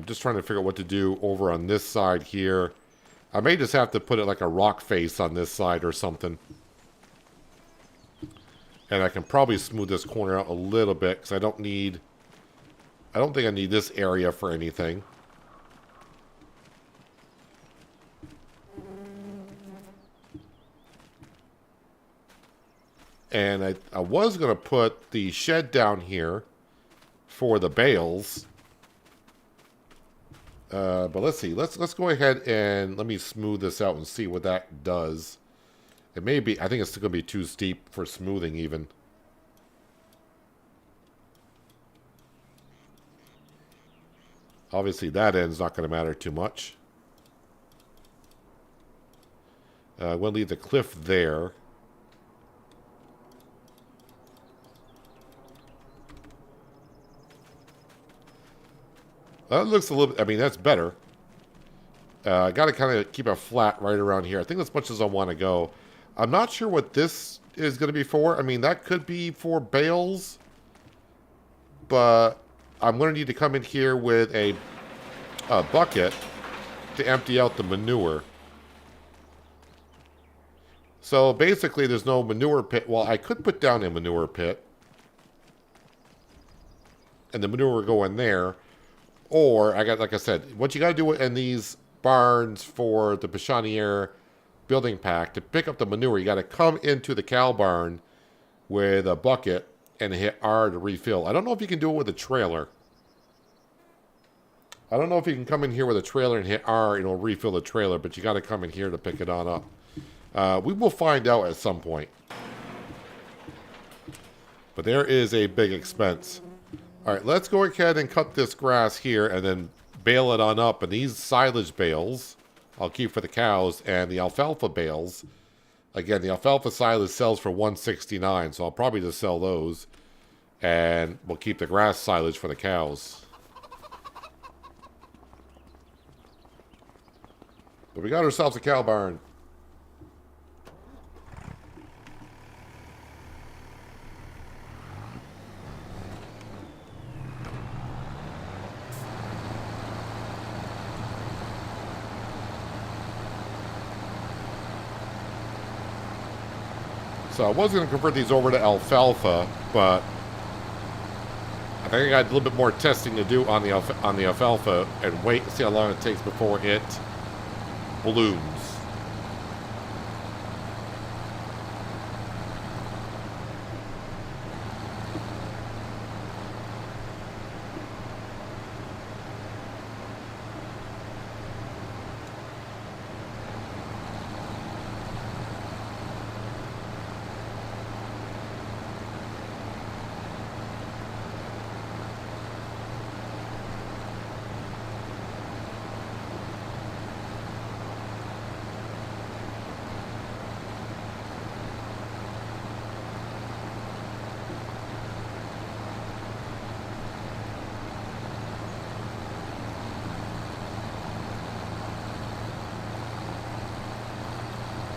just trying to figure out what to do over on this side here. I may just have to put it like a rock face on this side or something. And I can probably smooth this corner out a little bit because I don't think I need this area for anything. And I was going to put the shed down here for the bales. But let's see. Let's go ahead and let me smooth this out and see what that does. It may be, I think it's still going to be too steep for smoothing even. Obviously that end's not going to matter too much. I'm going to leave the cliff there. That looks a little bit, I mean, that's better. I got to kind of keep it flat right around here. I think as much as I want to go. I'm not sure what this is going to be for. I mean, that could be for bales. But I'm going to need to come in here with a bucket to empty out the manure. So basically, there's no manure pit. Well, I could put down a manure pit. And the manure will go in there. Or, like I said, what you got to do in these barns for the Pichonniere building pack, to pick up the manure, you got to come into the cow barn with a bucket and hit R to refill. I don't know if you can do it with a trailer. I don't know if you can come in here with a trailer and hit R and it'll refill the trailer, but you got to come in here to pick it on up. We will find out at some point. But there is a big expense. All right, let's go ahead and cut this grass here and then bale it on up. And these silage bales I'll keep for the cows, and the alfalfa bales. Again, the alfalfa silage sells for $169, so I'll probably just sell those. And we'll keep the grass silage for the cows. But we got ourselves a cow barn. So I was going to convert these over to alfalfa, but I think I got a little bit more testing to do on the alfalfa and wait and see how long it takes before it blooms.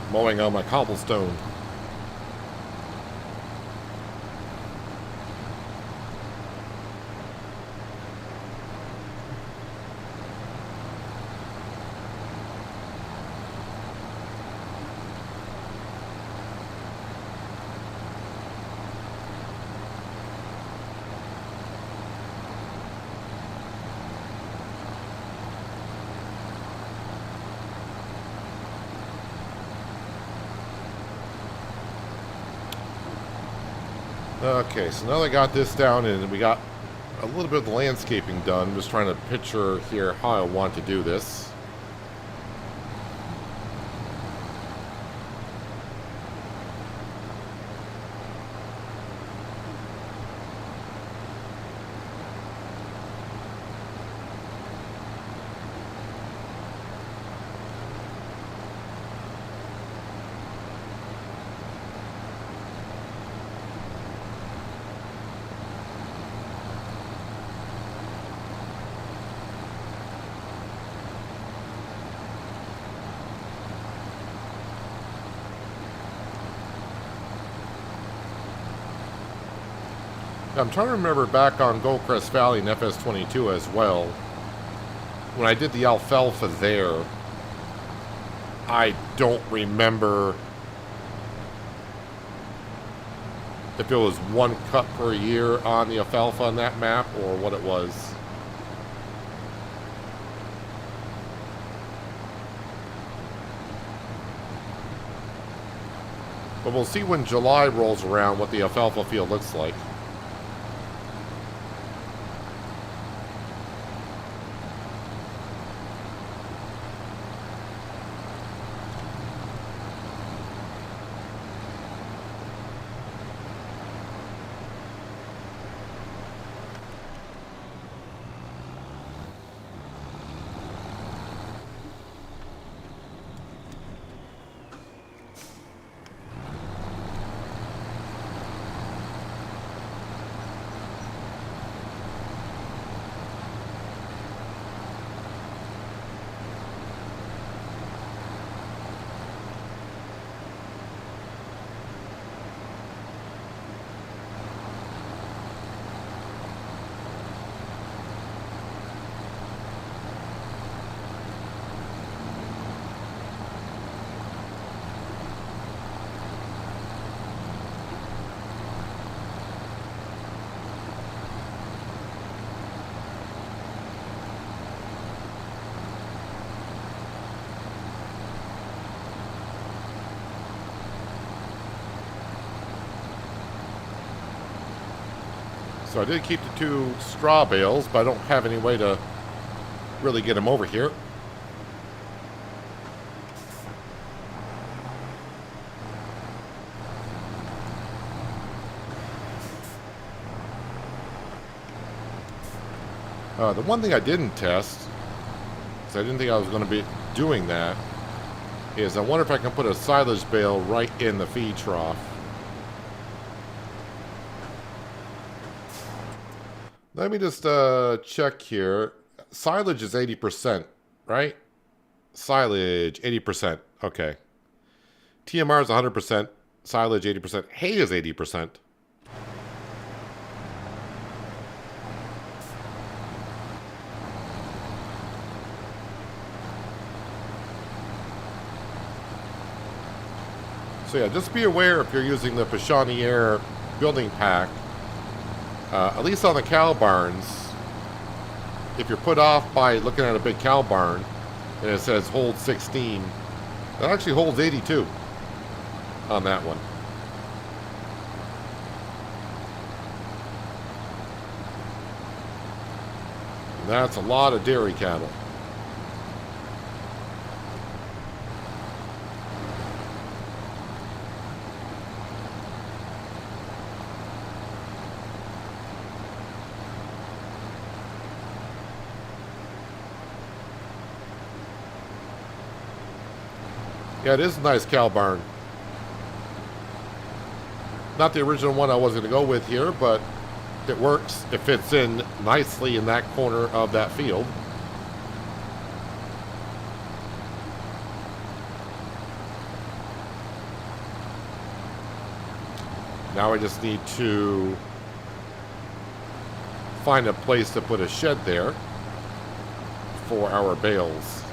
Mowing on my cobblestone. Okay, so now that I got this down and we got a little bit of the landscaping done, I'm just trying to picture here how I want to do this. I'm trying to remember back on Goldcrest Valley and FS22 as well. When I did the alfalfa there, I don't remember if it was 1 cut per year on the alfalfa on that map or what it was. But we'll see when July rolls around what the alfalfa field looks like. So I did keep the 2 straw bales, but I don't have any way to really get them over here. The one thing I didn't test, because I didn't think I was going to be doing that, is I wonder if I can put a silage bale right in the feed trough. Let me just check here. Silage is 80%, right? Silage, 80%. Okay. TMR is 100%. Silage, 80%. Hay is 80%. So yeah, just be aware if you're using the Pichonniere building pack, at least on the cow barns, if you're put off by looking at a big cow barn and it says hold 16, that actually holds 82 on that one. And that's a lot of dairy cattle. Yeah, it is a nice cow barn. Not the original one I was going to go with here, but it works. It fits in nicely in that corner of that field. Now I just need to find a place to put a shed there for our bales.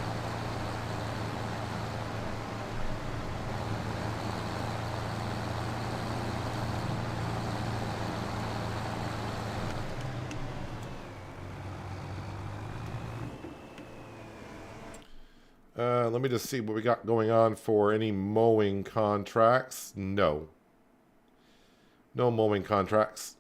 Let me just see what we got going on for any mowing contracts. No. No mowing contracts.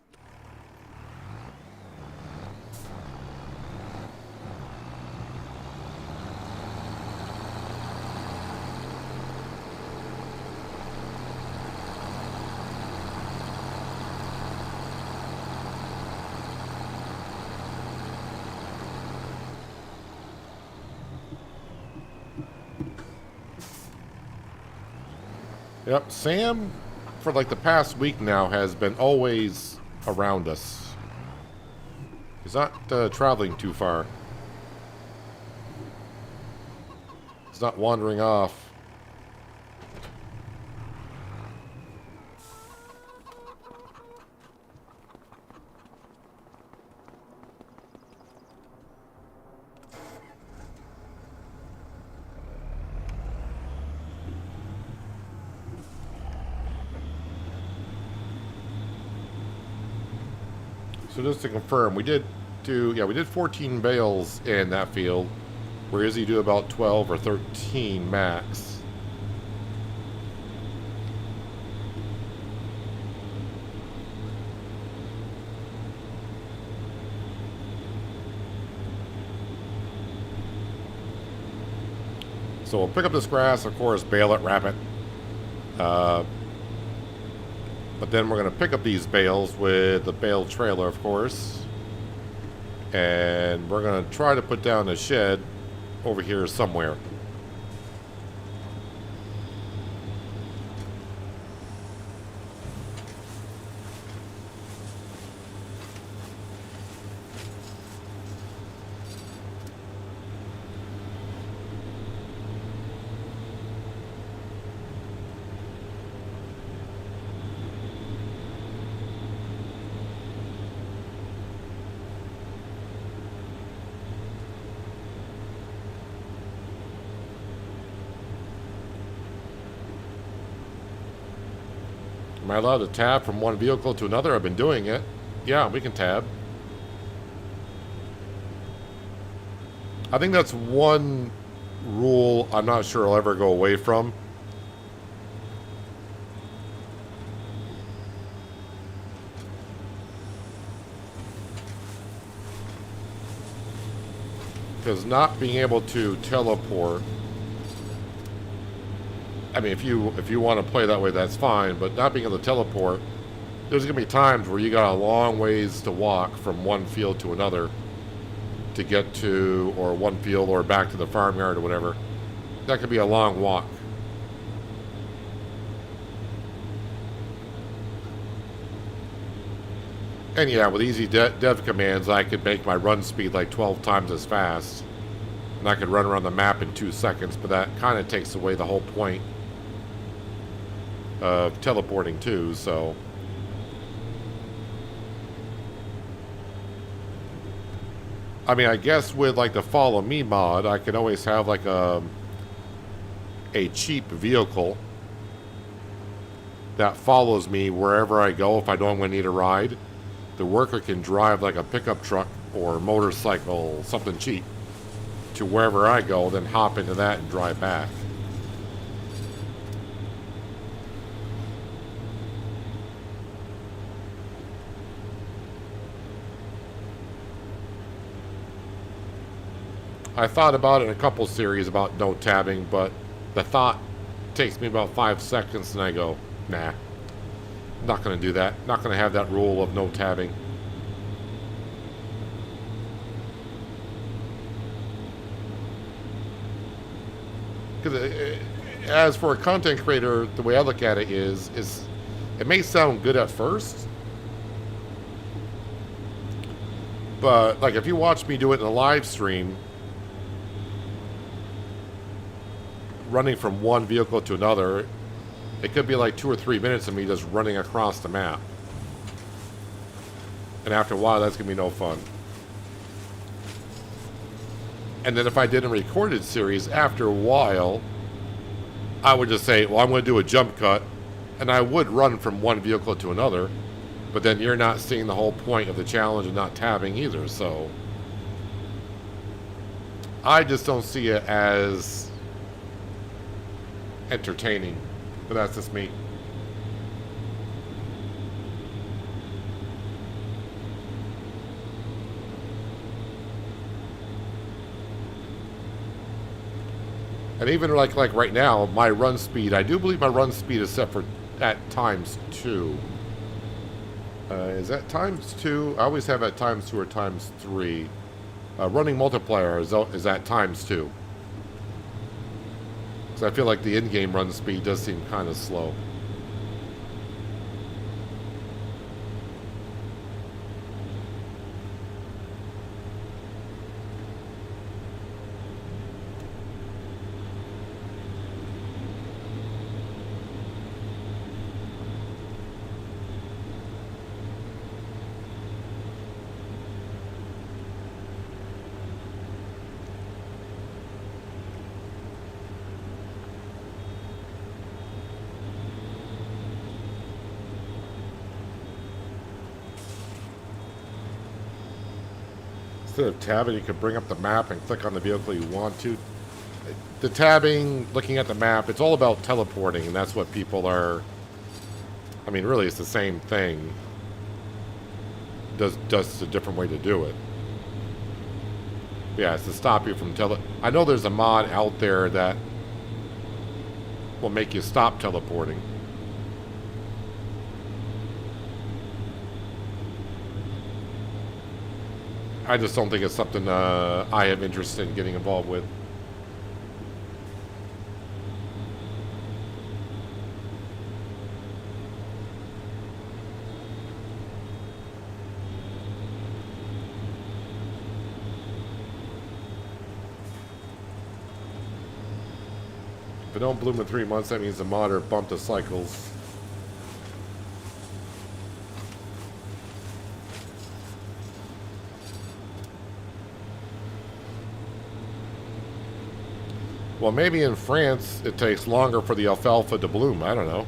Yep, Sam, for like the past week now, has been always around us. He's not traveling too far. He's not wandering off. So just to confirm, we did 14 bales in that field, whereas you do about 12 or 13 max. So we'll pick up this grass, of course, bale it, wrap it. But then we're going to pick up these bales with the bale trailer, of course. And we're going to try to put down a shed over here somewhere. Am I allowed to tab from one vehicle to another? I've been doing it. Yeah, we can tab. I think that's one rule I'm not sure I'll ever go away from. Because not being able to teleport, I mean, if you want to play that way, that's fine. But not being able to teleport, there's going to be times where you got a long ways to walk from one field to another to get to, or one field or back to the farmyard or whatever. That could be a long walk. And yeah, with easy dev commands, I could make my run speed like 12 times as fast. And I could run around the map in 2 seconds, but that kind of takes away the whole point of teleporting too, so. I mean, I guess with like the follow me mod, I could always have like a cheap vehicle that follows me wherever I go if I know I'm going to need a ride. The worker can drive like a pickup truck or motorcycle, something cheap, to wherever I go, then hop into that and drive back. I thought about it in a couple series about no tabbing, but the thought takes me about 5 seconds and I go, nah, not going to do that. Not going to have that rule of no tabbing. Because as for a content creator, the way I look at it is it may sound good at first, but like if you watch me do it in a live stream, running from one vehicle to another, it could be like 2 or 3 minutes of me just running across the map. And after a while, that's going to be no fun. And then if I did a recorded series, after a while, I would just say, well, I'm going to do a jump cut. And I would run from one vehicle to another. But then you're not seeing the whole point of the challenge and not tabbing either. So I just don't see it as entertaining, but that's just me. And even like right now, my run speed, I do believe my run speed is set for at ×2. Is that ×2? I always have at ×2 or ×3. Running multiplier is at ×2. Because I feel like the in-game run speed does seem kind of slow. Instead of tabbing, you could bring up the map and click on the vehicle you want to. The tabbing, looking at the map, it's all about teleporting, and that's what people are... I mean, really, it's the same thing. Just a different way to do it. Yeah, it's to stop you from I know there's a mod out there that will make you stop teleporting. I just don't think it's something I have interest in getting involved with. If it don't bloom in 3 months, that means the modder bumped the cycles. Well, maybe in France it takes longer for the alfalfa to bloom. I don't know.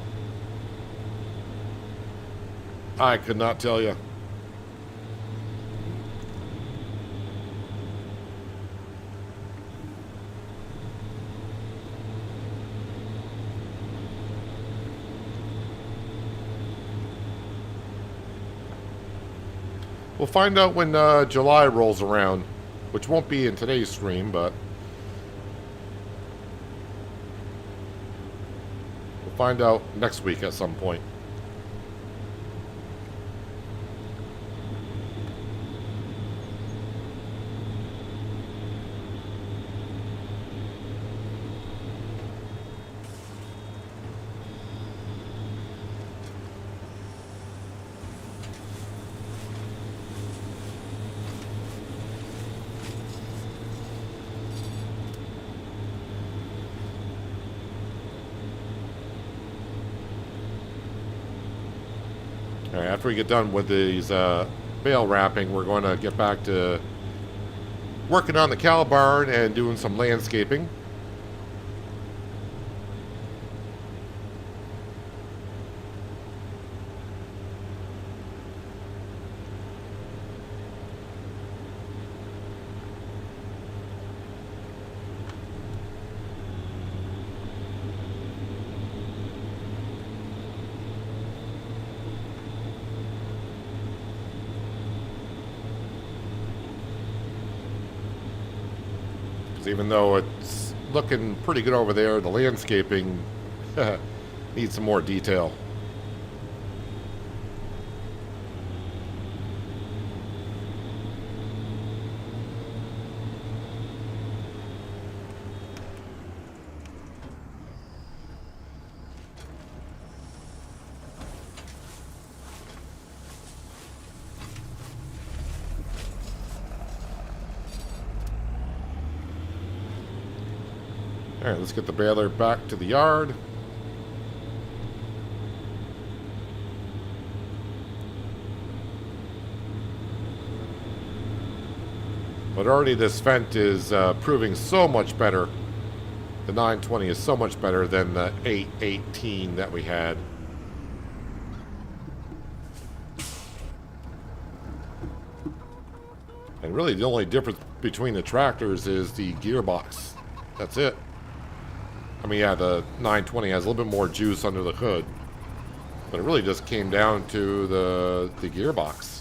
I could not tell you. We'll find out when July rolls around, which won't be in today's stream, but we'll find out next week at some point. Alright, after we get done with these bale wrapping, we're going to get back to working on the cow barn and doing some landscaping. Even though it's looking pretty good over there, the landscaping needs some more detail. Alright, let's get the baler back to the yard. But already this Fendt is proving so much better. The 920 is so much better than the 818 that we had. And really the only difference between the tractors is the gearbox. That's it. I mean, yeah, the 920 has a little bit more juice under the hood. But it really just came down to the gearbox.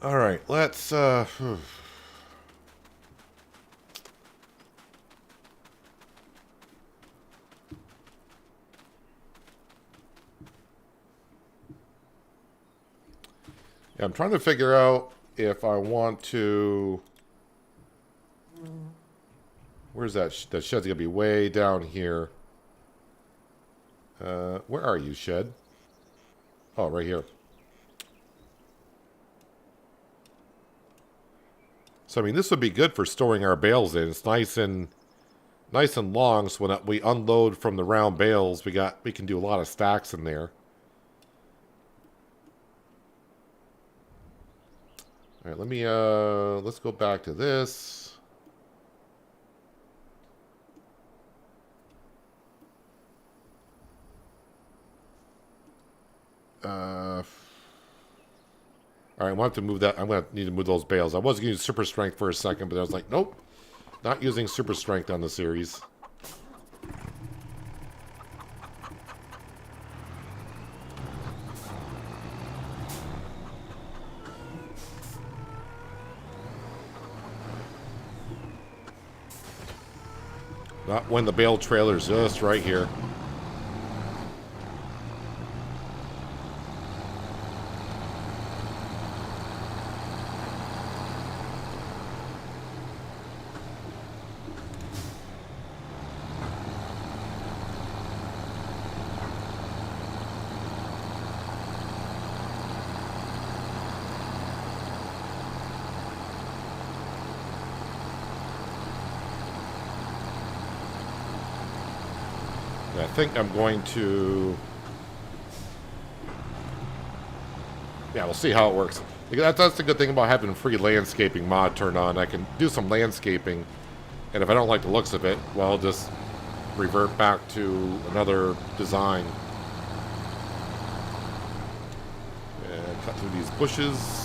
All right, let's... I'm trying to figure out if I want to... Where's that? That shed's going to be way down here. Where are you, shed? Oh, right here. So, I mean, this would be good for storing our bales in. It's nice and long, so when we unload from the round bales, we can do a lot of stacks in there. All right, let me, let's go back to this. All right, I want to move that. I'm going to need to move those bales. I was going to use super strength for a second, but I was like, nope. Not using super strength on the series. Not when the bale trailer's just right here. I think I'm going to... Yeah, we'll see how it works. That's the good thing about having free landscaping mod turned on. I can do some landscaping, and if I don't like the looks of it, well, I'll just revert back to another design. And cut through these bushes.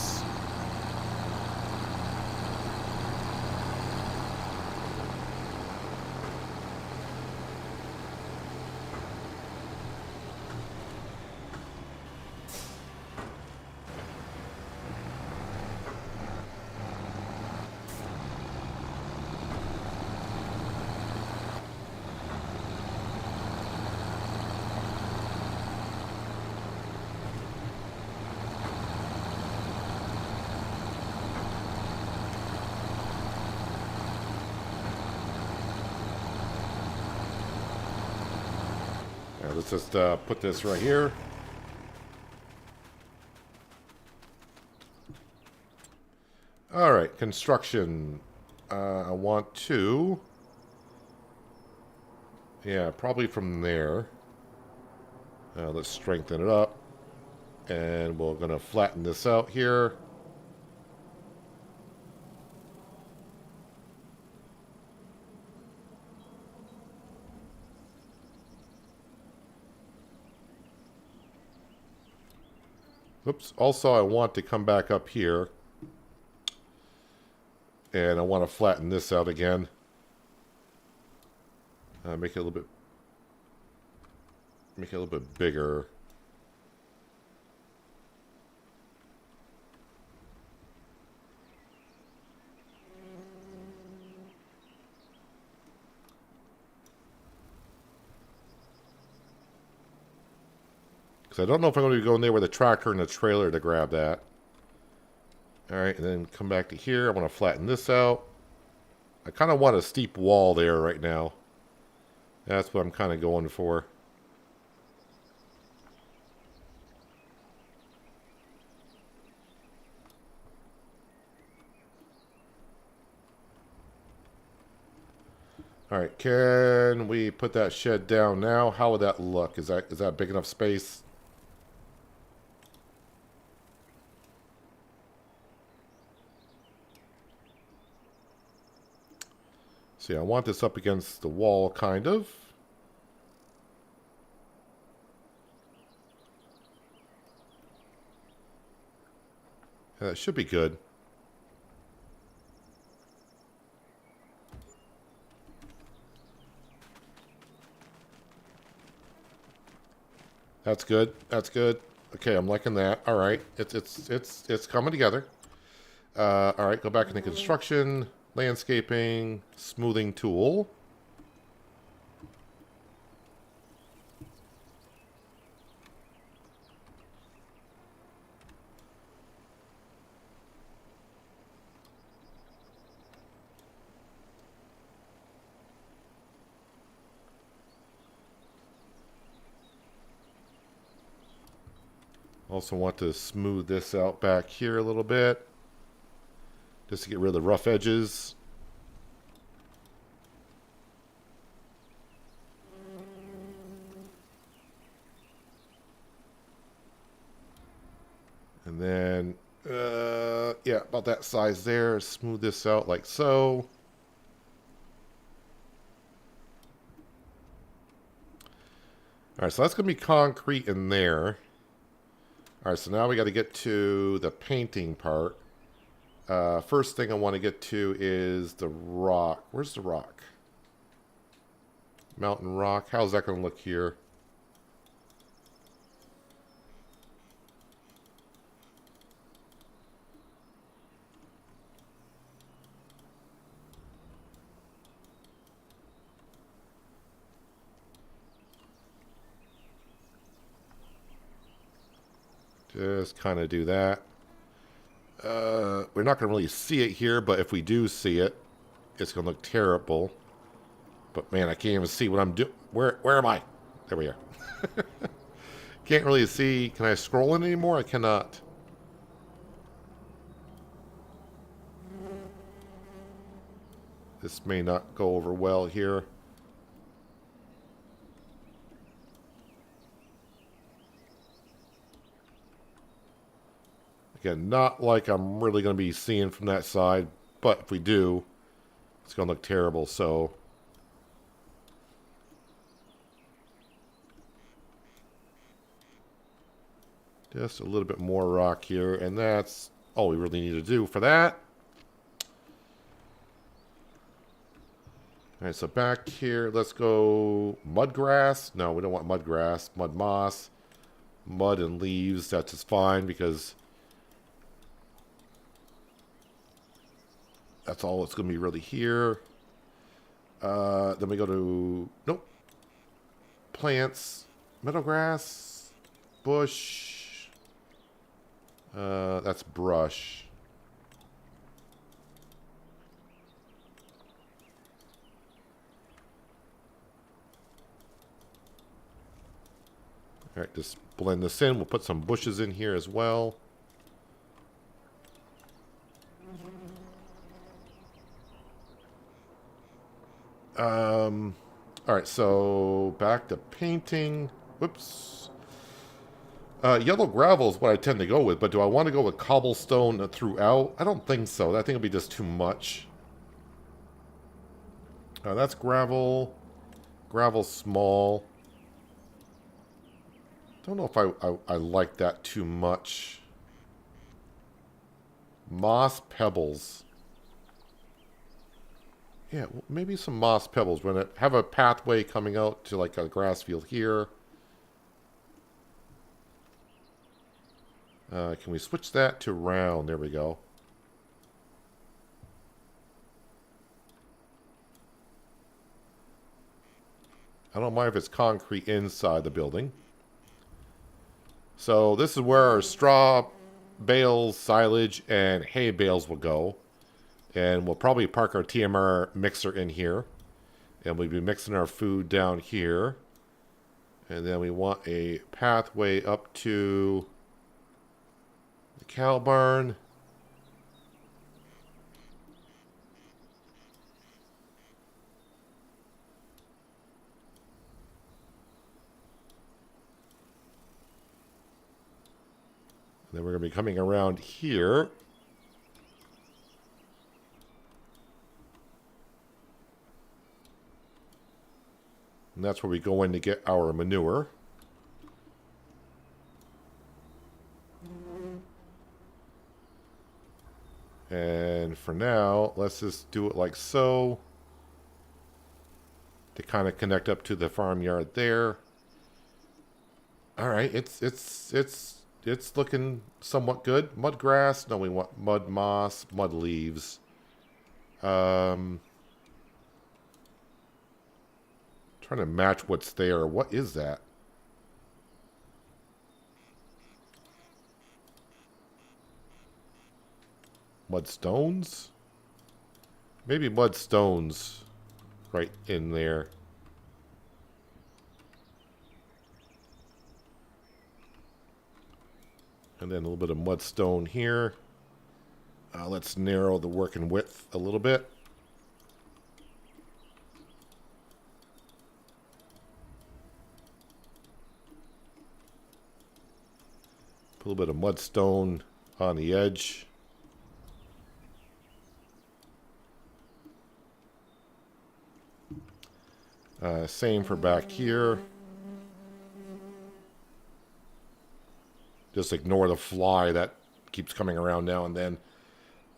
Let's just put this right here. All right, construction. I want to... Yeah, probably from there. Let's strengthen it up. And we're going to flatten this out here. Oops. Also, I want to come back up here. And I want to flatten this out again. Make it a little bit bigger. Because I don't know if I'm going to be going there with a tractor and a trailer to grab that. Alright, and then come back to here. I want to flatten this out. I kind of want a steep wall there right now. That's what I'm kind of going for. Alright, can we put that shed down now? How would that look? Is that big enough space? See, I want this up against the wall, kind of. Yeah, that should be good. That's good. That's good. Okay, I'm liking that. All right, it's coming together. All right, go back into construction. Landscaping, smoothing tool. Also want to smooth this out back here a little bit. Just to get rid of the rough edges. And then, Yeah, about that size there. Smooth this out like so. All right, so that's going to be concrete in there. All right, so now we got to get to the painting part. First thing I want to get to is the rock. Where's the rock? Mountain rock. How's that going to look here? Just kind of do that. We're not going to really see it here, but if we do see it, it's going to look terrible. But man, I can't even see what I'm doing. Where am I? There we are. Can't really see. Can I scroll in anymore? I cannot. This may not go over well here. Again, not like I'm really going to be seeing from that side, but if we do, it's going to look terrible, so... Just a little bit more rock here, and that's all we really need to do for that. Alright, so back here, let's go mud grass. No, we don't want mud grass. Mud moss. Mud and leaves, that's just fine because that's all it's going to be really here. Then we go to, nope. Plants, meadow grass, bush. That's brush. All right, just blend this in. We'll put some bushes in here as well. All right, so back to painting. Whoops. Yellow gravel is what I tend to go with, but do I want to go with cobblestone throughout? I don't think so. I think it'll be just too much. That's gravel. Gravel small. Don't know if I like that too much. Moss pebbles. Yeah, well, maybe some moss pebbles. We're going to have a pathway coming out to like a grass field here. Can we switch that to round? There we go. I don't mind if it's concrete inside the building. So this is where our straw bales, silage, and hay bales will go. And we'll probably park our TMR mixer in here. And we'll be mixing our food down here. And then we want a pathway up to the cow barn. And then we're going to be coming around here. And that's where we go in to get our manure. And for now, let's just do it like so. To kind of connect up to the farmyard there. All right, it's looking somewhat good. Mud grass. No, we want mud moss, mud leaves. Trying to match what's there. What is that? Mud stones? Maybe mud stones right in there. And then a little bit of mud stone here. Let's narrow the working width a little bit. Put a little bit of mud stone on the edge. Same for back here. Just ignore the fly that keeps coming around now and then.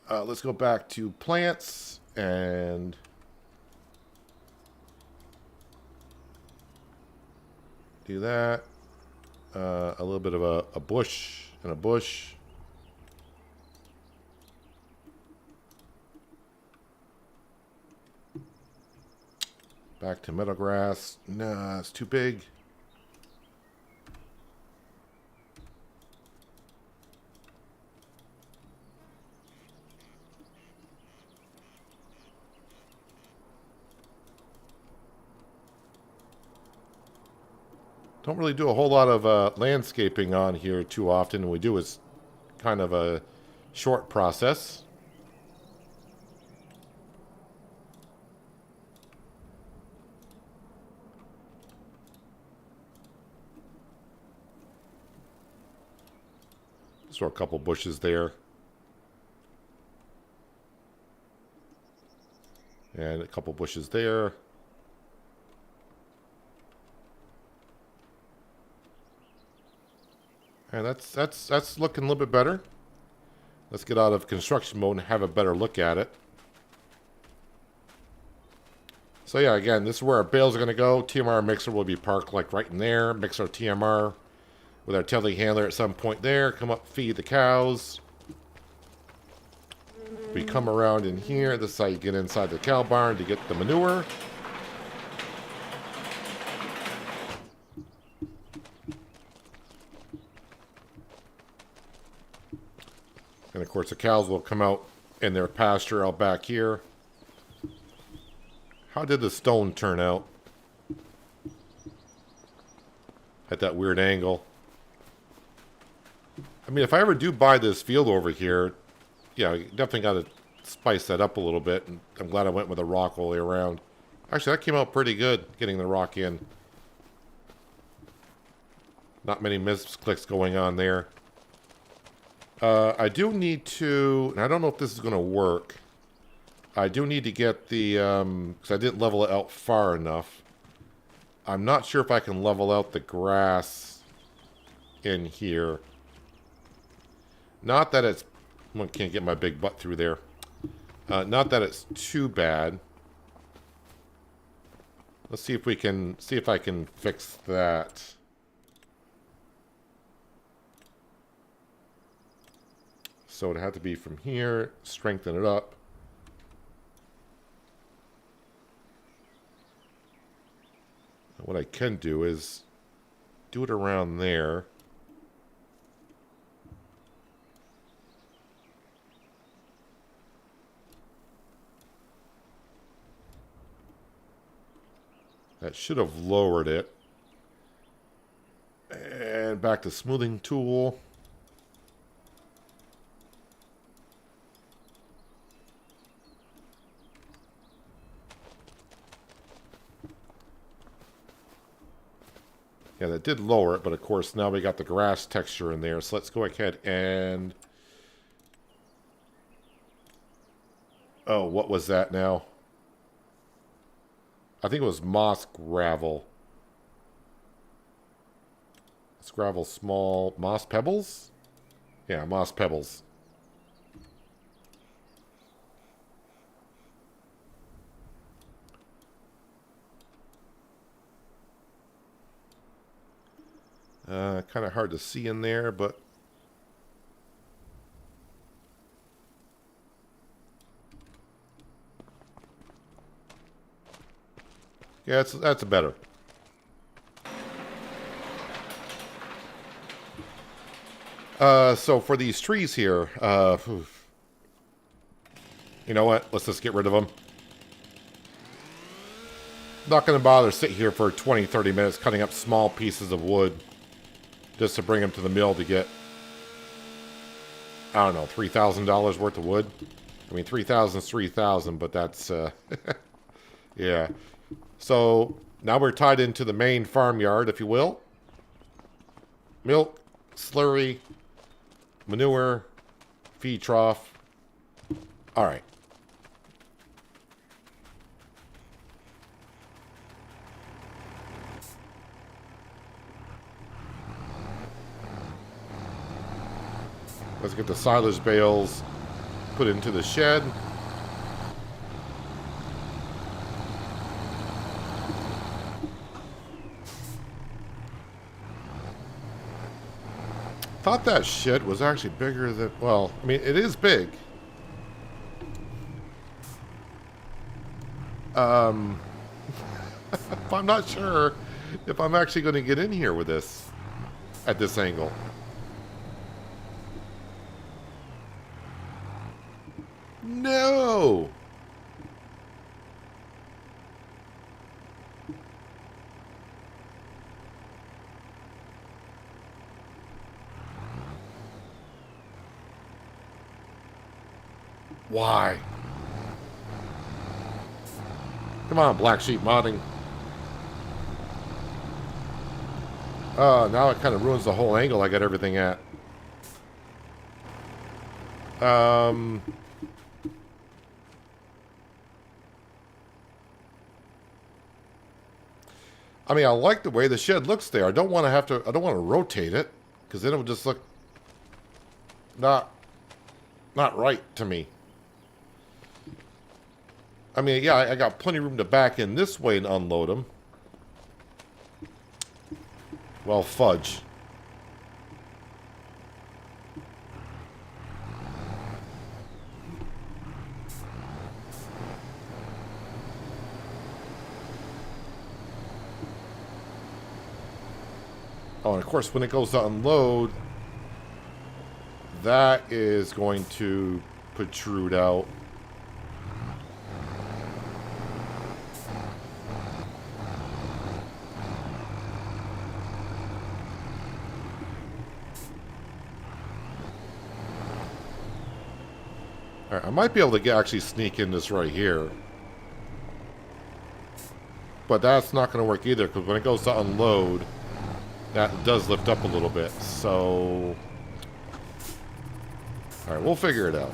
Let's go back to plants and do that. A little bit of a bush and a bush. Back to meadow grass. Nah, it's too big. Don't really do a whole lot of landscaping on here too often. What we do is kind of a short process. Just throw a couple bushes there. And a couple bushes there. And that's looking a little bit better. Let's get out of construction mode and have a better look at it. So yeah, again, this is where our bales are going to go. TMR mixer will be parked like right in there. Mix our TMR with our telehandler at some point there. Come up, feed the cows. We come around in here. This is how you get inside the cow barn to get the manure. And of course the cows will come out in their pasture out back here. How did the stone turn out? At that weird angle. I mean, if I ever do buy this field over here, yeah, definitely got to spice that up a little bit. And I'm glad I went with a rock all the way around. Actually, that came out pretty good, getting the rock in. Not many misclicks going on there. I do need to, and I don't know if this is going to work. I do need to get the, because I didn't level it out far enough. I'm not sure if I can level out the grass in here. Not that it's, I can't get my big butt through there. Not that it's too bad. Let's see if we can, see if I can fix that. So it had to be from here, strengthen it up. What I can do is do it around there. That should have lowered it. And back to smoothing tool. Yeah, that did lower it, but of course now we got the grass texture in there. So let's go ahead and... Oh, what was that now? I think it was moss gravel. It's gravel small. Moss pebbles? Yeah, moss pebbles. Kind of hard to see in there, but yeah, that's better. So for these trees here, you know what? Let's just get rid of them. Not going to bother sit here for 20, 30 minutes cutting up small pieces of wood just to bring them to the mill to get, I don't know, $3,000 worth of wood. I mean, 3,000 is 3,000, but that's, yeah. So now we're tied into the main farmyard, if you will. Milk, slurry, manure, feed trough. All right. Let's get the silage bales put into the shed. Thought that shed was actually bigger than, well, I mean, it is big. I'm not sure if I'm actually going to get in here with this at this angle. No! Why? Come on, Black Sheep modding. Now it kind of ruins the whole angle I got everything at. I mean, I like the way the shed looks there. I don't want to rotate it, because then it would just look not right to me. I mean, yeah, I got plenty of room to back in this way and unload them. Well, fudge. Oh, and of course, when it goes to unload, that is going to protrude out. Alright, I might be able to actually sneak in this right here. But that's not going to work either, because when it goes to unload, that does lift up a little bit. So, alright, we'll figure it out.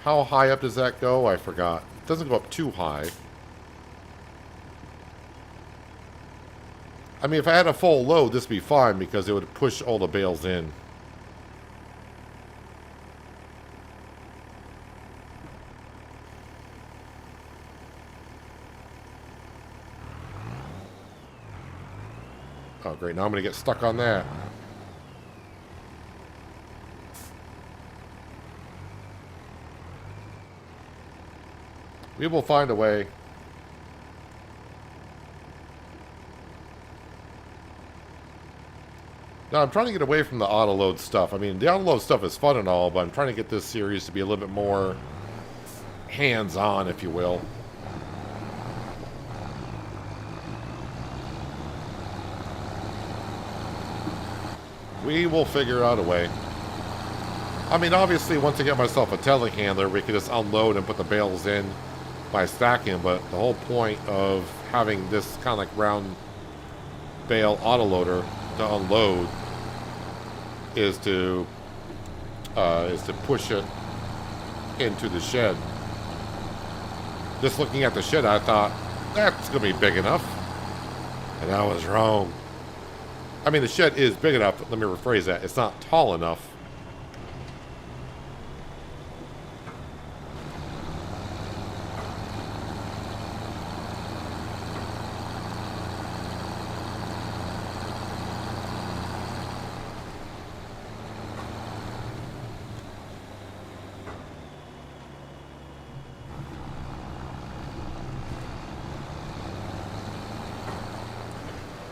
How high up does that go? I forgot. It doesn't go up too high. I mean, if I had a full load, this would be fine because it would push all the bales in. Oh, great. Now I'm going to get stuck on that. We will find a way. Now, I'm trying to get away from the auto-load stuff. I mean, the auto-load stuff is fun and all, but I'm trying to get this series to be a little bit more hands-on, if you will. We will figure out a way. I mean, obviously, once I get myself a telehandler, we can just unload and put the bales in by stacking, but the whole point of having this kind of like round bale autoloader to unload is to push it into the shed. Just looking at the shed, I thought that's gonna be big enough, and I was wrong. I mean, the shed is big enough. Let me rephrase that. It's not tall enough.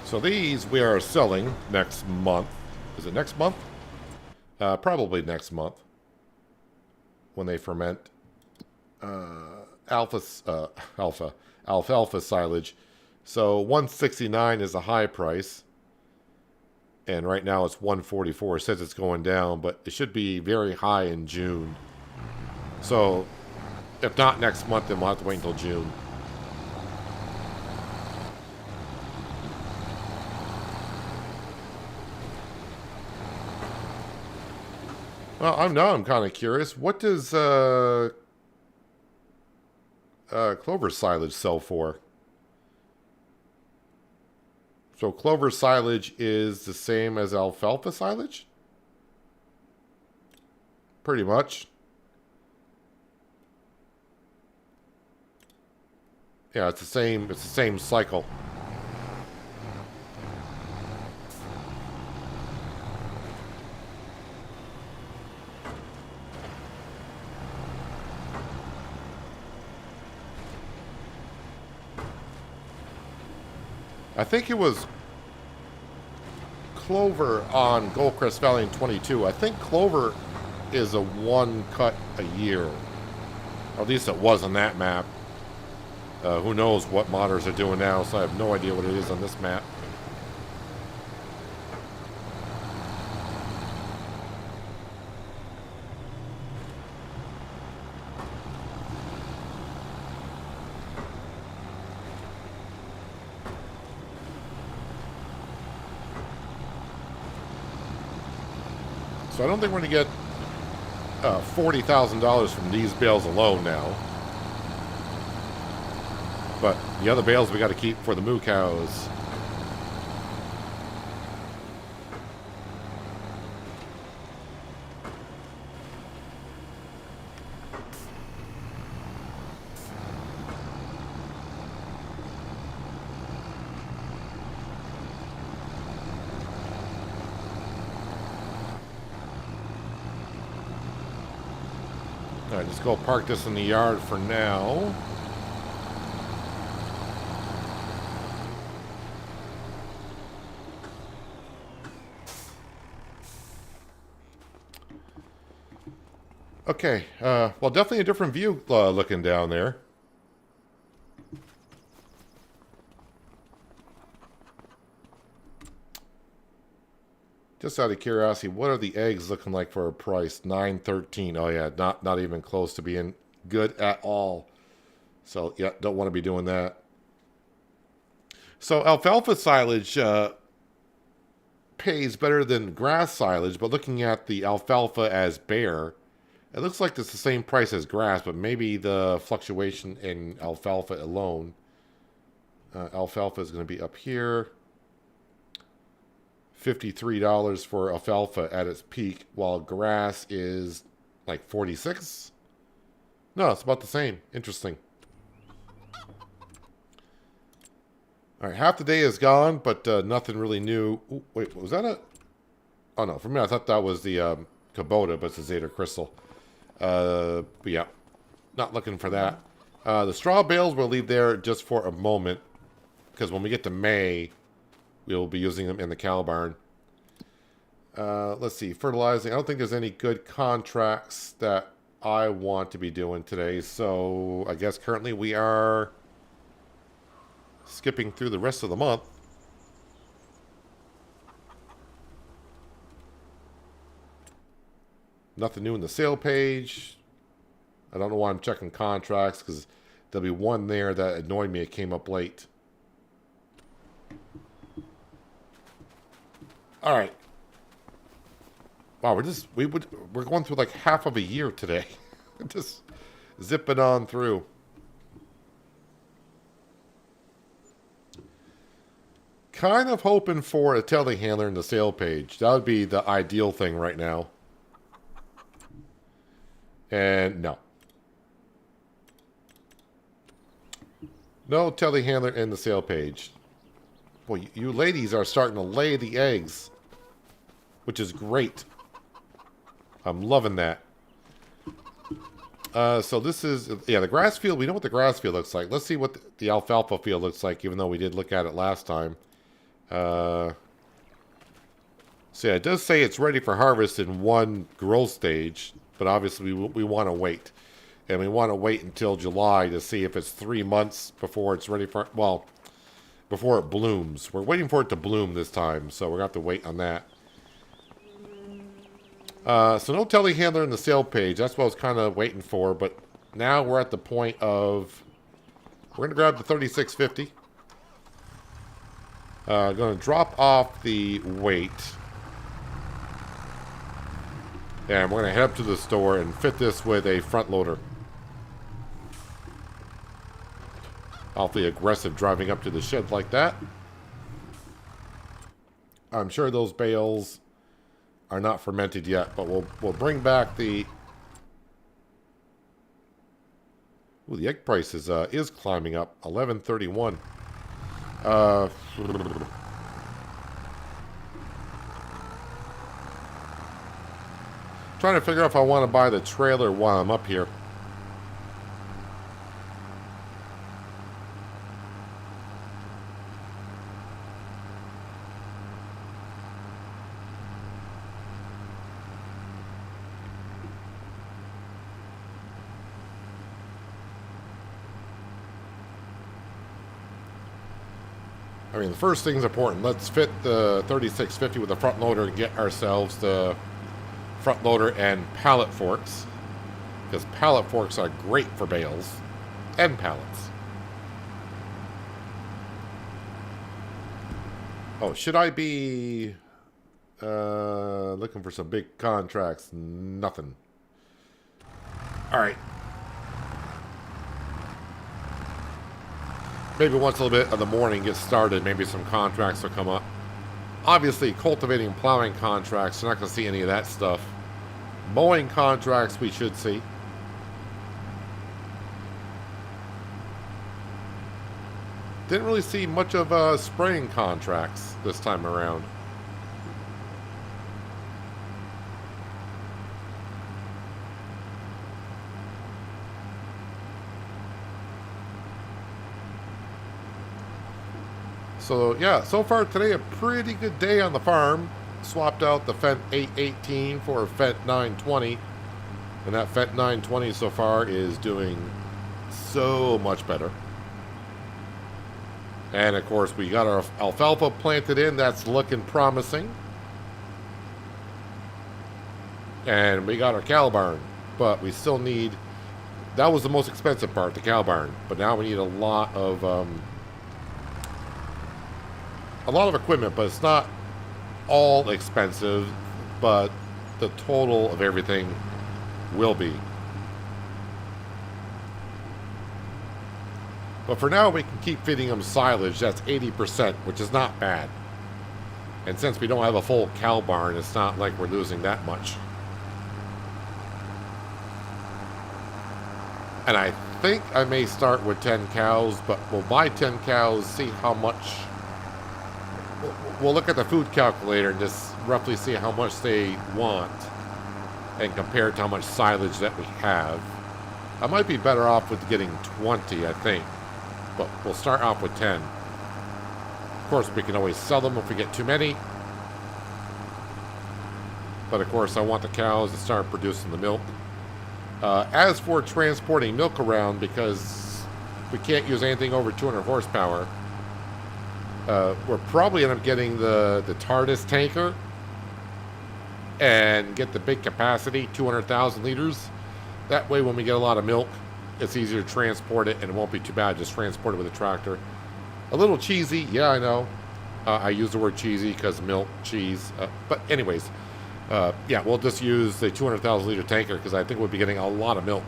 So these we are selling next month. Is it next month? Probably next month. When they ferment. Alfalfa silage. So 169 is a high price. And right now it's 144. It says it's going down, but it should be very high in June. So if not next month, then we'll have to wait until June. Well, I'm kind of curious. What does clover silage sell for? So clover silage is the same as alfalfa silage? Pretty much. Yeah, it's the same cycle. I think it was clover on Goldcrest Valley in 22. I think clover is a one cut a year. Or at least it was on that map. Who knows what modders are doing now, so I have no idea what it is on this map. So I don't think we're going to get $40,000 from these bales alone now. But the other bales we got to keep for the moo cows. Alright, just go park this in the yard for now. Okay, well, definitely a different view looking down there. Just out of curiosity, what are the eggs looking like for a price? $9.13. Oh yeah, not even close to being good at all. So yeah, don't want to be doing that. So alfalfa silage pays better than grass silage, but looking at the alfalfa as bare, it looks like it's the same price as grass, but maybe the fluctuation in alfalfa alone. Alfalfa is going to be up here. $53 for alfalfa at its peak, while grass is like 46. No, it's about the same. Interesting. All right, half the day is gone, but nothing really new. Ooh, wait, was that a... Oh, no, for me, I thought that was the Kubota, but it's a Zeta Crystal. But yeah, not looking for that. The straw bales we'll leave there just for a moment, because when we get to May, we'll be using them in the cow barn. Let's see, fertilizing. I don't think there's any good contracts that I want to be doing today, so I guess currently we are skipping through the rest of the month. Nothing new in the sale page. I don't know why I'm checking contracts, because there'll be one there that annoyed me. It came up late. All right. Wow, we're going through like half of a year today. Just zipping on through. Kind of hoping for a telehandler in the sale page. That would be the ideal thing right now. And no. No telehandler in the sale page. Boy, you ladies are starting to lay the eggs, which is great. I'm loving that. So this is, yeah, the grass field. We know what the grass field looks like. Let's see what the alfalfa field looks like, even though we did look at it last time. So yeah, it does say it's ready for harvest in one growth stage, but obviously we want to wait. And we want to wait until July to see if it's 3 months before it's ready for, well, before it blooms. We're waiting for it to bloom this time, so we're going to have to wait on that. So no telehandler in the sale page. That's what I was kind of waiting for, but now we're at the point of, we're going to grab the 3650. Going to drop off the weight. And we're going to head up to the store and fit this with a front loader. Awfully aggressive driving up to the shed like that. I'm sure those bales are not fermented yet, but we'll bring back the... Ooh, the egg price is climbing up. 11.31. Trying to figure out if I want to buy the trailer while I'm up here. I mean, the first thing's important. Let's fit the 3650 with the front loader and get ourselves the front loader and pallet forks. Because pallet forks are great for bales and pallets. Oh, should I be looking for some big contracts? Nothing. All right. Maybe once a little bit of the morning gets started, maybe some contracts will come up. Obviously, cultivating and plowing contracts, you're not going to see any of that stuff. Mowing contracts, we should see. Didn't really see much of spraying contracts this time around. So, yeah, so far today, a pretty good day on the farm. Swapped out the Fendt 818 for a Fendt 920. And that Fendt 920 so far is doing so much better. And, of course, we got our alfalfa planted in. That's looking promising. And we got our cow barn. But we still need... That was the most expensive part, the cow barn. But now we need a lot of equipment, but it's not all expensive, but the total of everything will be. But for now, we can keep feeding them silage. That's 80%, which is not bad. And since we don't have a full cow barn, it's not like we're losing that much. And I think I may start with 10 cows, but we'll buy 10 cows, see how much... We'll look at the food calculator and just roughly see how much they want and compare it to how much silage that we have. I might be better off with getting 20, I think. But we'll start off with 10. Of course, we can always sell them if we get too many. But of course, I want the cows to start producing the milk. As for transporting milk around, because we can't use anything over 200 horsepower, we're probably end up getting the TARDIS tanker and get the big capacity, 200,000 liters. That way, when we get a lot of milk, it's easier to transport it, and it won't be too bad. Just transport it with a tractor. A little cheesy, yeah, I know. I use the word cheesy because milk, cheese. But anyways, yeah, we'll just use the 200,000 liter tanker because I think we'll be getting a lot of milk.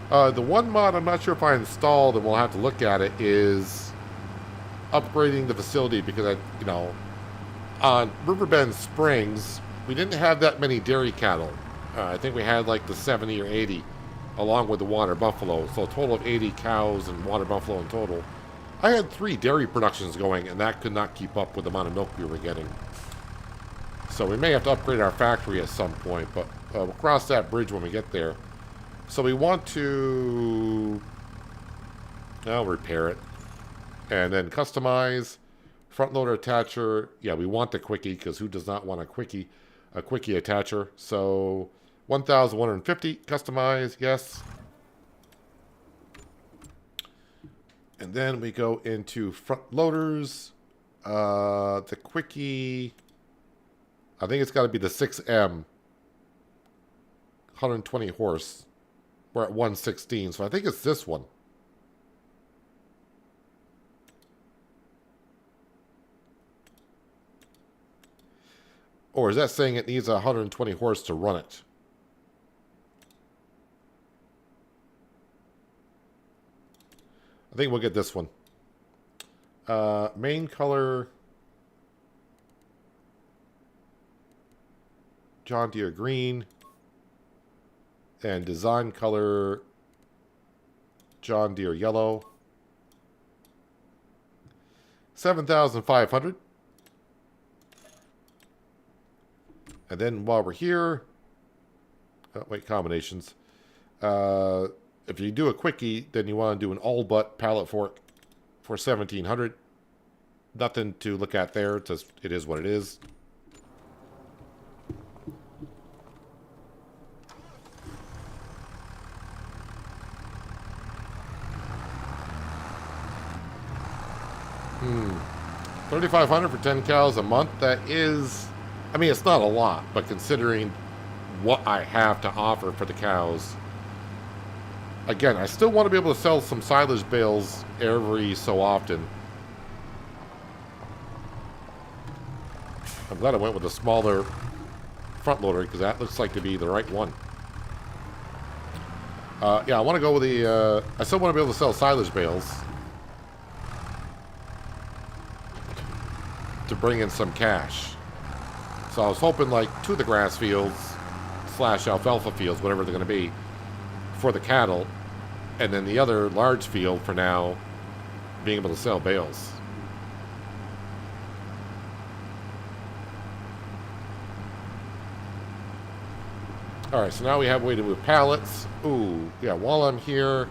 The one mod I'm not sure if I installed, and we'll have to look at it, is upgrading the facility because on Riverbend Springs, we didn't have that many dairy cattle. I think we had like the 70 or 80 along with the water buffalo. So a total of 80 cows and water buffalo in total. I had 3 dairy productions going, and that could not keep up with the amount of milk we were getting. So we may have to upgrade our factory at some point, but we'll cross that bridge when we get there. So we want to... I'll repair it. And then customize. Front loader attacher. Yeah, we want the quickie, because who does not want a quickie attacher? So 1,150. Customize. Yes. And then we go into front loaders. The quickie... I think it's got to be the 6M. 120 horse. We're at 116, so I think it's this one. Or is that saying it needs 120 horse to run it? I think we'll get this one. Main color. John Deere green. And design color, John Deere yellow. 7,500. And then while we're here, wait, combinations. If you do a quickie, then you want to do an all-butt pallet fork for 1,700. Nothing to look at there. It is what it is. $3,500 for 10 cows a month. That is, I mean, it's not a lot, but considering what I have to offer for the cows, again, I still want to be able to sell some silage bales every so often. I'm glad I went with a smaller front loader because that looks like to be the right one. Yeah, I want to go with the, I still want to be able to sell silage bales to bring in some cash. So I was hoping like 2 of the grass fields / alfalfa fields, whatever they're going to be, for the cattle, and then the other large field for now being able to sell bales. Alright, so now we have a way to move pallets. Ooh, yeah, while I'm here,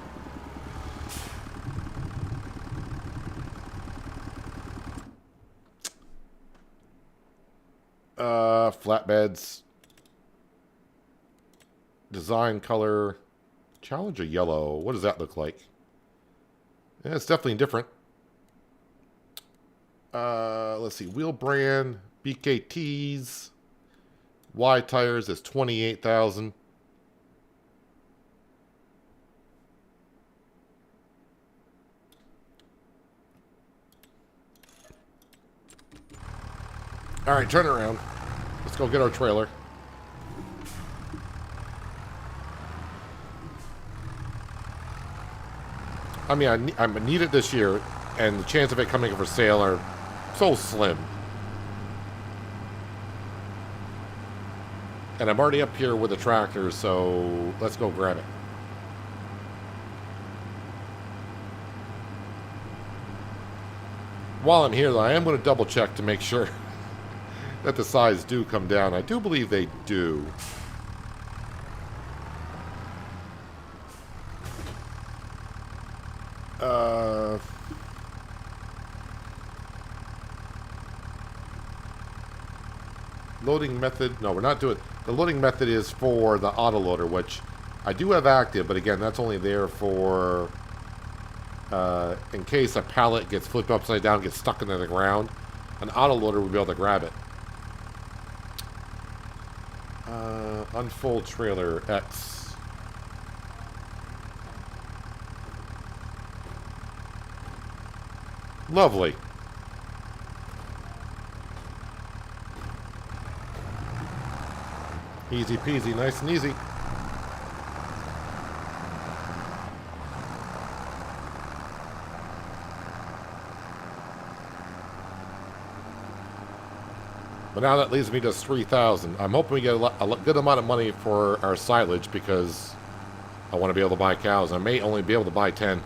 flatbeds, design color, Challenger yellow. What does that look like? Yeah, it's definitely different. Let's see, wheel brand, BKTs, Y tires is 28,000. All right, turn around. Let's go get our trailer. I mean, I need it this year, and the chance of it coming for sale are so slim. And I'm already up here with the tractor, so let's go grab it. While I'm here, though, I am going to double check to make sure that the sides do come down. I do believe they do. Loading method. No, we're not doing. The loading method is for the autoloader, which I do have active, but again, that's only there for in case a pallet gets flipped upside down, gets stuck into the ground. An autoloader would be able to grab it. Unfold trailer X. Lovely. Easy peasy, nice and easy. But now that leaves me just 3,000. I'm hoping we get a good amount of money for our silage because I want to be able to buy cows. I may only be able to buy 10.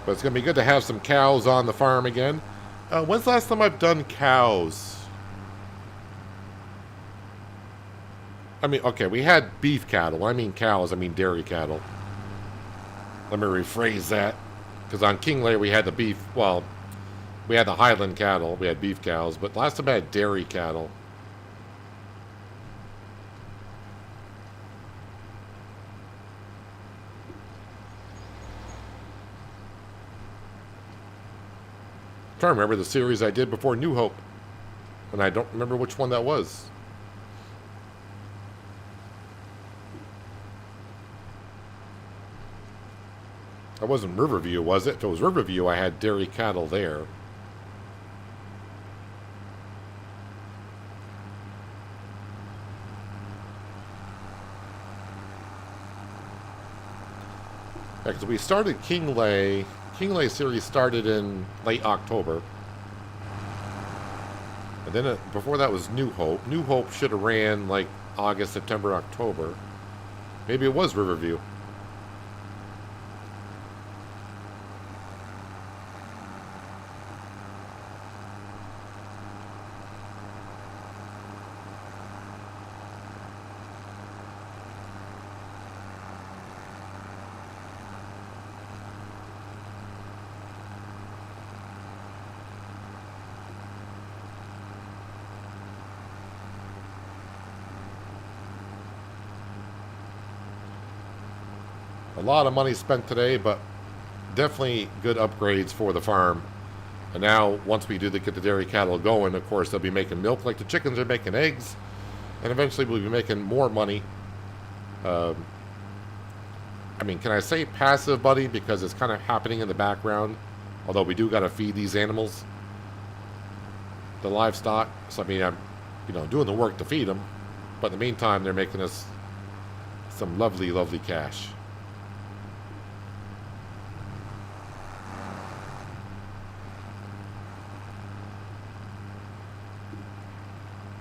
But it's going to be good to have some cows on the farm again. When's the last time I've done cows? I mean, okay, we had beef cattle. When I mean cows, I mean dairy cattle. Let me rephrase that. Because on King Lear, we had the beef, well, we had the Highland cattle. We had beef cows. But last time I had dairy cattle. I remember the series I did before New Hope, and I don't remember which one that was. That wasn't Riverview, was it? If it was Riverview, I had dairy cattle there. Because we started Kingley. Kingley series started in late October. And then before that was New Hope. New Hope should have ran like August, September, October. Maybe it was Riverview. A lot of money spent today, but definitely good upgrades for the farm. And now, once we get the dairy cattle going, of course, they'll be making milk like the chickens are making eggs. And eventually we'll be making more money. I mean, can I say passive, buddy? Because it's kind of happening in the background. Although we do got to feed these animals. The livestock. So, I mean, I'm, doing the work to feed them. But in the meantime, they're making us some lovely, lovely cash.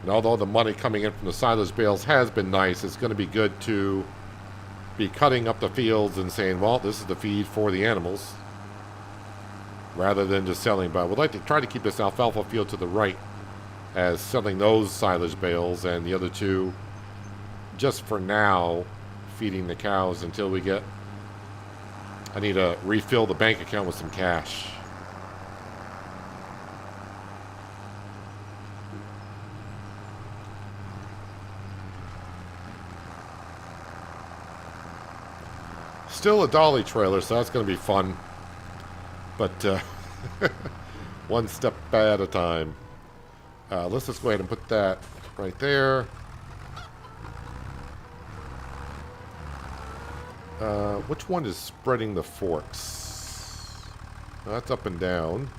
And although the money coming in from the silage bales has been nice, it's going to be good to be cutting up the fields and saying, well, this is the feed for the animals, rather than just selling. But I would like to try to keep this alfalfa field to the right as selling those silage bales, and the other two, just for now, feeding the cows until we get... I need to refill the bank account with some cash. Still a dolly trailer, so that's going to be fun. But one step at a time. Let's just go ahead and put that right there. Which one is spreading the forks? That's up and down.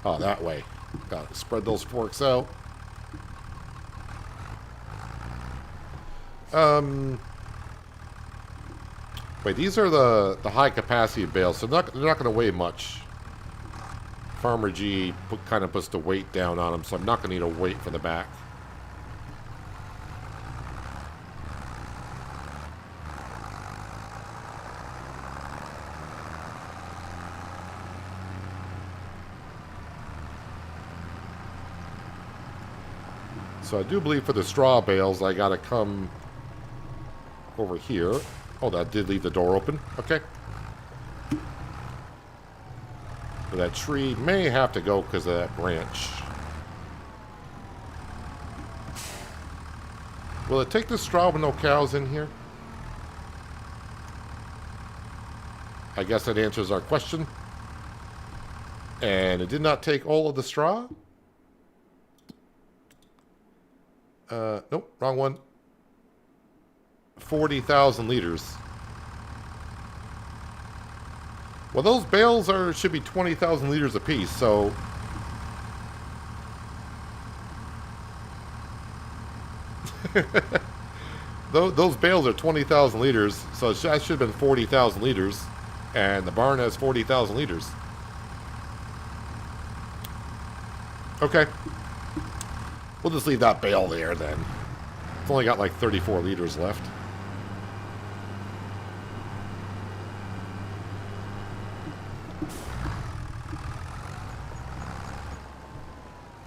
Oh, that way. Got to spread those forks out. Wait, these are the high capacity bales, so they're not going to weigh much. Farmer G kind of puts the weight down on them, so I'm not going to need a weight for the back. So I do believe for the straw bales, I got to come over here. Oh, that did leave the door open. Okay. So that tree may have to go because of that branch. Will it take the straw with no cows in here? I guess that answers our question. And it did not take all of the straw? Nope, wrong one. 40,000 liters. Well, those bales should be 20,000 liters apiece, so... those bales are 20,000 liters, so that should have been 40,000 liters, and the barn has 40,000 liters. Okay. We'll just leave that bale there, then. It's only got like 34 liters left.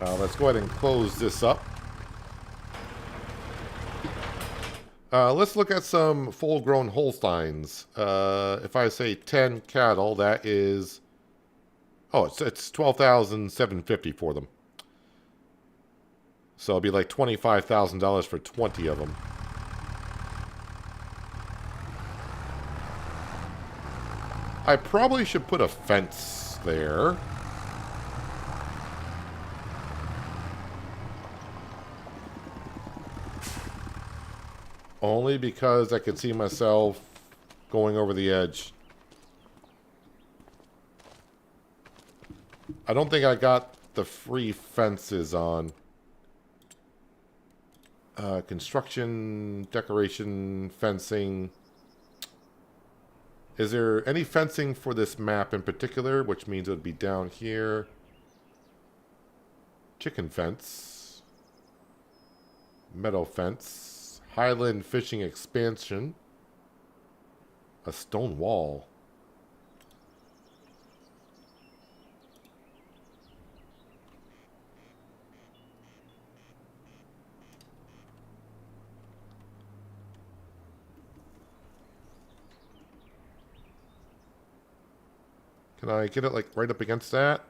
Let's go ahead and close this up. Let's look at some full-grown Holsteins. If I say 10 cattle, that is... Oh, it's $12,750 for them. So it'll be like $25,000 for 20 of them. I probably should put a fence there. Only because I could see myself going over the edge. I don't think I got the free fences on. Construction, decoration, fencing. Is there any fencing for this map in particular, which means it would be down here? Chicken fence. Meadow fence. Highland fishing expansion. A stone wall. Can I get it like right up against that?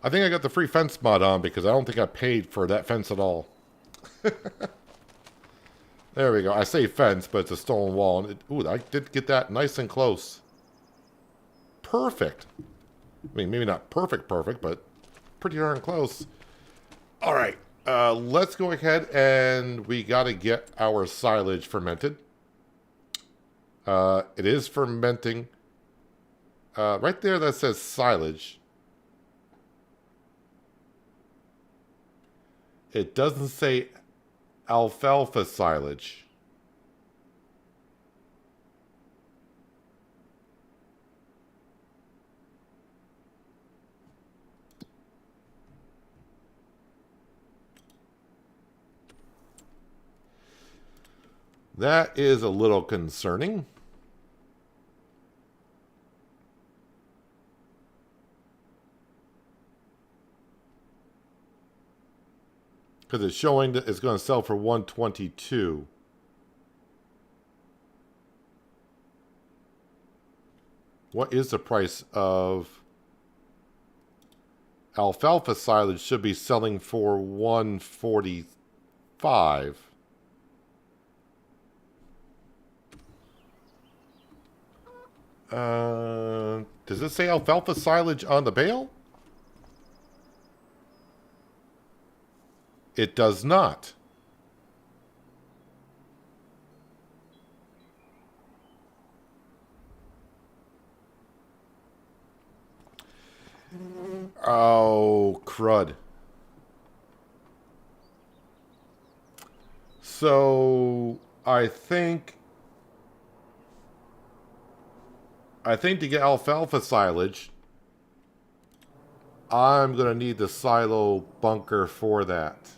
I think I got the free fence mod on because I don't think I paid for that fence at all. There we go. I say fence, but it's a stone wall. And ooh, I did get that nice and close. Perfect. I mean, maybe not perfect, but pretty darn close. All right. Let's go ahead and we got to get our silage fermented. It is fermenting. Right there that says silage. It doesn't say alfalfa silage. That is a little concerning. Because it's showing that it's going to sell for 122. What is the price of alfalfa silage? Should be selling for 145. Does it say alfalfa silage on the bale? It does not. Oh, crud. So, I think to get alfalfa silage, I'm going to need the silo bunker for that.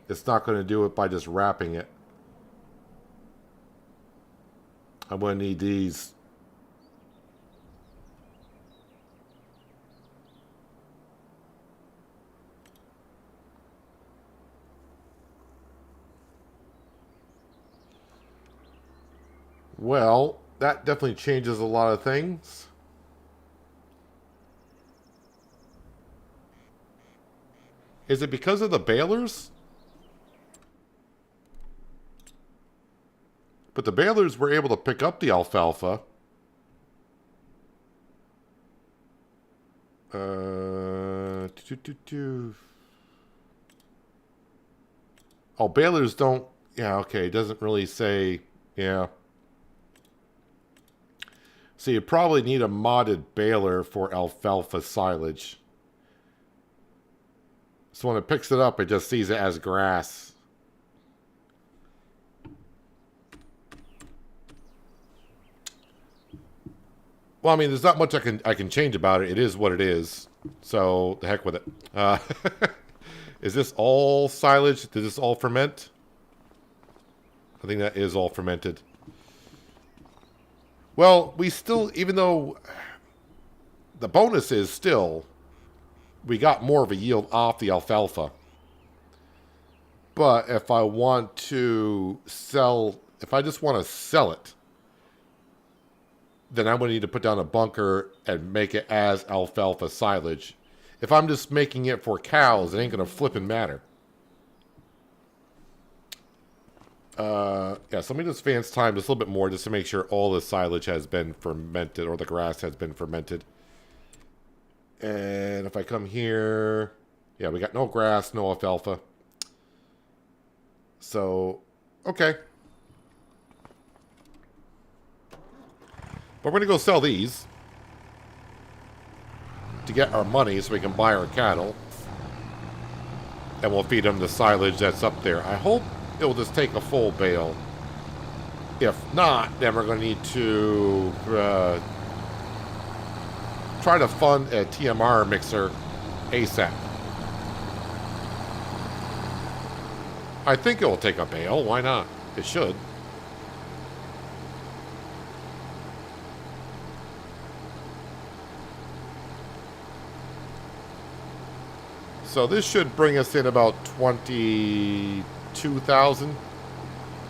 It's not going to do it by just wrapping it. I'm going to need these. Well, that definitely changes a lot of things. Is it because of the balers? But the balers were able to pick up the alfalfa. Oh, balers don't... Yeah, okay, it doesn't really say... Yeah. So you probably need a modded baler for alfalfa silage. So when it picks it up, it just sees it as grass. Well, I mean, there's not much I can change about it. It is what it is. So, the heck with it. Is this all silage? Did this all ferment? I think that is all fermented. Well, we still, even though the bonus is still, we got more of a yield off the alfalfa. But if I want to sell, if I just want to sell it, then I'm going to need to put down a bunker and make it as alfalfa silage. If I'm just making it for cows, it ain't going to flippin' matter. Yeah, so let me just advance time just a little bit more just to make sure all the silage has been fermented or the grass has been fermented. And if I come here, yeah, we got no grass, no alfalfa. So, okay. But we're going to go sell these to get our money so we can buy our cattle. And we'll feed them the silage that's up there. I hope it will just take a full bale. If not, then we're going to need to try to fund a TMR mixer ASAP. I think it will take a bale. Why not? It should. So this should bring us in about 22,000.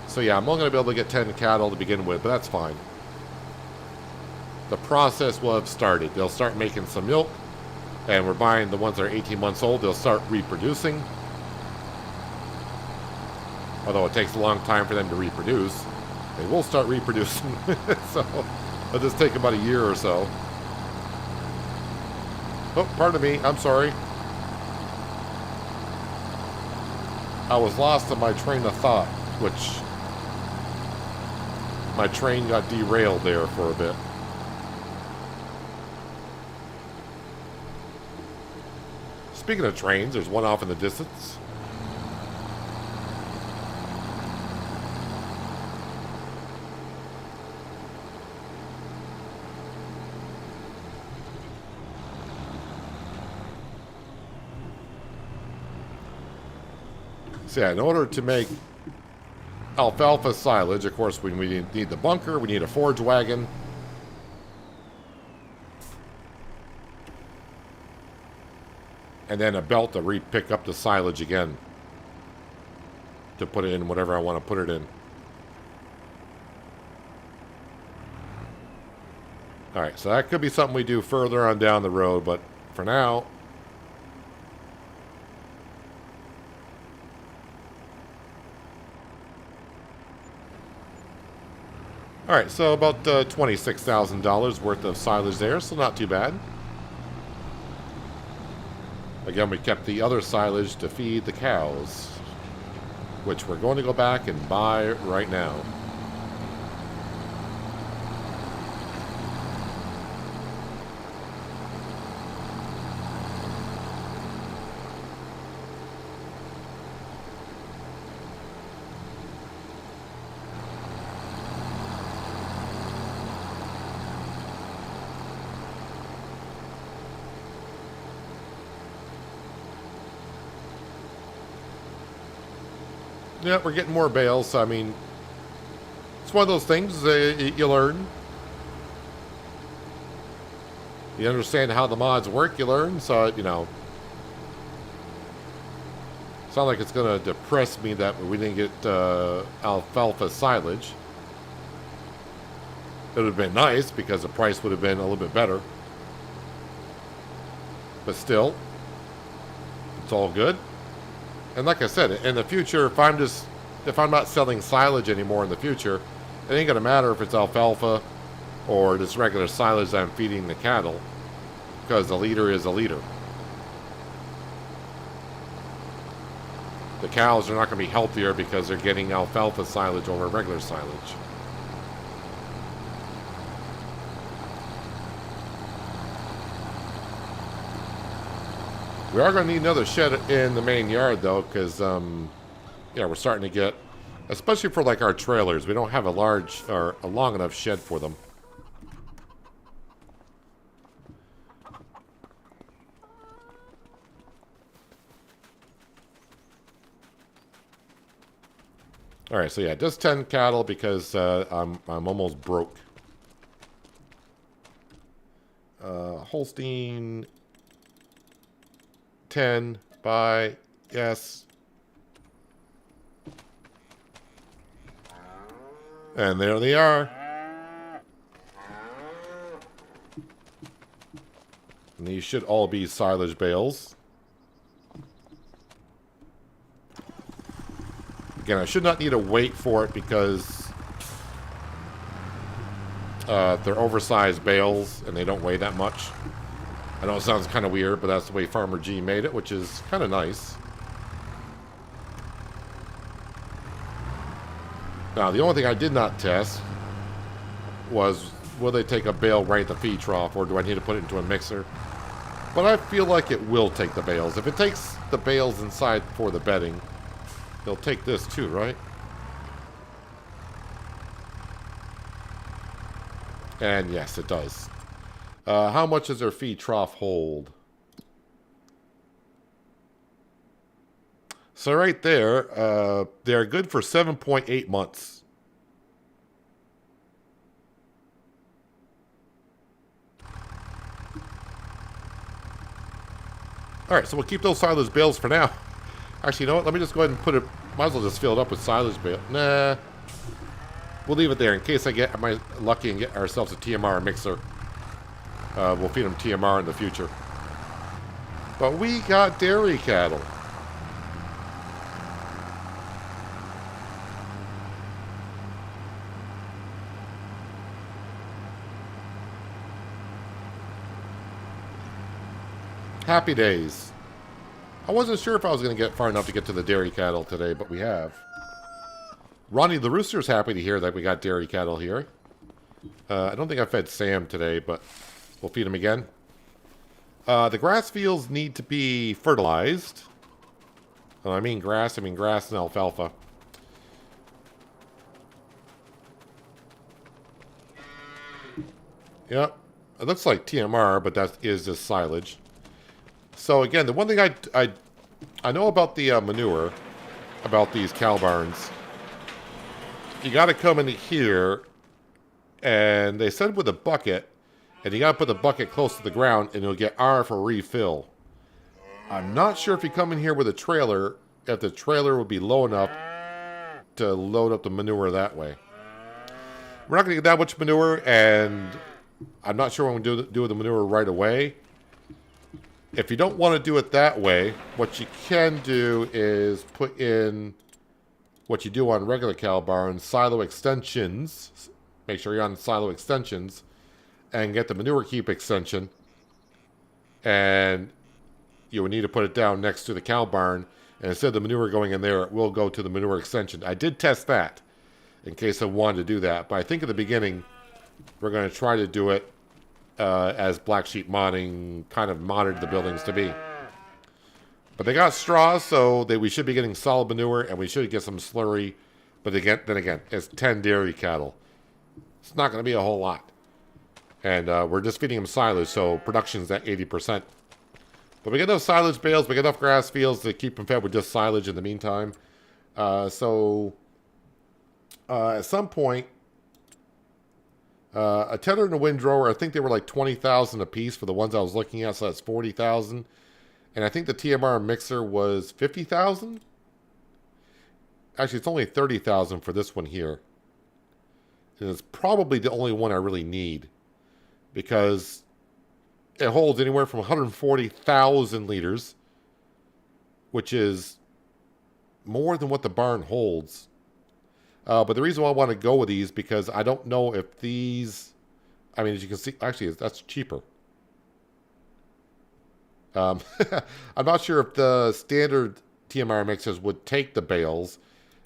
So yeah, I'm only going to be able to get 10 cattle to begin with, but that's fine. The process will have started. They'll start making some milk, and we're buying the ones that are 18 months old. They'll start reproducing. Although it takes a long time for them to reproduce. They will start reproducing. So it'll just take about a year or so. Oh, pardon me. I'm sorry. I was lost in my train of thought, which my train got derailed there for a bit. Speaking of trains, there's one off in the distance. So yeah, in order to make alfalfa silage, of course, we need the bunker, we need a forage wagon. And then a belt to re-pick up the silage again. To put it in whatever I want to put it in. Alright, so that could be something we do further on down the road, but for now... Alright, so about $26,000 worth of silage there, so not too bad. Again, we kept the other silage to feed the cows, which we're going to go back and buy right now. Yeah, we're getting more bales. So, I mean, it's one of those things you learn. You understand how the mods work, you learn. So, you know, it's not like it's going to depress me that we didn't get alfalfa silage. It would have been nice because the price would have been a little bit better. But still, it's all good. And like I said, in the future, if I'm not selling silage anymore in the future, it ain't gonna matter if it's alfalfa or just regular silage that I'm feeding the cattle, because a leader is a leader. The cows are not gonna be healthier because they're getting alfalfa silage over regular silage. We are going to need another shed in the main yard, though, because, yeah, we're starting to get, especially for, like, our trailers, we don't have a large or a long enough shed for them. All right, so yeah, just 10 cattle because I'm almost broke. Holstein... 10 by yes. And there they are. And these should all be silage bales. Again, I should not need to wait for it because they're oversized bales and they don't weigh that much. I know it sounds kind of weird, but that's the way Farmer G made it, which is kind of nice. Now, the only thing I did not test was, will they take a bale right at the feed trough, or do I need to put it into a mixer? But I feel like it will take the bales. If it takes the bales inside for the bedding, they'll take this too, right? And yes, it does. How much does their feed trough hold? So right there, they're good for 7.8 months. Alright, so we'll keep those silage bales for now. Actually, you know what? Let me just go ahead and put it... Might as well just fill it up with silage bale. Nah. We'll leave it there in case am I lucky and get ourselves a TMR mixer. We'll feed them TMR in the future. But we got dairy cattle. Happy days. I wasn't sure if I was going to get far enough to get to the dairy cattle today, but we have. Ronnie the Rooster's happy to hear that we got dairy cattle here. I don't think I fed Sam today, but we'll feed him again. The grass fields need to be fertilized. When I mean grass and alfalfa. Yep. It looks like TMR, but that is just silage. So again, the one thing I know about the manure, about these cow barns, you got to come in here, and they said with a bucket, and you got to put the bucket close to the ground, and you'll get R for refill. I'm not sure if you come in here with a trailer, if the trailer will be low enough to load up the manure that way. We're not going to get that much manure, and I'm not sure when we do the manure right away. If you don't want to do it that way, what you can do is put in what you do on regular cow barns, silo extensions. Make sure you're on silo extensions and get the manure keep extension. And you would need to put it down next to the cow barn. And instead of the manure going in there, it will go to the manure extension. I did test that in case I wanted to do that. But I think at the beginning, we're going to try to do it as black sheep modding kind of modded the buildings to be. But they got straws, so we should be getting solid manure, and we should get some slurry. But then again, it's 10 dairy cattle. It's not going to be a whole lot. And we're just feeding them silage, so production's at 80%. But we get enough silage bales, we get enough grass fields to keep them fed with just silage in the meantime. At some point, a tedder and a windrower, I think they were like $20,000 a piece for the ones I was looking at, so that's $40,000. And I think the TMR mixer was $50,000. Actually, it's only $30,000 for this one here. And it's probably the only one I really need, because it holds anywhere from 140,000 liters, which is more than what the barn holds. But the reason why I want to go with these, because I don't know if these... I mean, as you can see, actually, that's cheaper. I'm not sure if the standard TMR mixers would take the bales.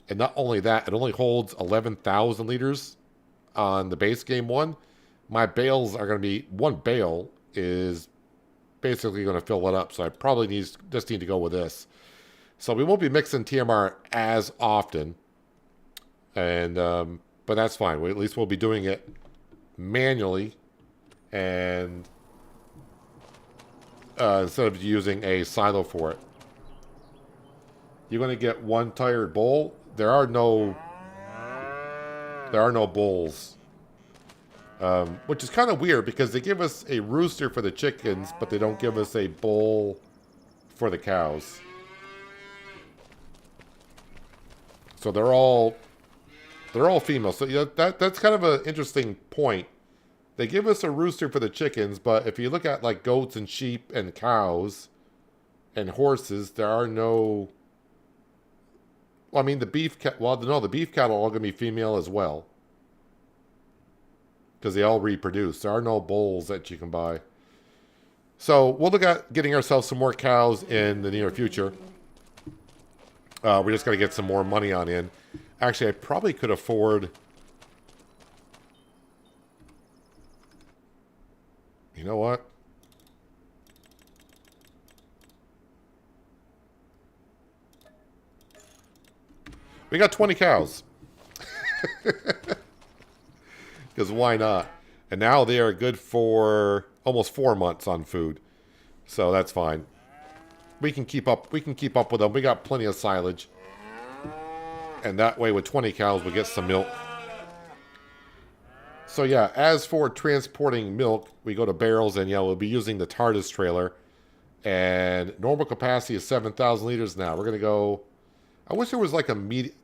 And not only that, it only holds 11,000 liters on the base game one. My bales are going to be... One bale is basically going to fill it up. So I probably just need to go with this. So we won't be mixing TMR as often. And but that's fine. At least we'll be doing it manually, and instead of using a silo for it. You're going to get one tired bull. There are no bulls, which is kind of weird because they give us a rooster for the chickens, but they don't give us a bull for the cows. So they're all female. So yeah, that's kind of an interesting point. They give us a rooster for the chickens, but if you look at like goats and sheep and cows and horses, there are no... Well, I mean, the beef cattle are all going to be female as well, because they all reproduce. There are no bulls that you can buy. So we'll look at getting ourselves some more cows in the near future. We're just going to get some more money on in. Actually, I probably could afford... You know what? We got 20 cows. Because why not? And now they are good for almost 4 months on food. So that's fine. We can keep up with them. We got plenty of silage. And that way with 20 cows we get some milk. So yeah, as for transporting milk, we go to barrels and yeah, we'll be using the TARDIS trailer. And normal capacity is 7,000 liters now. We're going to go... I wish there was like a medium...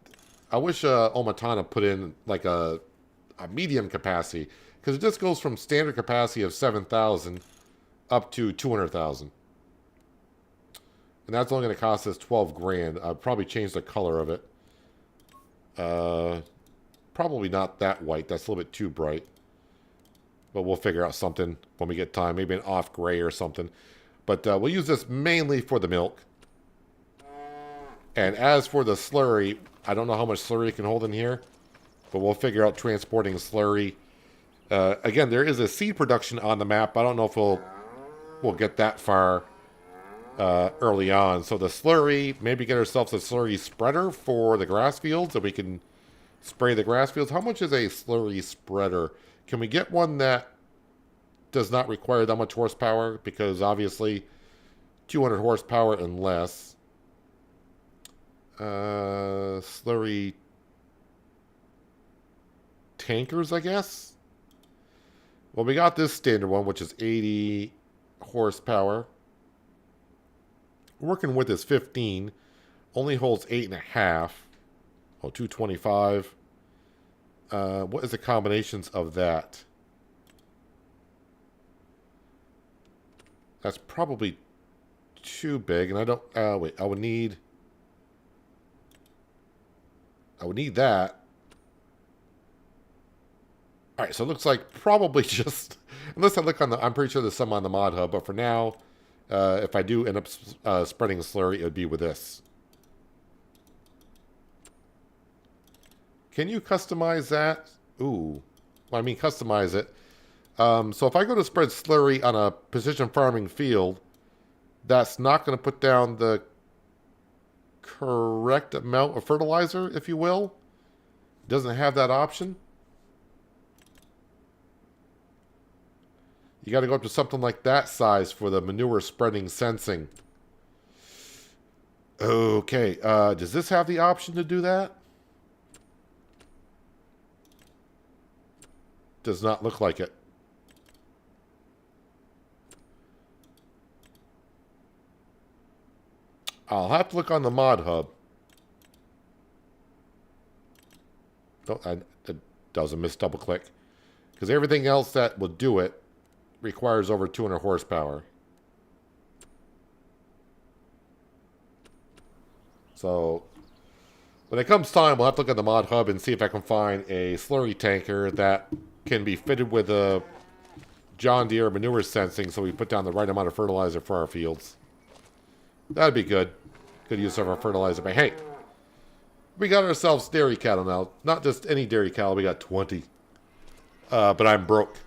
I wish Omatana put in like a medium capacity. Because it just goes from standard capacity of 7,000 up to 200,000. And that's only going to cost us 12 grand. I'll probably change the color of it. Probably not that white. That's a little bit too bright. But we'll figure out something when we get time. Maybe an off gray or something. But we'll use this mainly for the milk. And as for the slurry, I don't know how much slurry it can hold in here. But we'll figure out transporting slurry. Again, there is a seed production on the map. I don't know if we'll get that far early on. So the slurry, maybe get ourselves a slurry spreader for the grass fields. So we can spray the grass fields. How much is a slurry spreader? Can we get one that does not require that much horsepower? Because obviously 200 horsepower and less. Slurry tankers, I guess. Well, we got this standard one, which is 80 horsepower. Working with is 15. Only holds 8.5. Oh, 225. What is the combinations of that? That's probably too big, and I don't... wait, I would need that. Alright, so it looks like probably just... Unless I look on the... I'm pretty sure there's some on the mod hub, but for now, if I do end up spreading a slurry, it would be with this. Can you customize that? Ooh. Well, I mean, customize it. So if I go to spread slurry on a precision farming field, that's not going to put down the correct amount of fertilizer, if you will. It doesn't have that option. You got to go up to something like that size for the manure spreading sensing. Okay. Does this have the option to do that? Does not look like it. I'll have to look on the mod hub. It does a miss double click. Because everything else that will do it requires over 200 horsepower. So when it comes time, we'll have to look at the mod hub and see if I can find a slurry tanker that can be fitted with a John Deere manure sensing so we put down the right amount of fertilizer for our fields. That'd be good. Good use of our fertilizer. But hey, we got ourselves dairy cattle now. Not just any dairy cattle, we got 20. But I'm broke.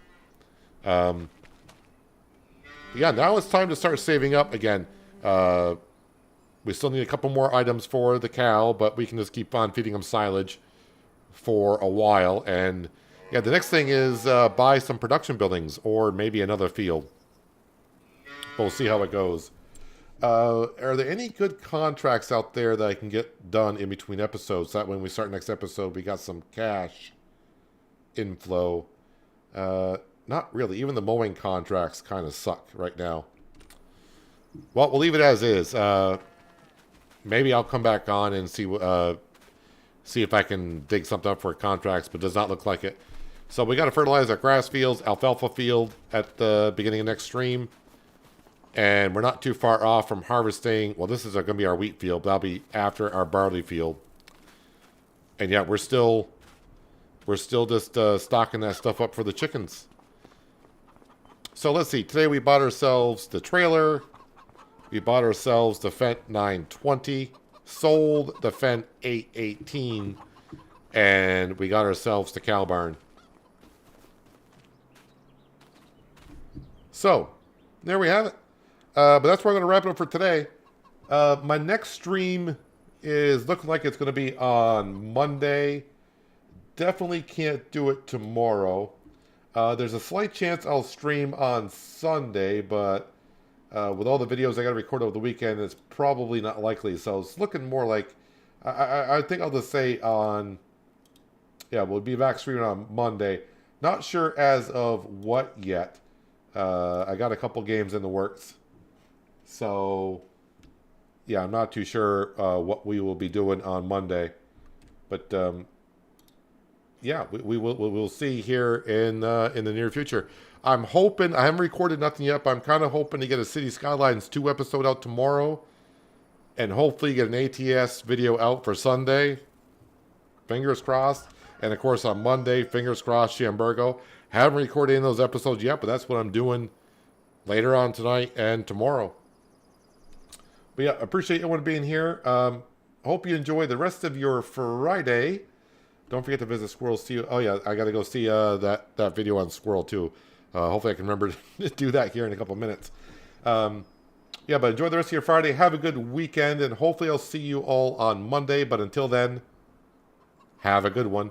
Yeah, now it's time to start saving up again. We still need a couple more items for the cow, but we can just keep on feeding them silage for a while. And yeah, the next thing is buy some production buildings or maybe another field. We'll see how it goes. Are there any good contracts out there that I can get done in between episodes? So that when we start next episode, we got some cash inflow. Not really. Even the mowing contracts kind of suck right now. Well, we'll leave it as is. Maybe I'll come back on and see if I can dig something up for contracts, but does not look like it. So we got to fertilize our grass fields, alfalfa field at the beginning of next stream. And we're not too far off from harvesting. Well, this is going to be our wheat field. That'll be after our barley field. And yeah, we're still just stocking that stuff up for the chickens. So let's see. Today we bought ourselves the trailer. We bought ourselves the Fendt 920. Sold the Fendt 818. And we got ourselves the cow barn. So, there we have it. But that's where I'm going to wrap it up for today. My next stream is looking like it's going to be on Monday. Definitely can't do it tomorrow. There's a slight chance I'll stream on Sunday, but with all the videos I got to record over the weekend, it's probably not likely. So it's looking more like, I think I'll just say on, yeah, we'll be back streaming on Monday. Not sure as of what yet. I got a couple games in the works. So, yeah, I'm not too sure what we will be doing on Monday. But, yeah, we'll see here in the near future. I'm hoping, I haven't recorded nothing yet, but I'm kind of hoping to get a City Skylines 2 episode out tomorrow. And hopefully get an ATS video out for Sunday. Fingers crossed. And of course on Monday, fingers crossed, Shamburgo. Haven't recorded any of those episodes yet, but that's what I'm doing later on tonight and tomorrow. But yeah, appreciate everyone being here. Hope you enjoy the rest of your Friday. Don't forget to visit Squirrel. See, oh yeah, I got to go see that video on Squirrel too. Hopefully I can remember to do that here in a couple minutes. Yeah, but enjoy the rest of your Friday. Have a good weekend, and hopefully I'll see you all on Monday. But until then, have a good one.